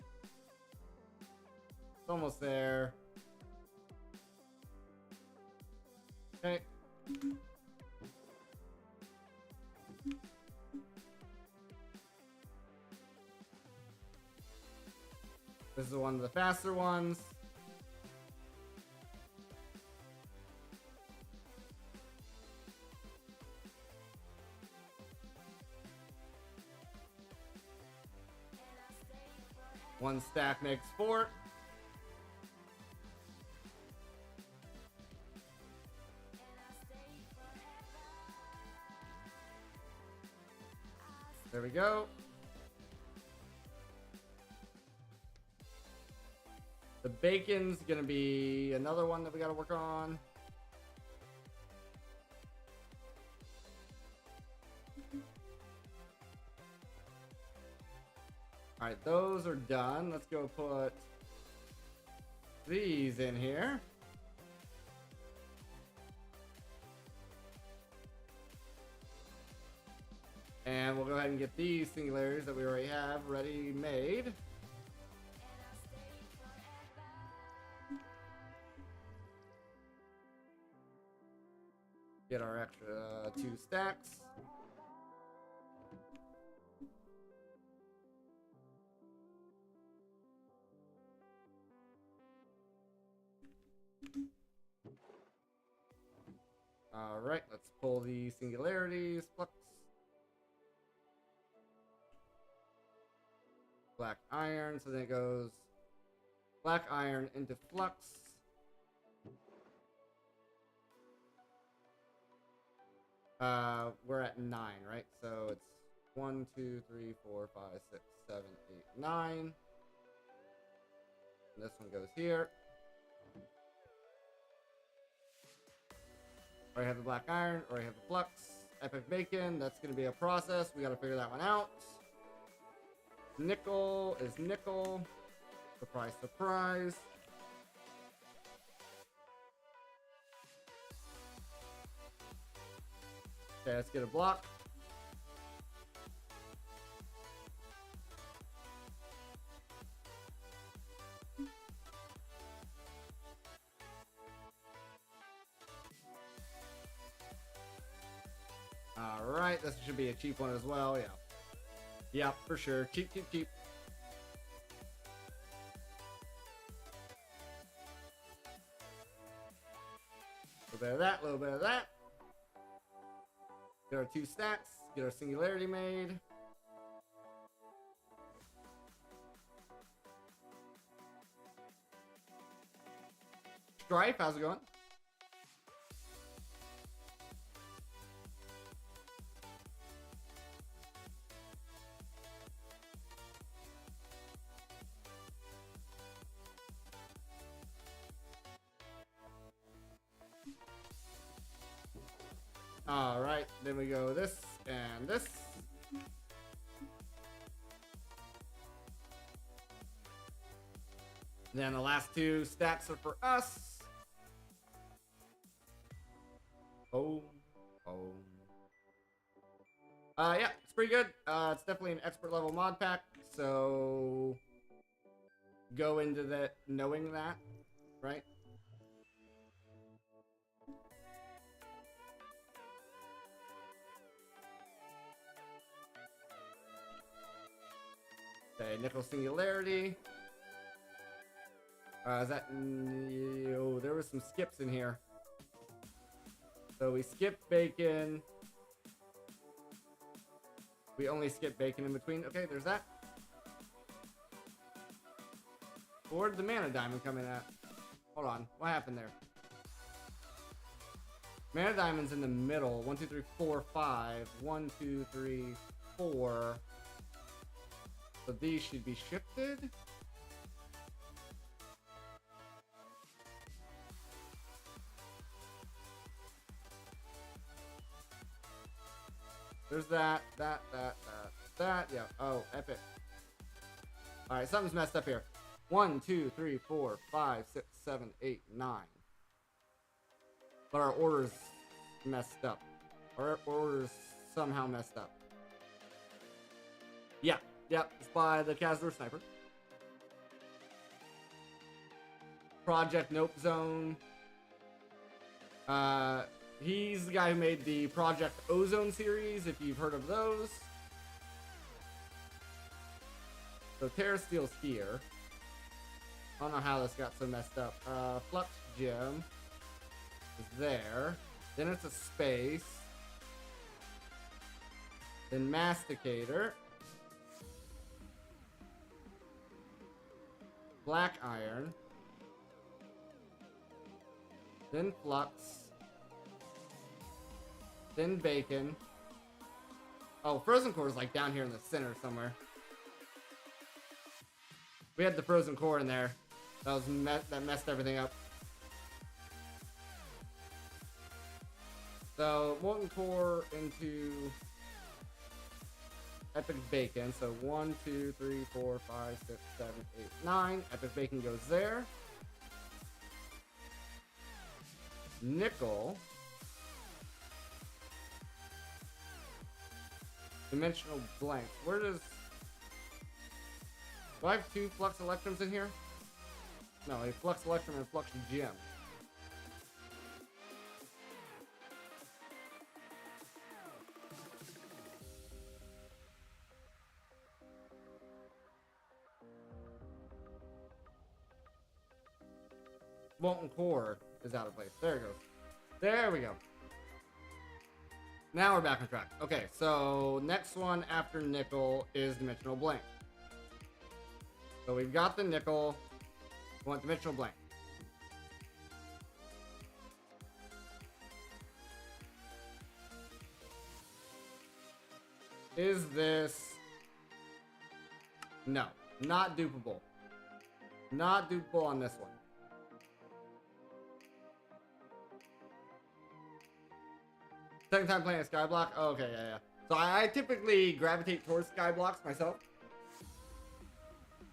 It's almost there. Okay. This is one of the faster ones. One stack makes 4. There we go. The bacon's gonna be another one that we gotta work on. Alright, those are done. Let's go put these in here. And we'll go ahead and get these singularities that we already have ready made. Get our extra 2 stacks. Alright, let's pull the singularities. Flux. Black iron, so then it goes black iron into flux. We're at 9, right? So it's 1, 2, 3, 4, 5, 6, 7, 8, 9. And this one goes here. Already have the black iron, already have the flux. Epic bacon, that's gonna be a process. We gotta figure that one out. Nickel is nickel. Surprise, surprise. Okay, let's get a block. Alright, this should be a cheap one as well, yeah. Yep, for sure. Cheap, cheap, cheap. A little bit of that, a little bit of that. Get our 2 stacks, get our singularity made. Strife, how's it going? then we go this and this. Then the last two stacks are for us. Oh. Yeah, it's pretty good. It's definitely an expert level mod pack, so go into that knowing that, right? Okay, nickel singularity. Is that? Oh, there was some skips in here. So we skip bacon. We only skip bacon in between. Okay, there's that. Where did the mana diamond come in at? Hold on. What happened there? Mana diamond's in the middle. 1, 2, 3, 4, 5. 1, 2, 3, 4. So these should be shifted. There's that. Yeah. Oh, epic. Alright, something's messed up here. 1, 2, 3, 4, 5, 6, 7, 8, 9. But our order's messed up. Our order's somehow messed up. Yeah. Yep. It's by the Kazur Sniper. Project Nope Zone. He's the guy who made the Project Ozone series, if you've heard of those. So Terra Steel's here. I don't know how this got so messed up. Flux Gem is there. Then it's a space. Then Masticator. Black Iron. Then Flux. Then Bacon. Oh, Frozen Core is like down here in the center somewhere. We had the Frozen Core in there. That messed everything up. So, Molten Core into Epic Bacon. So 1, 2, 3, 4, 5, 6, 7, 8, 9. Epic Bacon goes there. Nickel. Dimensional Blank. Where does... Do I have 2 Flux Electrums in here? No, a Flux Electrum and a Flux Gem. Molten Core is out of place. There it goes. There we go. Now we're back on track. Okay, so next one after Nickel is Dimensional Blank. So we've got the Nickel. We want Dimensional Blank. Is this... No, not dupable. Not dupable on this one. Second time playing a Skyblock? Oh, okay, yeah. So I typically gravitate towards Skyblocks myself.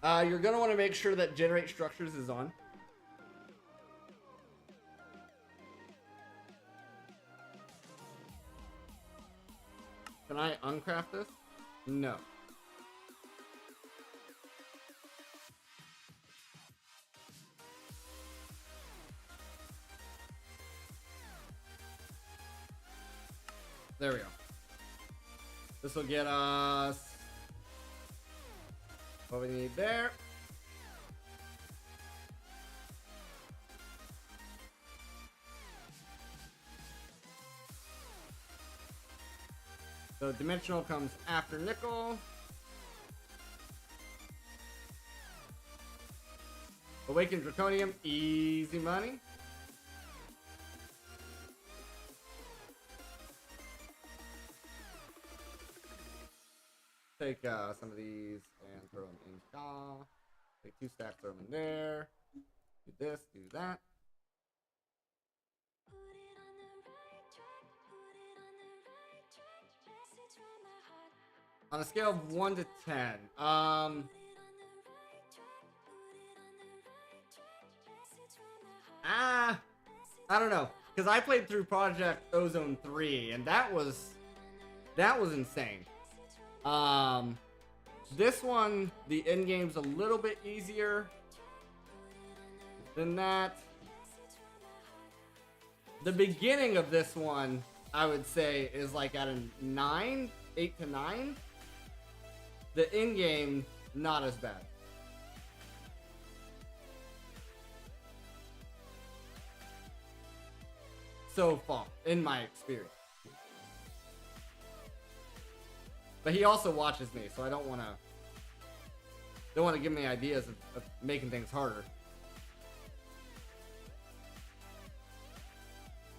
You're going to want to make sure that Generate Structures is on. Can I uncraft this? No. There we go. This will get us what we need there. So Dimensional comes after Nickel. Awakened Draconium, easy money. Take some of these and throw them in Shaw. Take 2 stacks, throw them in there. Do this, do that. On a scale of 1 to 10, I don't know, because I played through Project Ozone 3, and that was insane. This one, the end game's a little bit easier than that. The beginning of this one, I would say, is like at a 9, 8 to 9. The end game, not as bad. So far, in my experience. But he also watches me, so I don't want to give me ideas of making things harder.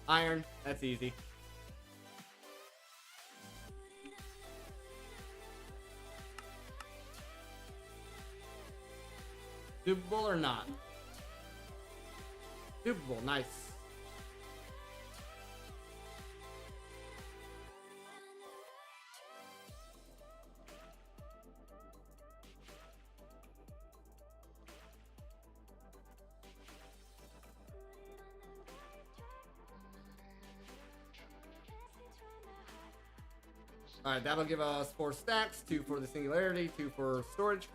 Iron, that's easy. Doable or not? Doable, nice. Alright, that'll give us 4 stacks, 2 for the singularity, 2 for storage.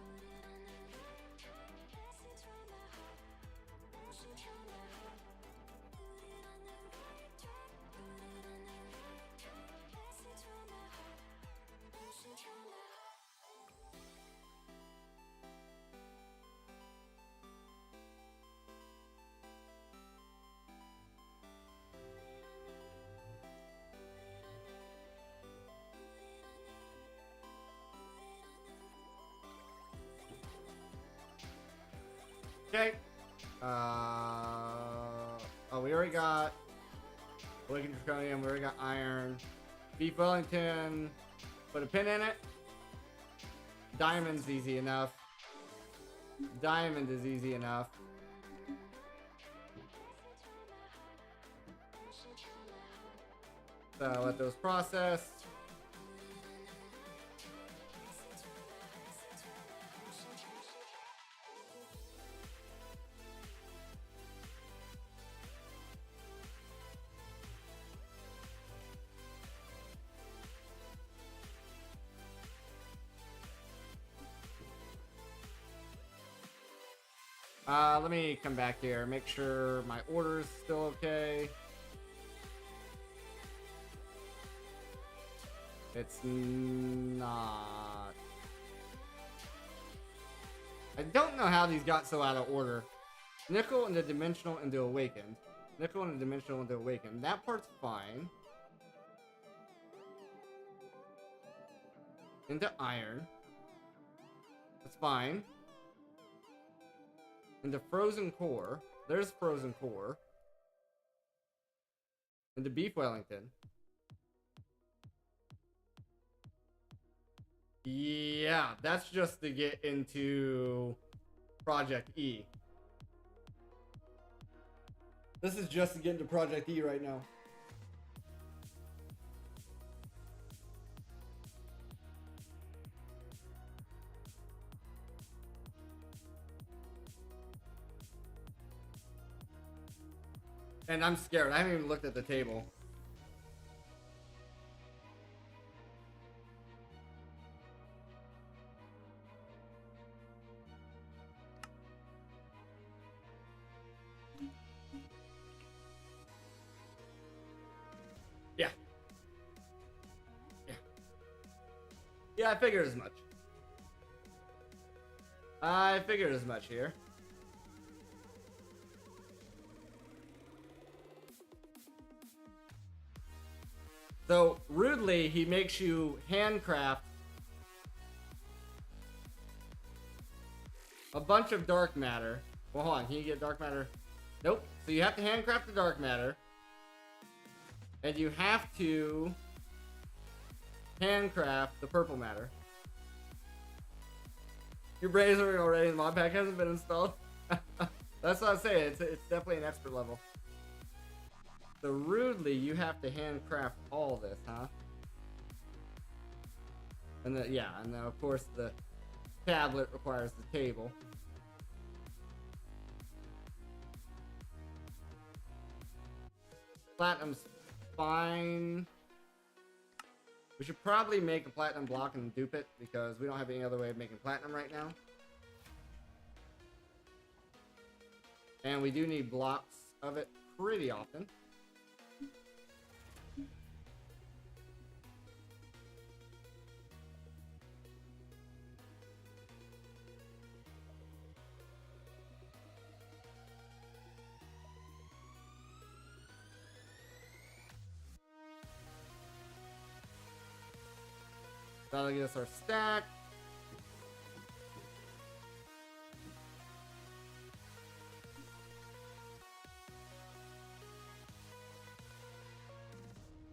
Okay. Oh, we already got Awakened Draconium, we already got Iron. Beef Wellington, put a pin in it. Diamond's easy enough. Diamond is easy enough. So let those process. Let me come back here, make sure my order is still okay. It's not. I don't know how these got so out of order. Nickel into Dimensional into Awakened. Nickel into Dimensional into Awakened. That part's fine. Into Iron. That's fine. Into Frozen Core. There's Frozen Core. Into Beef Wellington. Yeah, that's just to get into Project E. This is just to get into Project E right now. And I'm scared. I haven't even looked at the table. Yeah. Yeah. Yeah, I figured as much. I figured as much here. So, rudely, he makes you handcraft a bunch of dark matter. Well, hold on. Can you get dark matter? Nope. So you have to handcraft the dark matter. And you have to handcraft the purple matter. Your brain is already, the mod pack hasn't been installed. That's what I'm saying. It's definitely an expert level. So rudely, you have to handcraft all this, huh? And then, yeah, and then of course the tablet requires the table. Platinum's fine. We should probably make a platinum block and dupe it because we don't have any other way of making platinum right now. And we do need blocks of it pretty often. That'll get us our stack.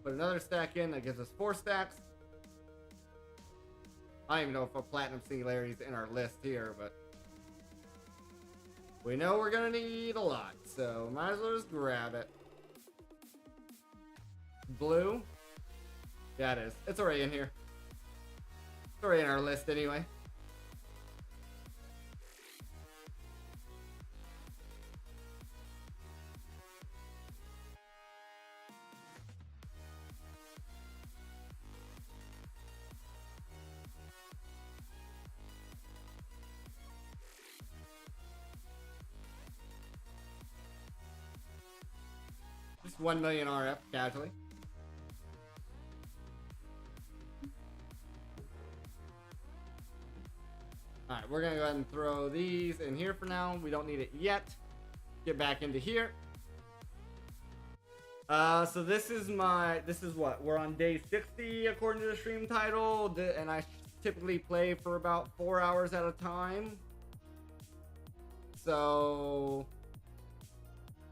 Put another stack in, that gives us 4 stacks. I don't even know if a platinum singularity is in our list here, but we know we're gonna need a lot, so might as well just grab it. Blue? Yeah, it is. It's already in here. It's already in our list anyway. Just 1 million RF casually. Alright, we're gonna go ahead and throw these in here for now. We don't need it yet. Get back into here. So this is what? We're on day 60 according to the stream title. And I typically play for about 4 hours at a time. So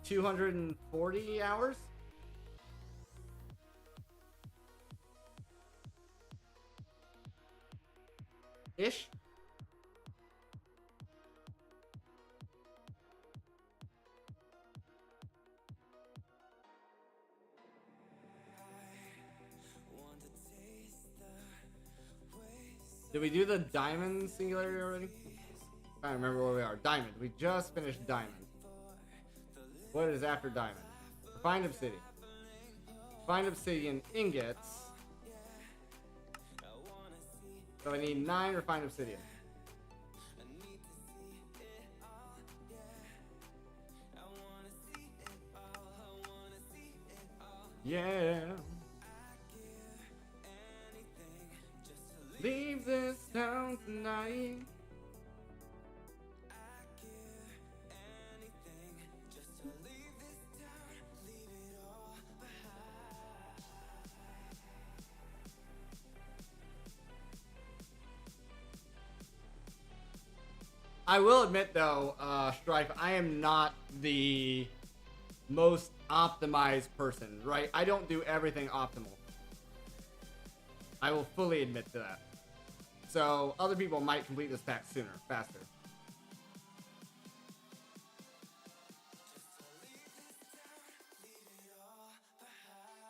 240 hours? Ish? Did we do the diamond singularity already? I don't remember where we are. Diamond. We just finished diamond. What is after diamond? Refined obsidian. Refined obsidian ingots. So I need 9 refined obsidian. Yeah. Leave this town tonight. I will admit though, Strife, I am not the most optimized person, right? I don't do everything optimal. I will fully admit to that. So other people might complete this pack sooner, faster.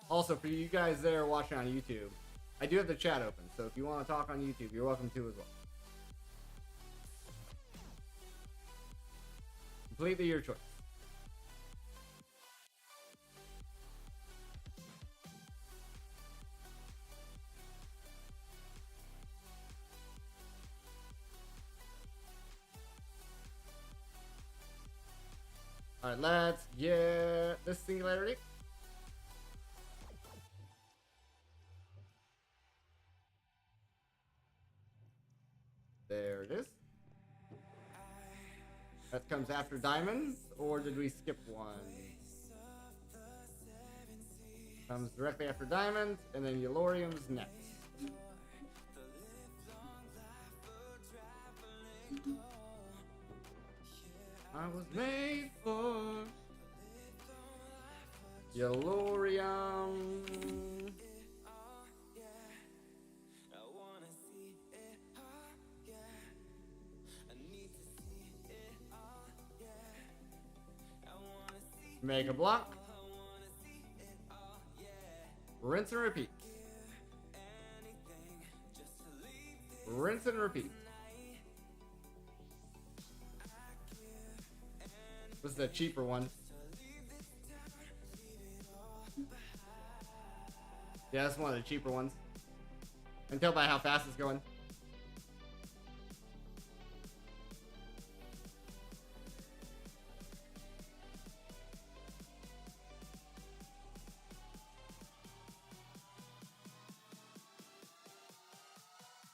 Also, for you guys there watching on YouTube, I do have the chat open, so if you want to talk on YouTube, you're welcome to as well. Completely your choice. Alright, let's get this singularity. There it is. That comes after diamond, or did we skip one? Comes directly after diamond, and then Yellorium's next. I was made for Yellorium. Make a block. Rinse and repeat. Rinse and repeat. This is the cheaper one. Yeah, that's one of the cheaper ones. I can tell by how fast it's going.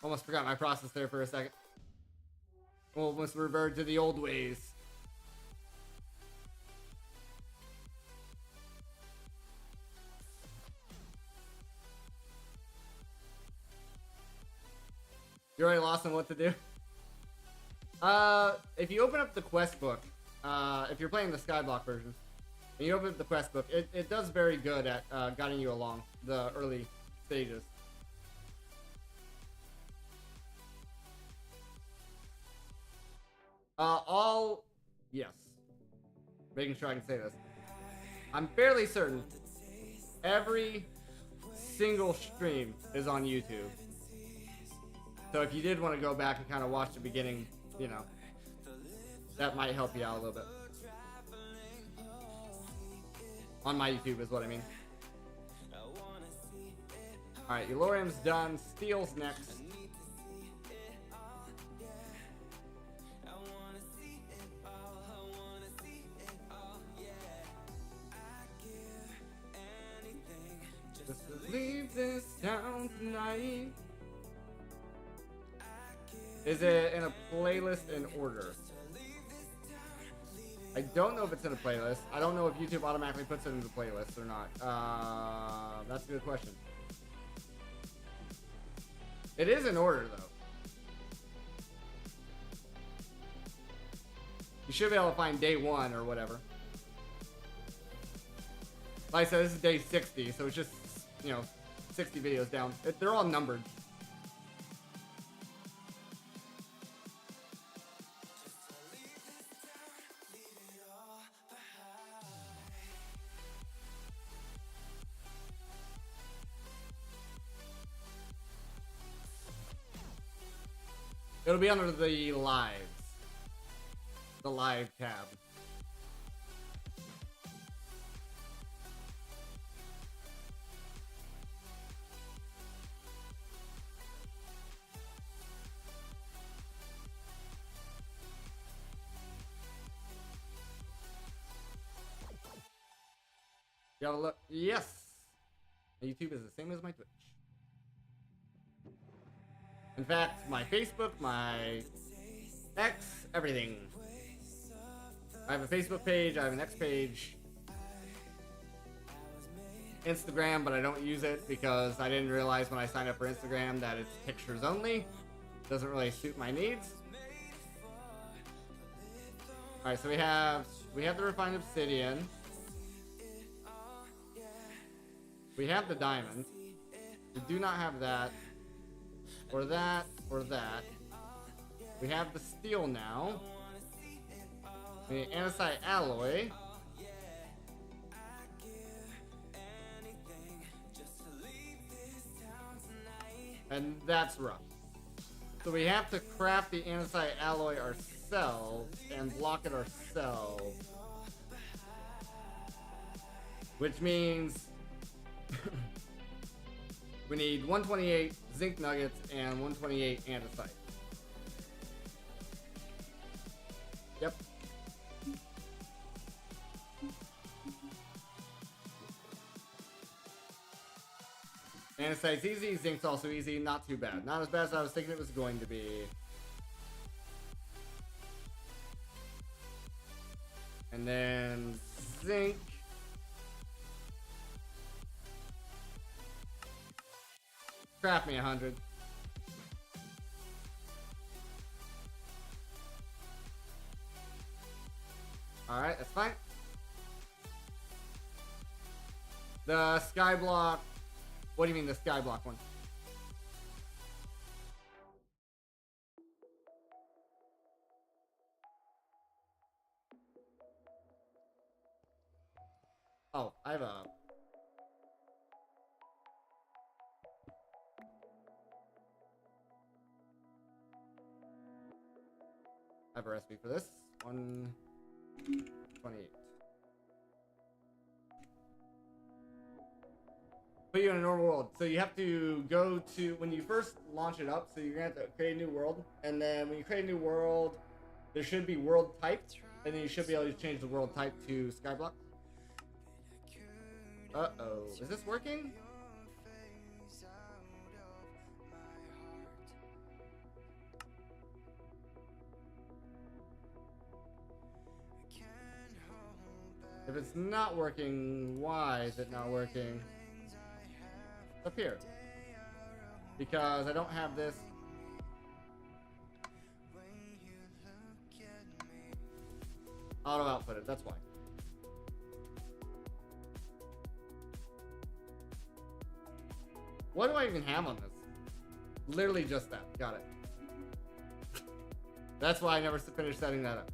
Almost forgot my process there for a second. Almost revert to the old ways. You're already lost on what to do? If you open up the quest book, if you're playing the Skyblock version, and you open up the quest book, it does very good at guiding you along the early stages. Yes. Making sure I can say this. I'm fairly certain every single stream is on YouTube. So if you did want to go back and kind of watch the beginning, you know, that might help you out a little bit. On my YouTube is what I mean. Alright, Elorium's done. Steel's next. Just to leave this town tonight. Is it in a playlist in order? I don't know if it's in a playlist. I don't know if YouTube automatically puts it into the playlist or not. That's a good question. It is in order, though. You should be able to find day 1 or whatever. Like I said, this is day 60, so it's just, you know, 60 videos down. They're all numbered. It'll be under the lives. The live tab. You have a look. Yes! YouTube is the same as my Twitch. In fact, my Facebook, my X, everything. I have a Facebook page, I have an X page. Instagram, but I don't use it because I didn't realize when I signed up for Instagram that it's pictures only. Doesn't really suit my needs. Alright, so we have the refined obsidian. We have the diamond. We do not have that. Or that, or that. We have the steel now. The andesite alloy. And that's rough. So we have to craft the andesite alloy ourselves and block it ourselves. Which means we need 128 zinc nuggets and 128 andesite. Yep. Andesite's easy, zinc's also easy, not too bad. Not as bad as I was thinking it was going to be. And then zinc. Craft me 100. Alright, that's fine. The skyblock. What do you mean the skyblock one? Oh, I have a... have a recipe for this. 128. Put you in a normal world. So you have to go to, when you first launch it up, so you're going to have to create a new world. And then when you create a new world, there should be world type. And then you should be able to change the world type to skyblock. Uh-oh. Is this working? If it's not working, why is it not working? It's up here. Because I don't have this. Auto output it, that's why. What do I even have on this? Literally just that. Got it. That's why I never finished setting that up.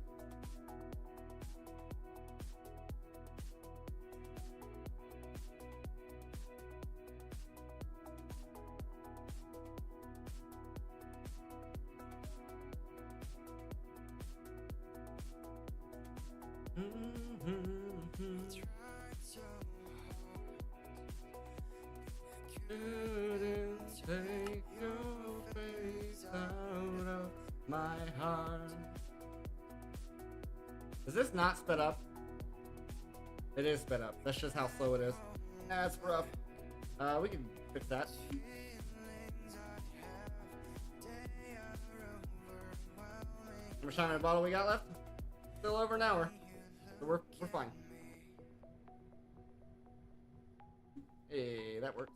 Take your face out of my heart. Is this not sped up? It is sped up. That's just how slow it is. That's rough. We can fix that. How much time in a bottle we got left? Still over an hour. So we're fine. Hey, that works.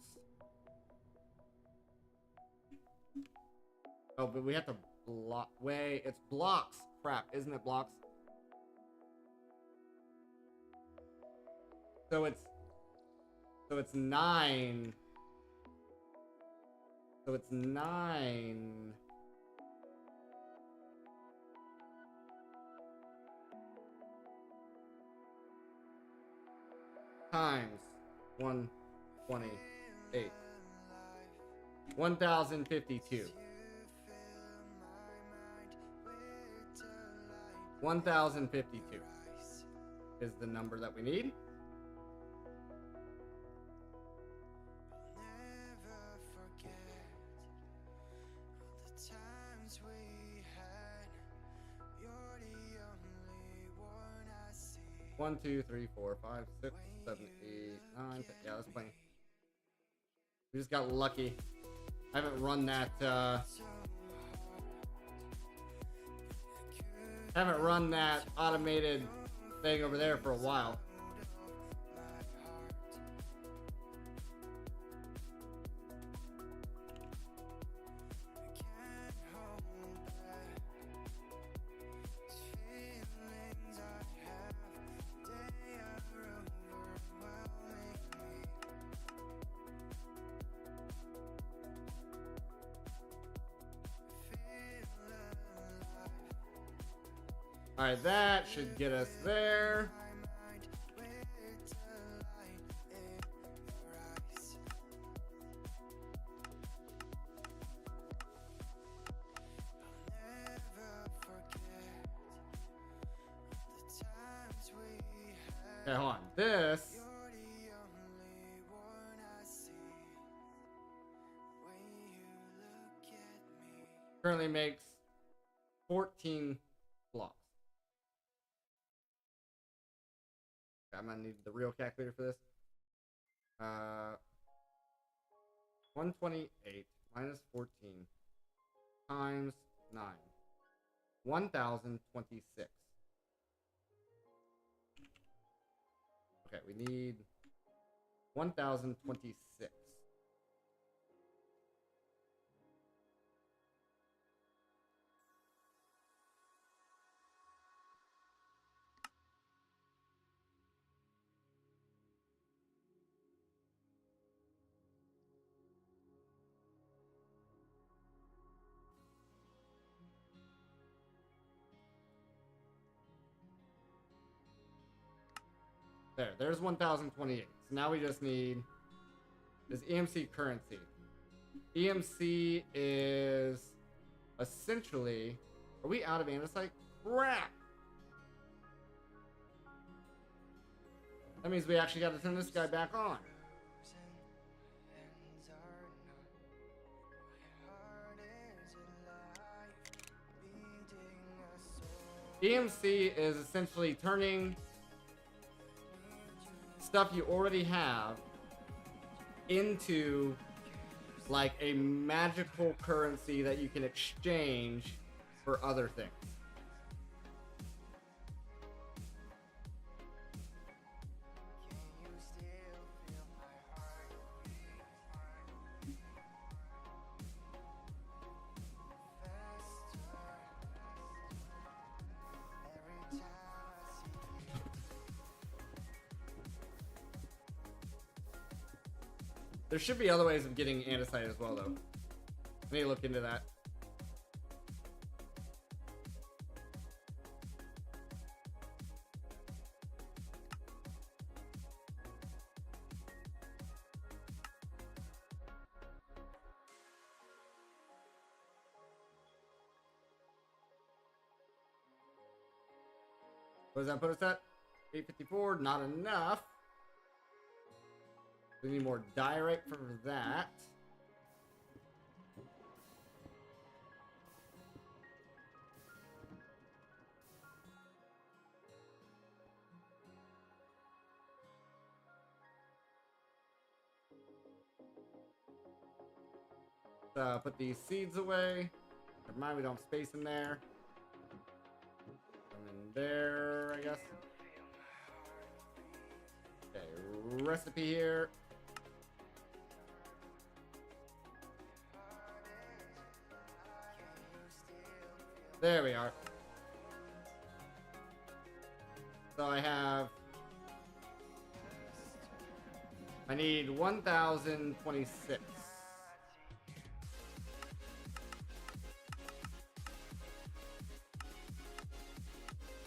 Oh, but we have to block. Wait, it's blocks. Crap, isn't it blocks? So it's 9. So it's 9. Times 128. 1052. 1052 is the number that we need. One, 2, 3, 4, 5, 6, 7, 8, 9, 10. Yeah, that's plenty. We just got lucky. I haven't run that automated thing over there for a while. Alright, that should get us there. Okay, hold on. This currently makes 14 blocks. I'm gonna need the real calculator for this. 128 minus 14 times 9. 1026. Okay, we need 1026. There's 1028. So now we just need this EMC currency. EMC is essentially, are we out of andesite? Crap! That means we actually got to turn this guy back on. EMC is essentially turning stuff you already have into like a magical currency that you can exchange for other things. There should be other ways of getting andesite as well, though. I need to look into that. What does that put us at? 854, not enough. We need more diorite for that. Put these seeds away. Never mind, we don't have space in there. And then there, I guess. Okay, recipe here. There we are. So I need 1,026.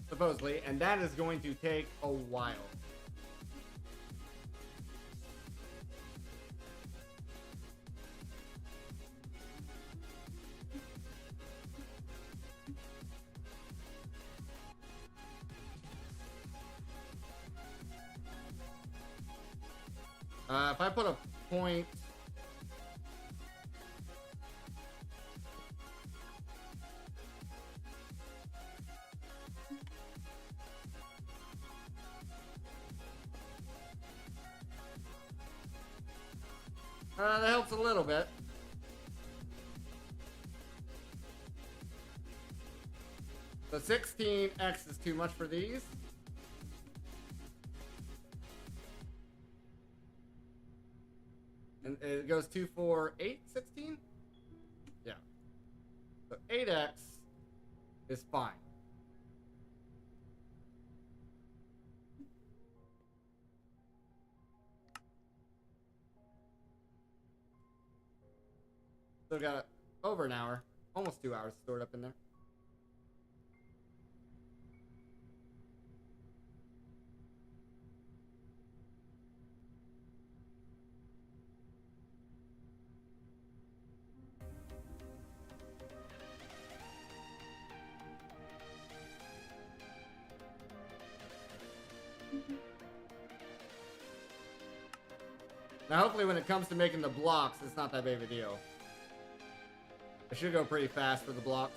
Supposedly, and that is going to take a while. If I put a point... that helps a little bit. So 16x is too much for these. And it goes 2, 4, 8, 16? Yeah. So 8x is fine. Still got over an hour, almost 2 hours stored up in there. Now hopefully when it comes to making the blocks, it's not that big of a deal. It should go pretty fast for the blocks.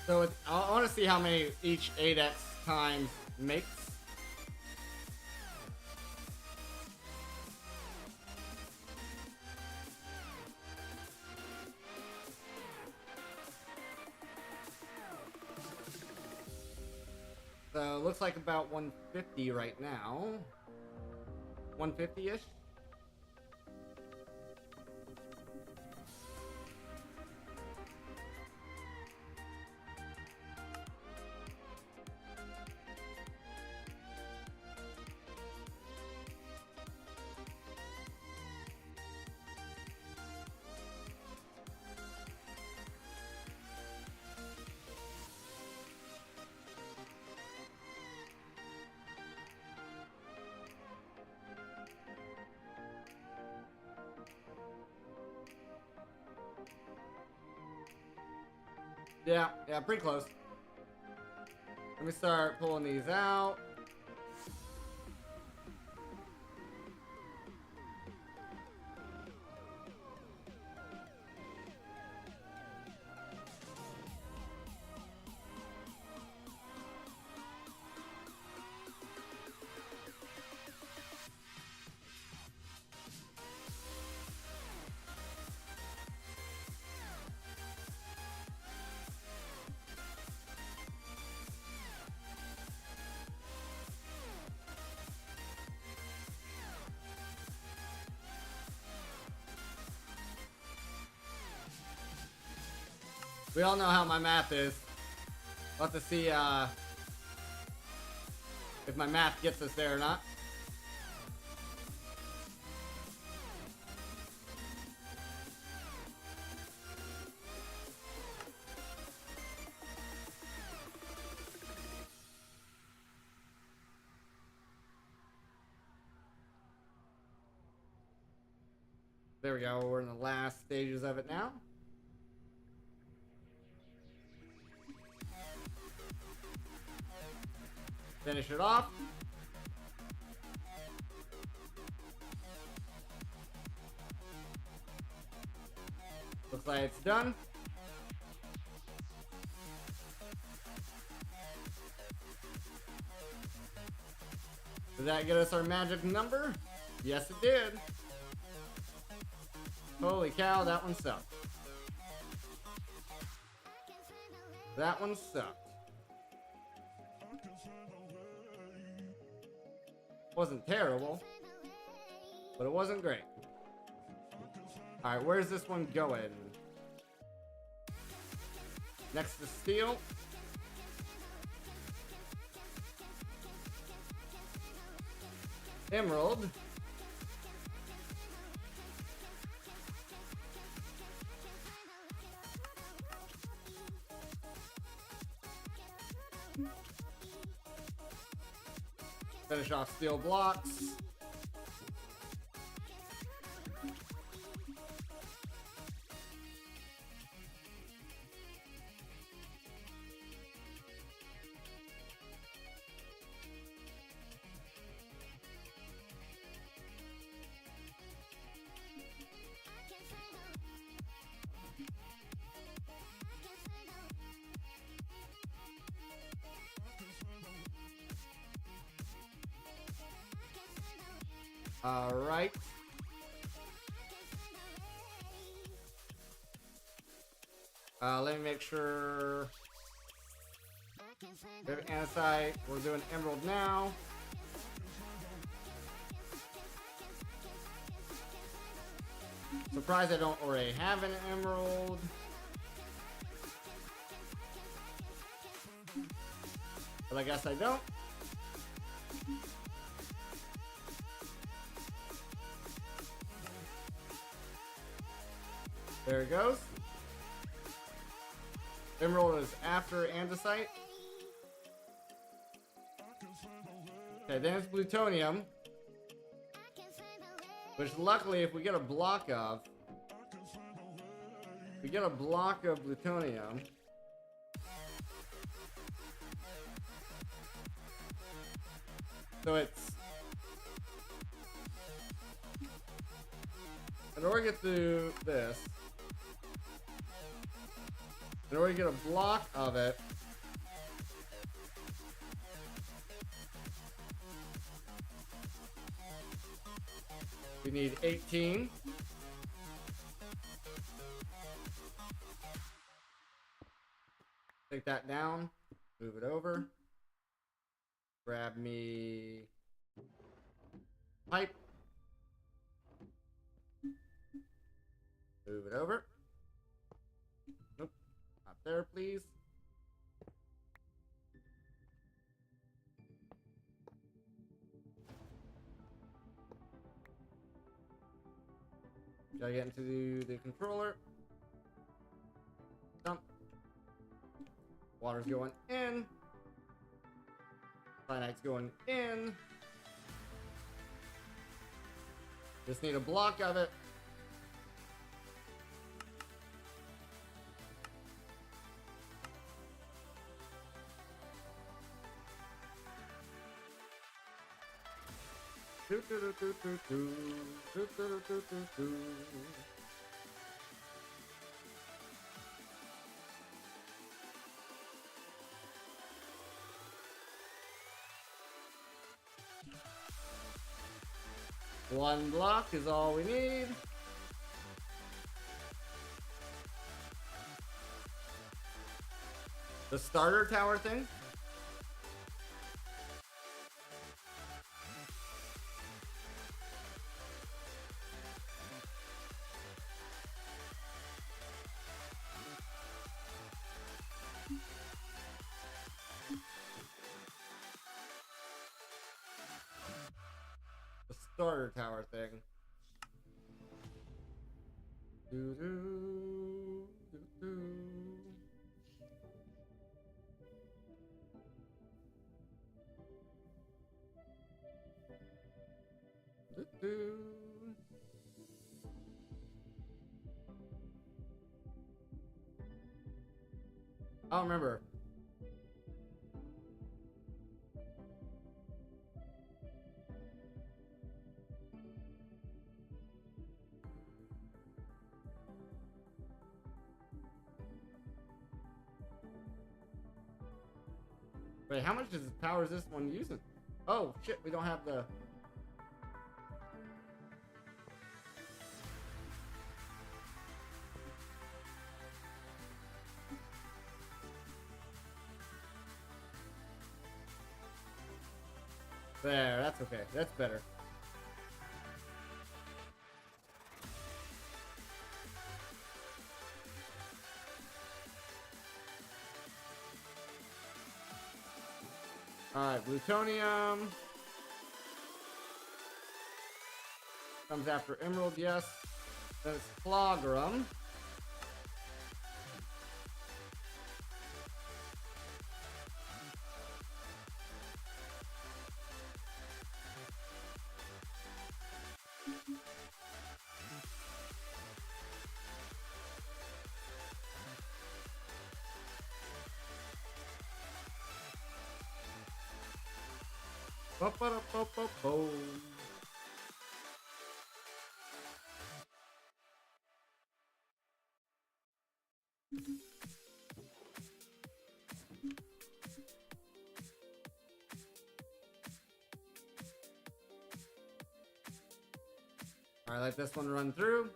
So I want to see how many each 8x times makes. So looks like about 150 right now. 150-ish. Yeah, pretty close. Let me start pulling these out. We all know how my math is. We'll have to see if my math gets us there or not. There we go. We're in the last stages of it now. Finish it off. Looks like it's done. Did that get us our magic number? Yes, it did. Holy cow, that one sucked. That one sucked. Wasn't terrible, but it wasn't great. Alright, where's this one going? Next to steel. Emerald. Finish off steel blocks. All right. Let me make sure. We have andesite. We're doing emerald now. Surprised I don't already have an emerald. But I guess I don't. There it goes. Emerald is after andesite. Okay, then it's plutonium. Which luckily, if we get a block of... we get a block of plutonium. So it's... in order to get through this... In order to get a block of it, we need 18. Take that down, move it over, grab me pipe, move it over. Nope, not there, please. Gotta get into the controller. Dump. Water's going in. Cyanite's going in. Just need a block of it. One block is all we need. The starter tower thing. The starter tower thing. Doo -doo, doo -doo. Doo -doo. I don't remember. Wait, how much power is this one using? Oh shit, we don't have the... There, that's okay. That's better. Alright, plutonium. Comes after emerald, yes. Then it's clogram. Ba-ba-da-ba-ba-boom. Alright, let this one run through.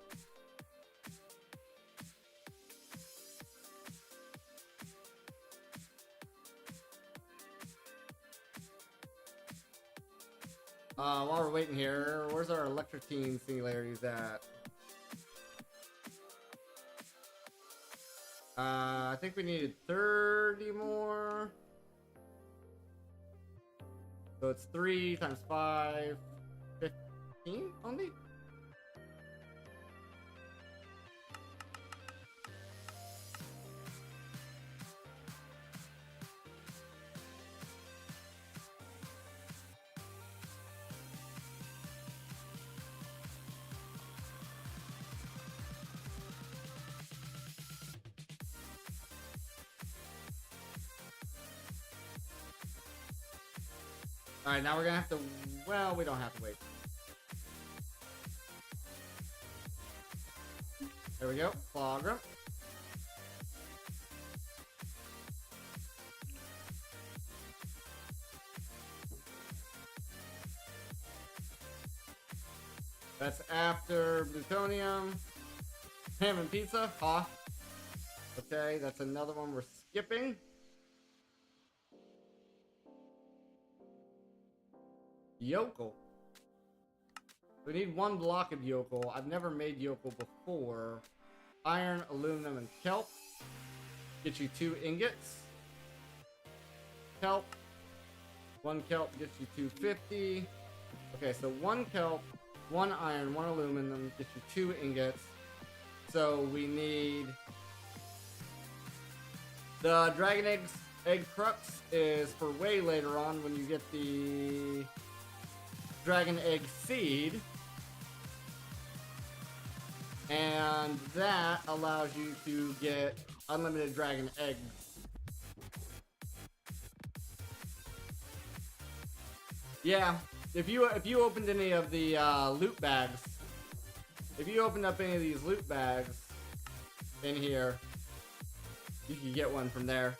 While we're waiting here, where's our electrotine singularities at? I think we needed 30 more. So it's 3 times 5, 15 only? Alright, now we're gonna have to... Well, we don't have to wait. There we go. Clogram. That's after plutonium. Ham and pizza. Ha. Okay, that's another one we're skipping. Yokel. We need one block of yokel. I've never made yokel before. Iron, aluminum, and kelp. Get you 2 ingots. Kelp. 1 kelp gets you 250. Okay, so 1 kelp, 1 iron, 1 aluminum gets you 2 ingots. So we need... The dragon egg crux is for way later on when you get the dragon egg seed. And that allows you to get unlimited dragon eggs. Yeah, if you opened any of the loot bags, if you opened up any of these loot bags in here, you can get one from there.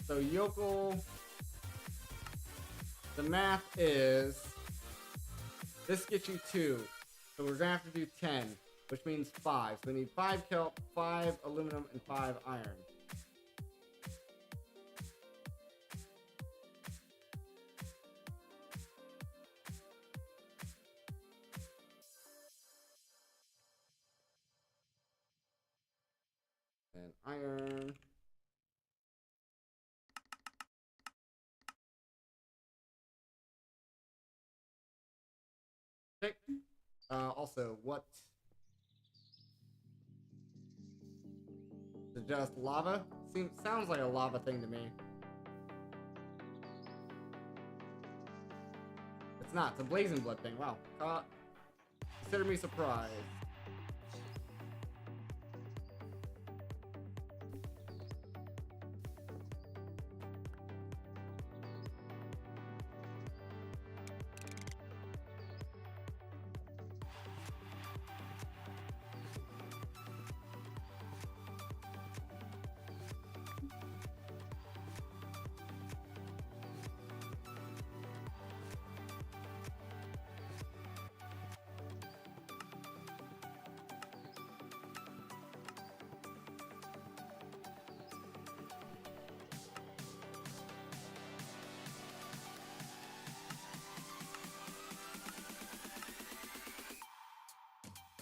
So yokel, the math is, this gets you 2, so we're gonna have to do 10, which means 5. So we need 5 kelp, 5 aluminum, and 5 iron. And iron. Okay. Also, what? Is it just lava? Sounds like a lava thing to me. It's not. It's a blazing blood thing. Wow. Consider me surprised.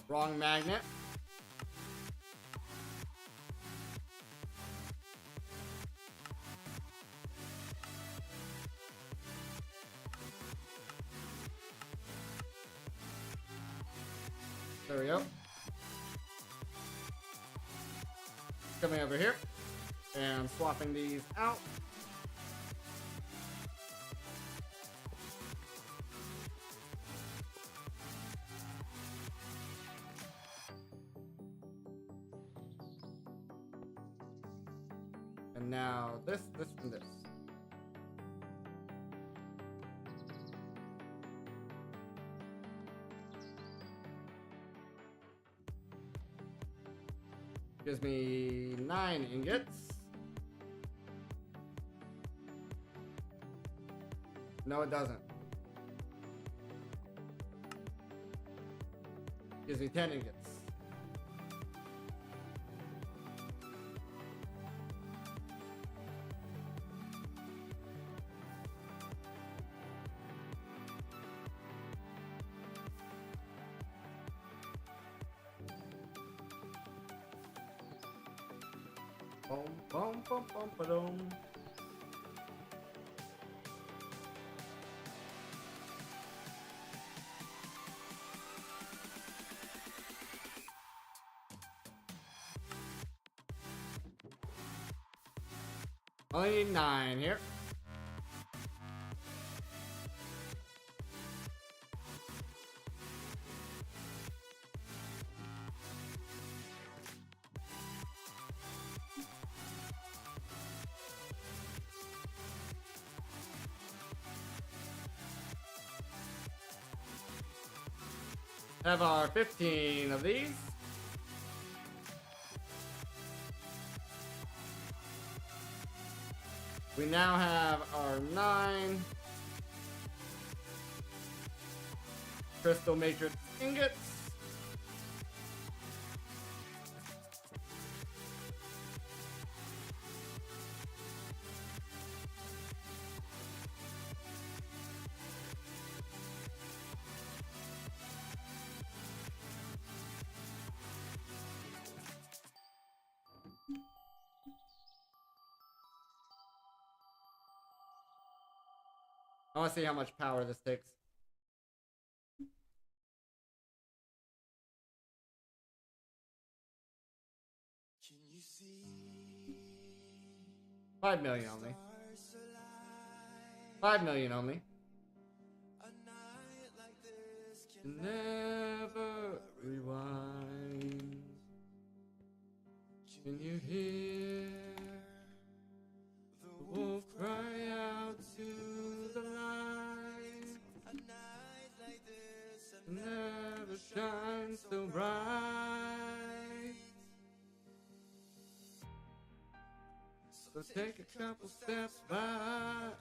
Wrong magnet. There we go. Coming over here and swapping these out. And now this, and this. Gives me 9 ingots. No, it doesn't. Gives me 10 ingots. Boom, boom, boom, boom, ba-dum. Only need 9 here. Have our 15 of these. We now have our 9 crystal matrix ingots. I want to see how much power this takes. Can you see 5 million only. 5 million only. a night like this can Never rewind. Can you hear the wolf cry out to the light? a night like this Never shines so bright. So take a couple steps back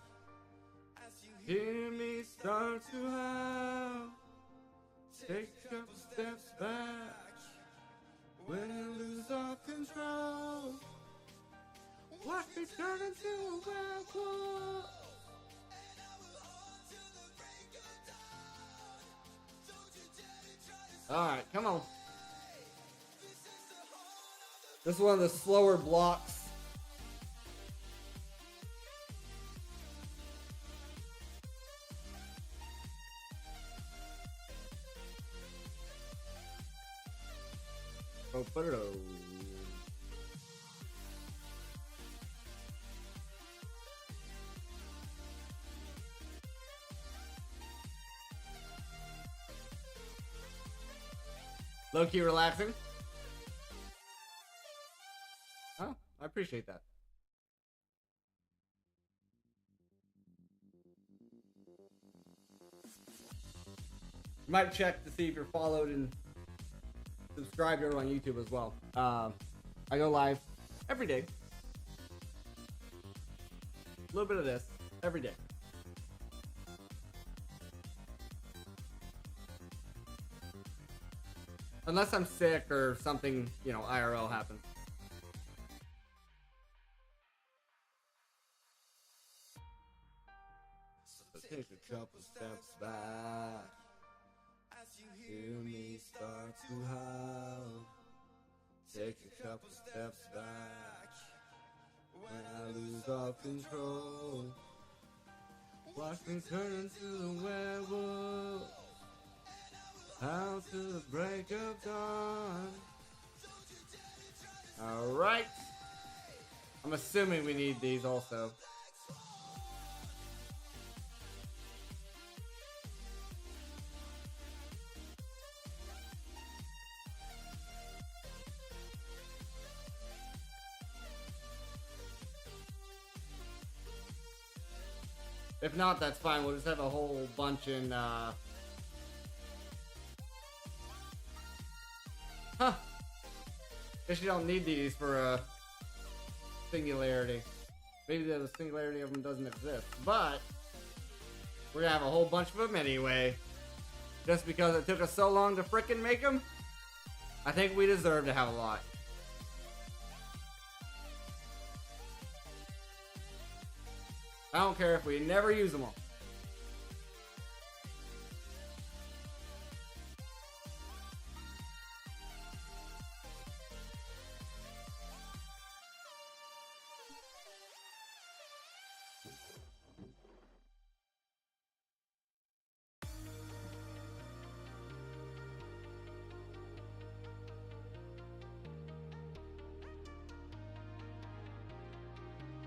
as you hear me start to howl. Take a couple steps back when I lose all control. Watch me turn into a werewolf. and I will hold till the break of dawn. Don't you dare to try to Alright, come on. this is the heart of the This is one of the slower blocks. Oh, put it over. Low key relaxing. Oh, I appreciate that. You might check to see if you're followed and subscribed over on YouTube as well. I go live every day. A little bit of this every day. Unless I'm sick or something, you know, IRL happens. So take a couple steps back as you hear me start to howl. Take a couple steps back when I lose all control. Watch me turn into the werewolf. Out to the break of dawn. Alright. I'm assuming we need these also. If not, that's fine. We'll just have a whole bunch in, Huh. Guess you don't need these for a singularity. Maybe the singularity of them doesn't exist. But we're gonna have a whole bunch of them anyway. Just because it took us so long to frickin' make them. I think we deserve to have a lot. I don't care if we never use them all.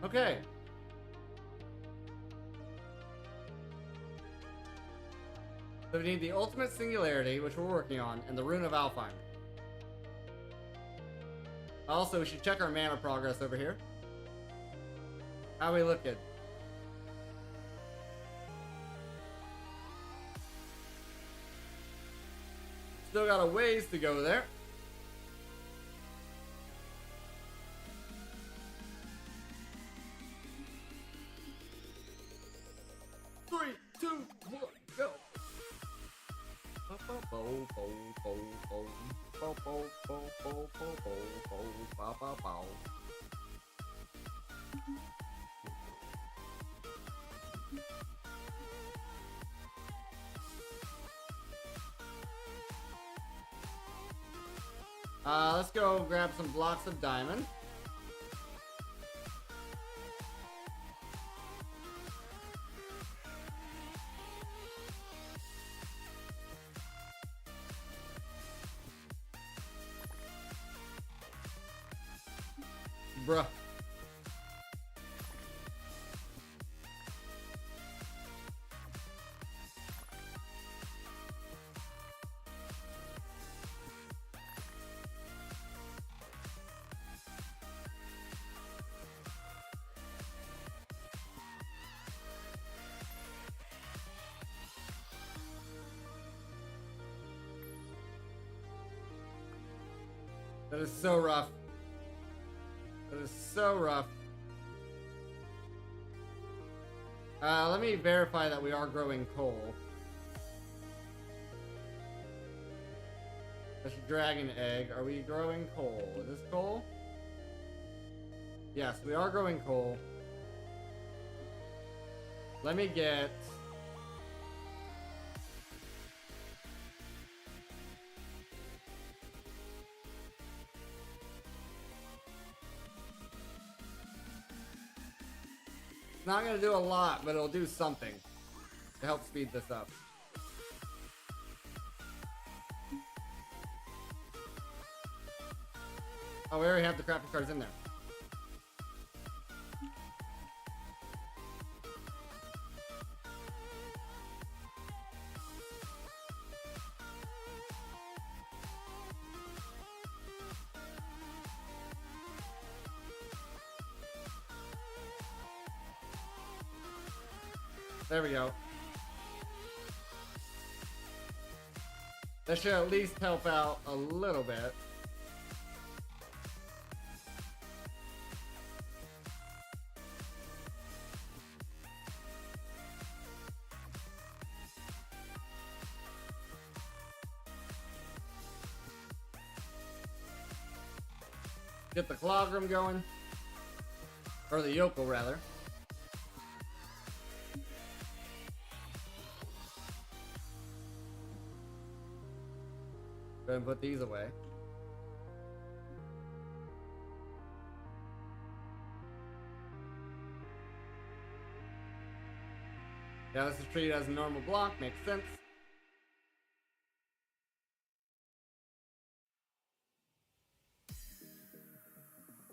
Okay. So we need the ultimate singularity, which we're working on, and the rune of Alfheim. Also, we should check our mana progress over here. How we looking? Still got a ways to go there. Let's go grab some blocks of diamond. Bruh. That is so rough. That is so rough. Let me verify that we are growing coal. That's a dragon egg. Are we growing coal? Is this coal? Yes, we are growing coal. Let me get... It's not gonna do a lot, but it'll do something to help speed this up. Oh, we already have the crafting cards in there. There we go. That should at least help out a little bit. Get the clogram going. Or the yokel, rather. Go ahead and put these away. Yeah, this is treated as a normal block. Makes sense.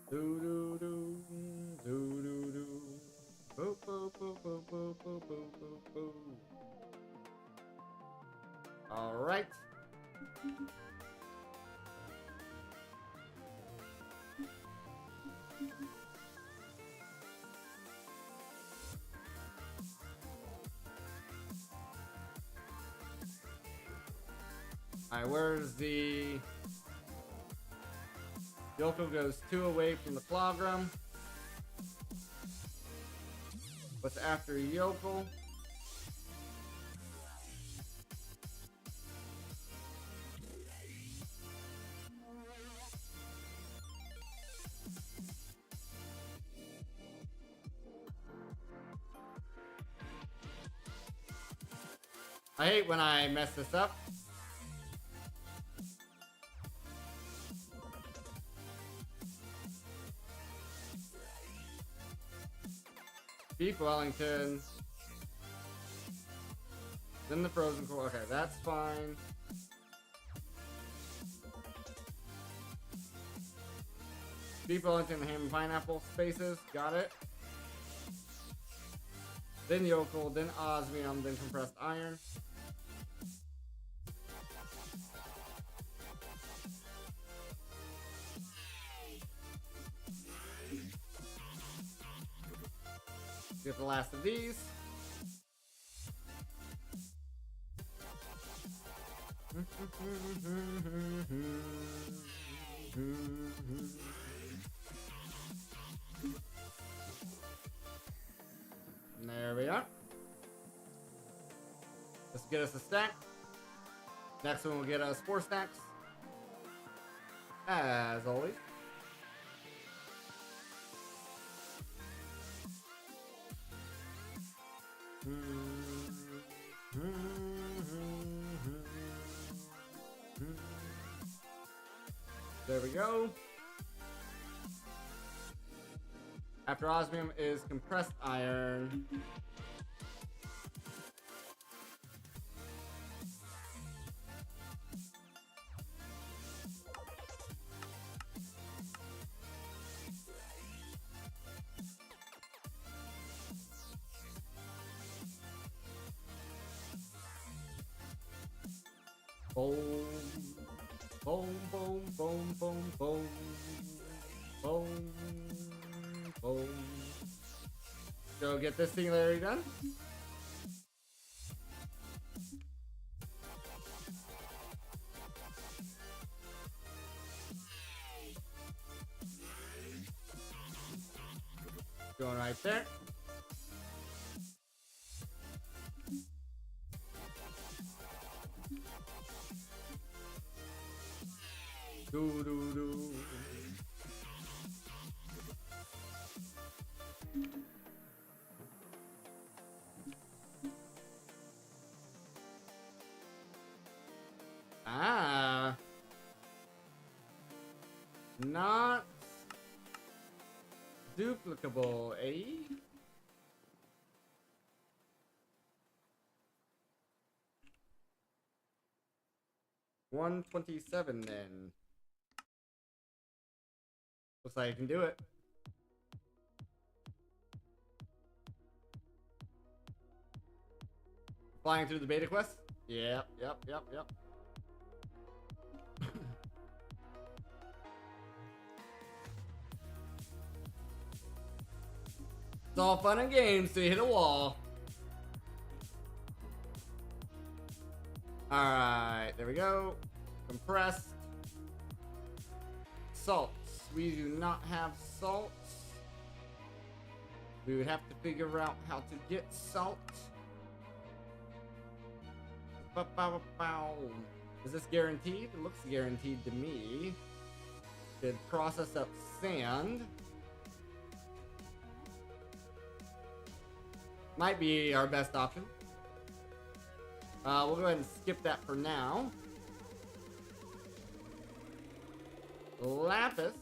Do do do do do do. Boo boo boo boo boo boo boo boo boo. All right. Alright, where's the... Yokel goes 2 away from the clogram. What's after Yokel? I hate when I mess this up. Beef Wellington. Then the frozen core. Okay, that's fine. Beef Wellington, ham and pineapple spaces. Got it. Then yokel, then osmium, then compressed iron. Get the last of these. There we are. Let's get us a stack. Next one will get us 4 stacks. As always. There we go. After osmium is compressed iron. Boom, boom, boom, boom, boom, boom, boom, boom. Go get this singularity done. Going right there. Do do do. Ah. Not duplicable, eh? $127 then. Looks like I can do it. Flying through the beta quest? Yep. It's all fun and games till you hit a wall. Alright, there we go. Compressed. Salts. We do not have salts. We would have to figure out how to get salt. Is this guaranteed? It looks guaranteed to me. Could process up sand. Might be our best option. We'll go ahead and skip that for now. Lapis.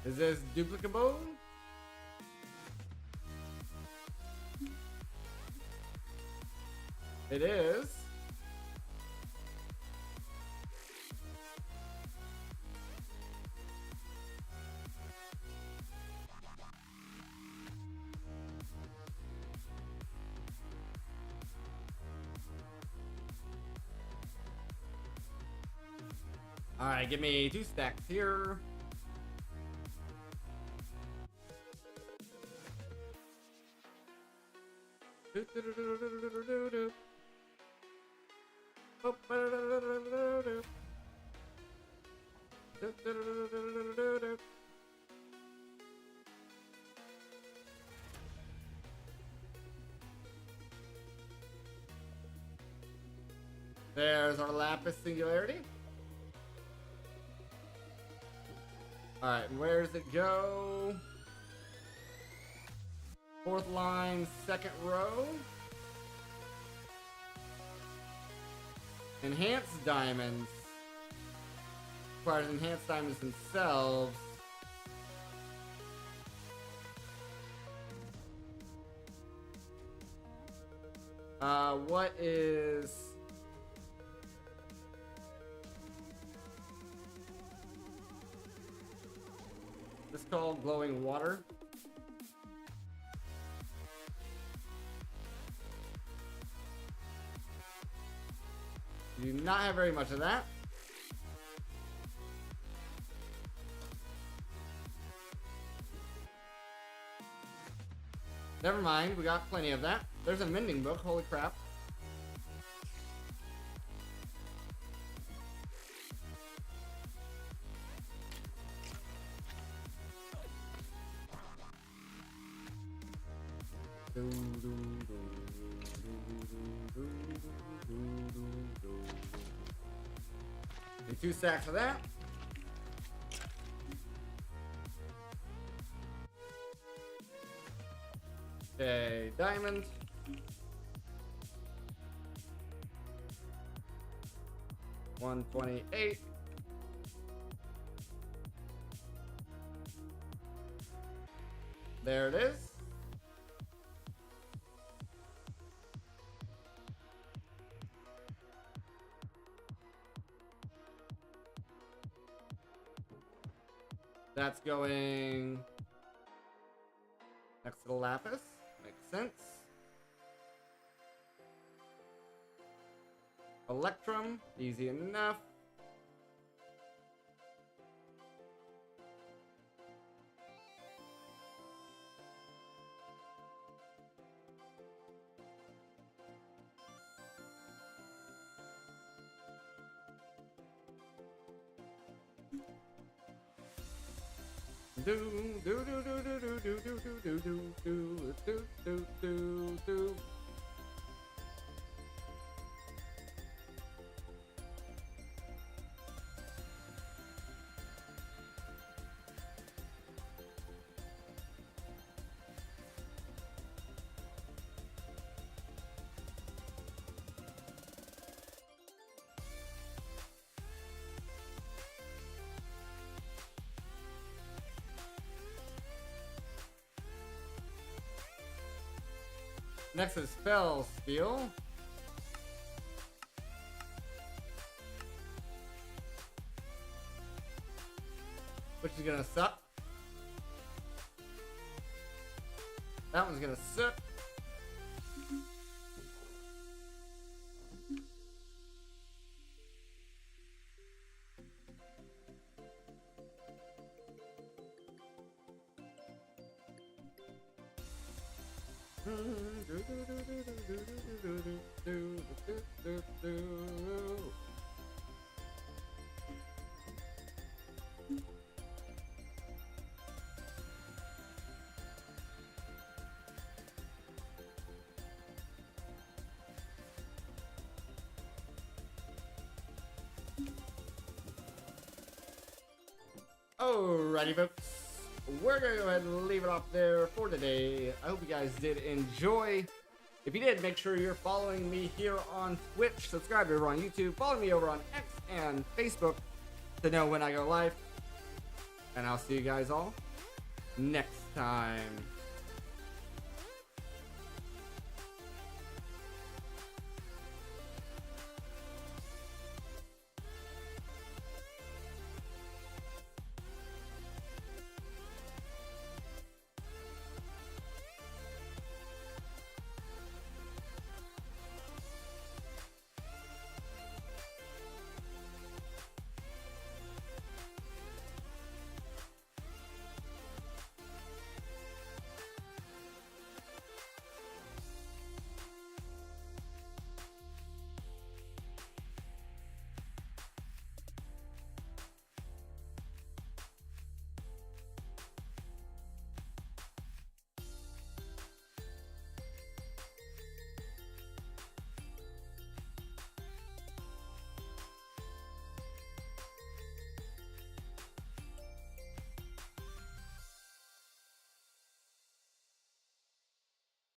Is this duplicable? It is. All right, give me 2 stacks here. There's our lapis singularity. Alright, where does it go? 4th line, 2nd row. Enhanced diamonds. Requires enhanced diamonds themselves. What is... this called glowing water? You do not have very much of that. Never mind, we got plenty of that. There's a mending book, holy crap. Need 2 stacks of that. Okay, diamond. $128. There it is. That's going next to the lapis. Makes sense. Electrum, easy enough. Do do do do do do do do do do do do do do do. Next is Spell Steel. Which is gonna suck. That one's gonna suck. Alrighty, folks. We're gonna go ahead and leave it off there for today. I hope you guys did enjoy. If you did, make sure you're following me here on Twitch. Subscribe over on YouTube. Follow me over on X and Facebook to know when I go live. And I'll see you guys all next time.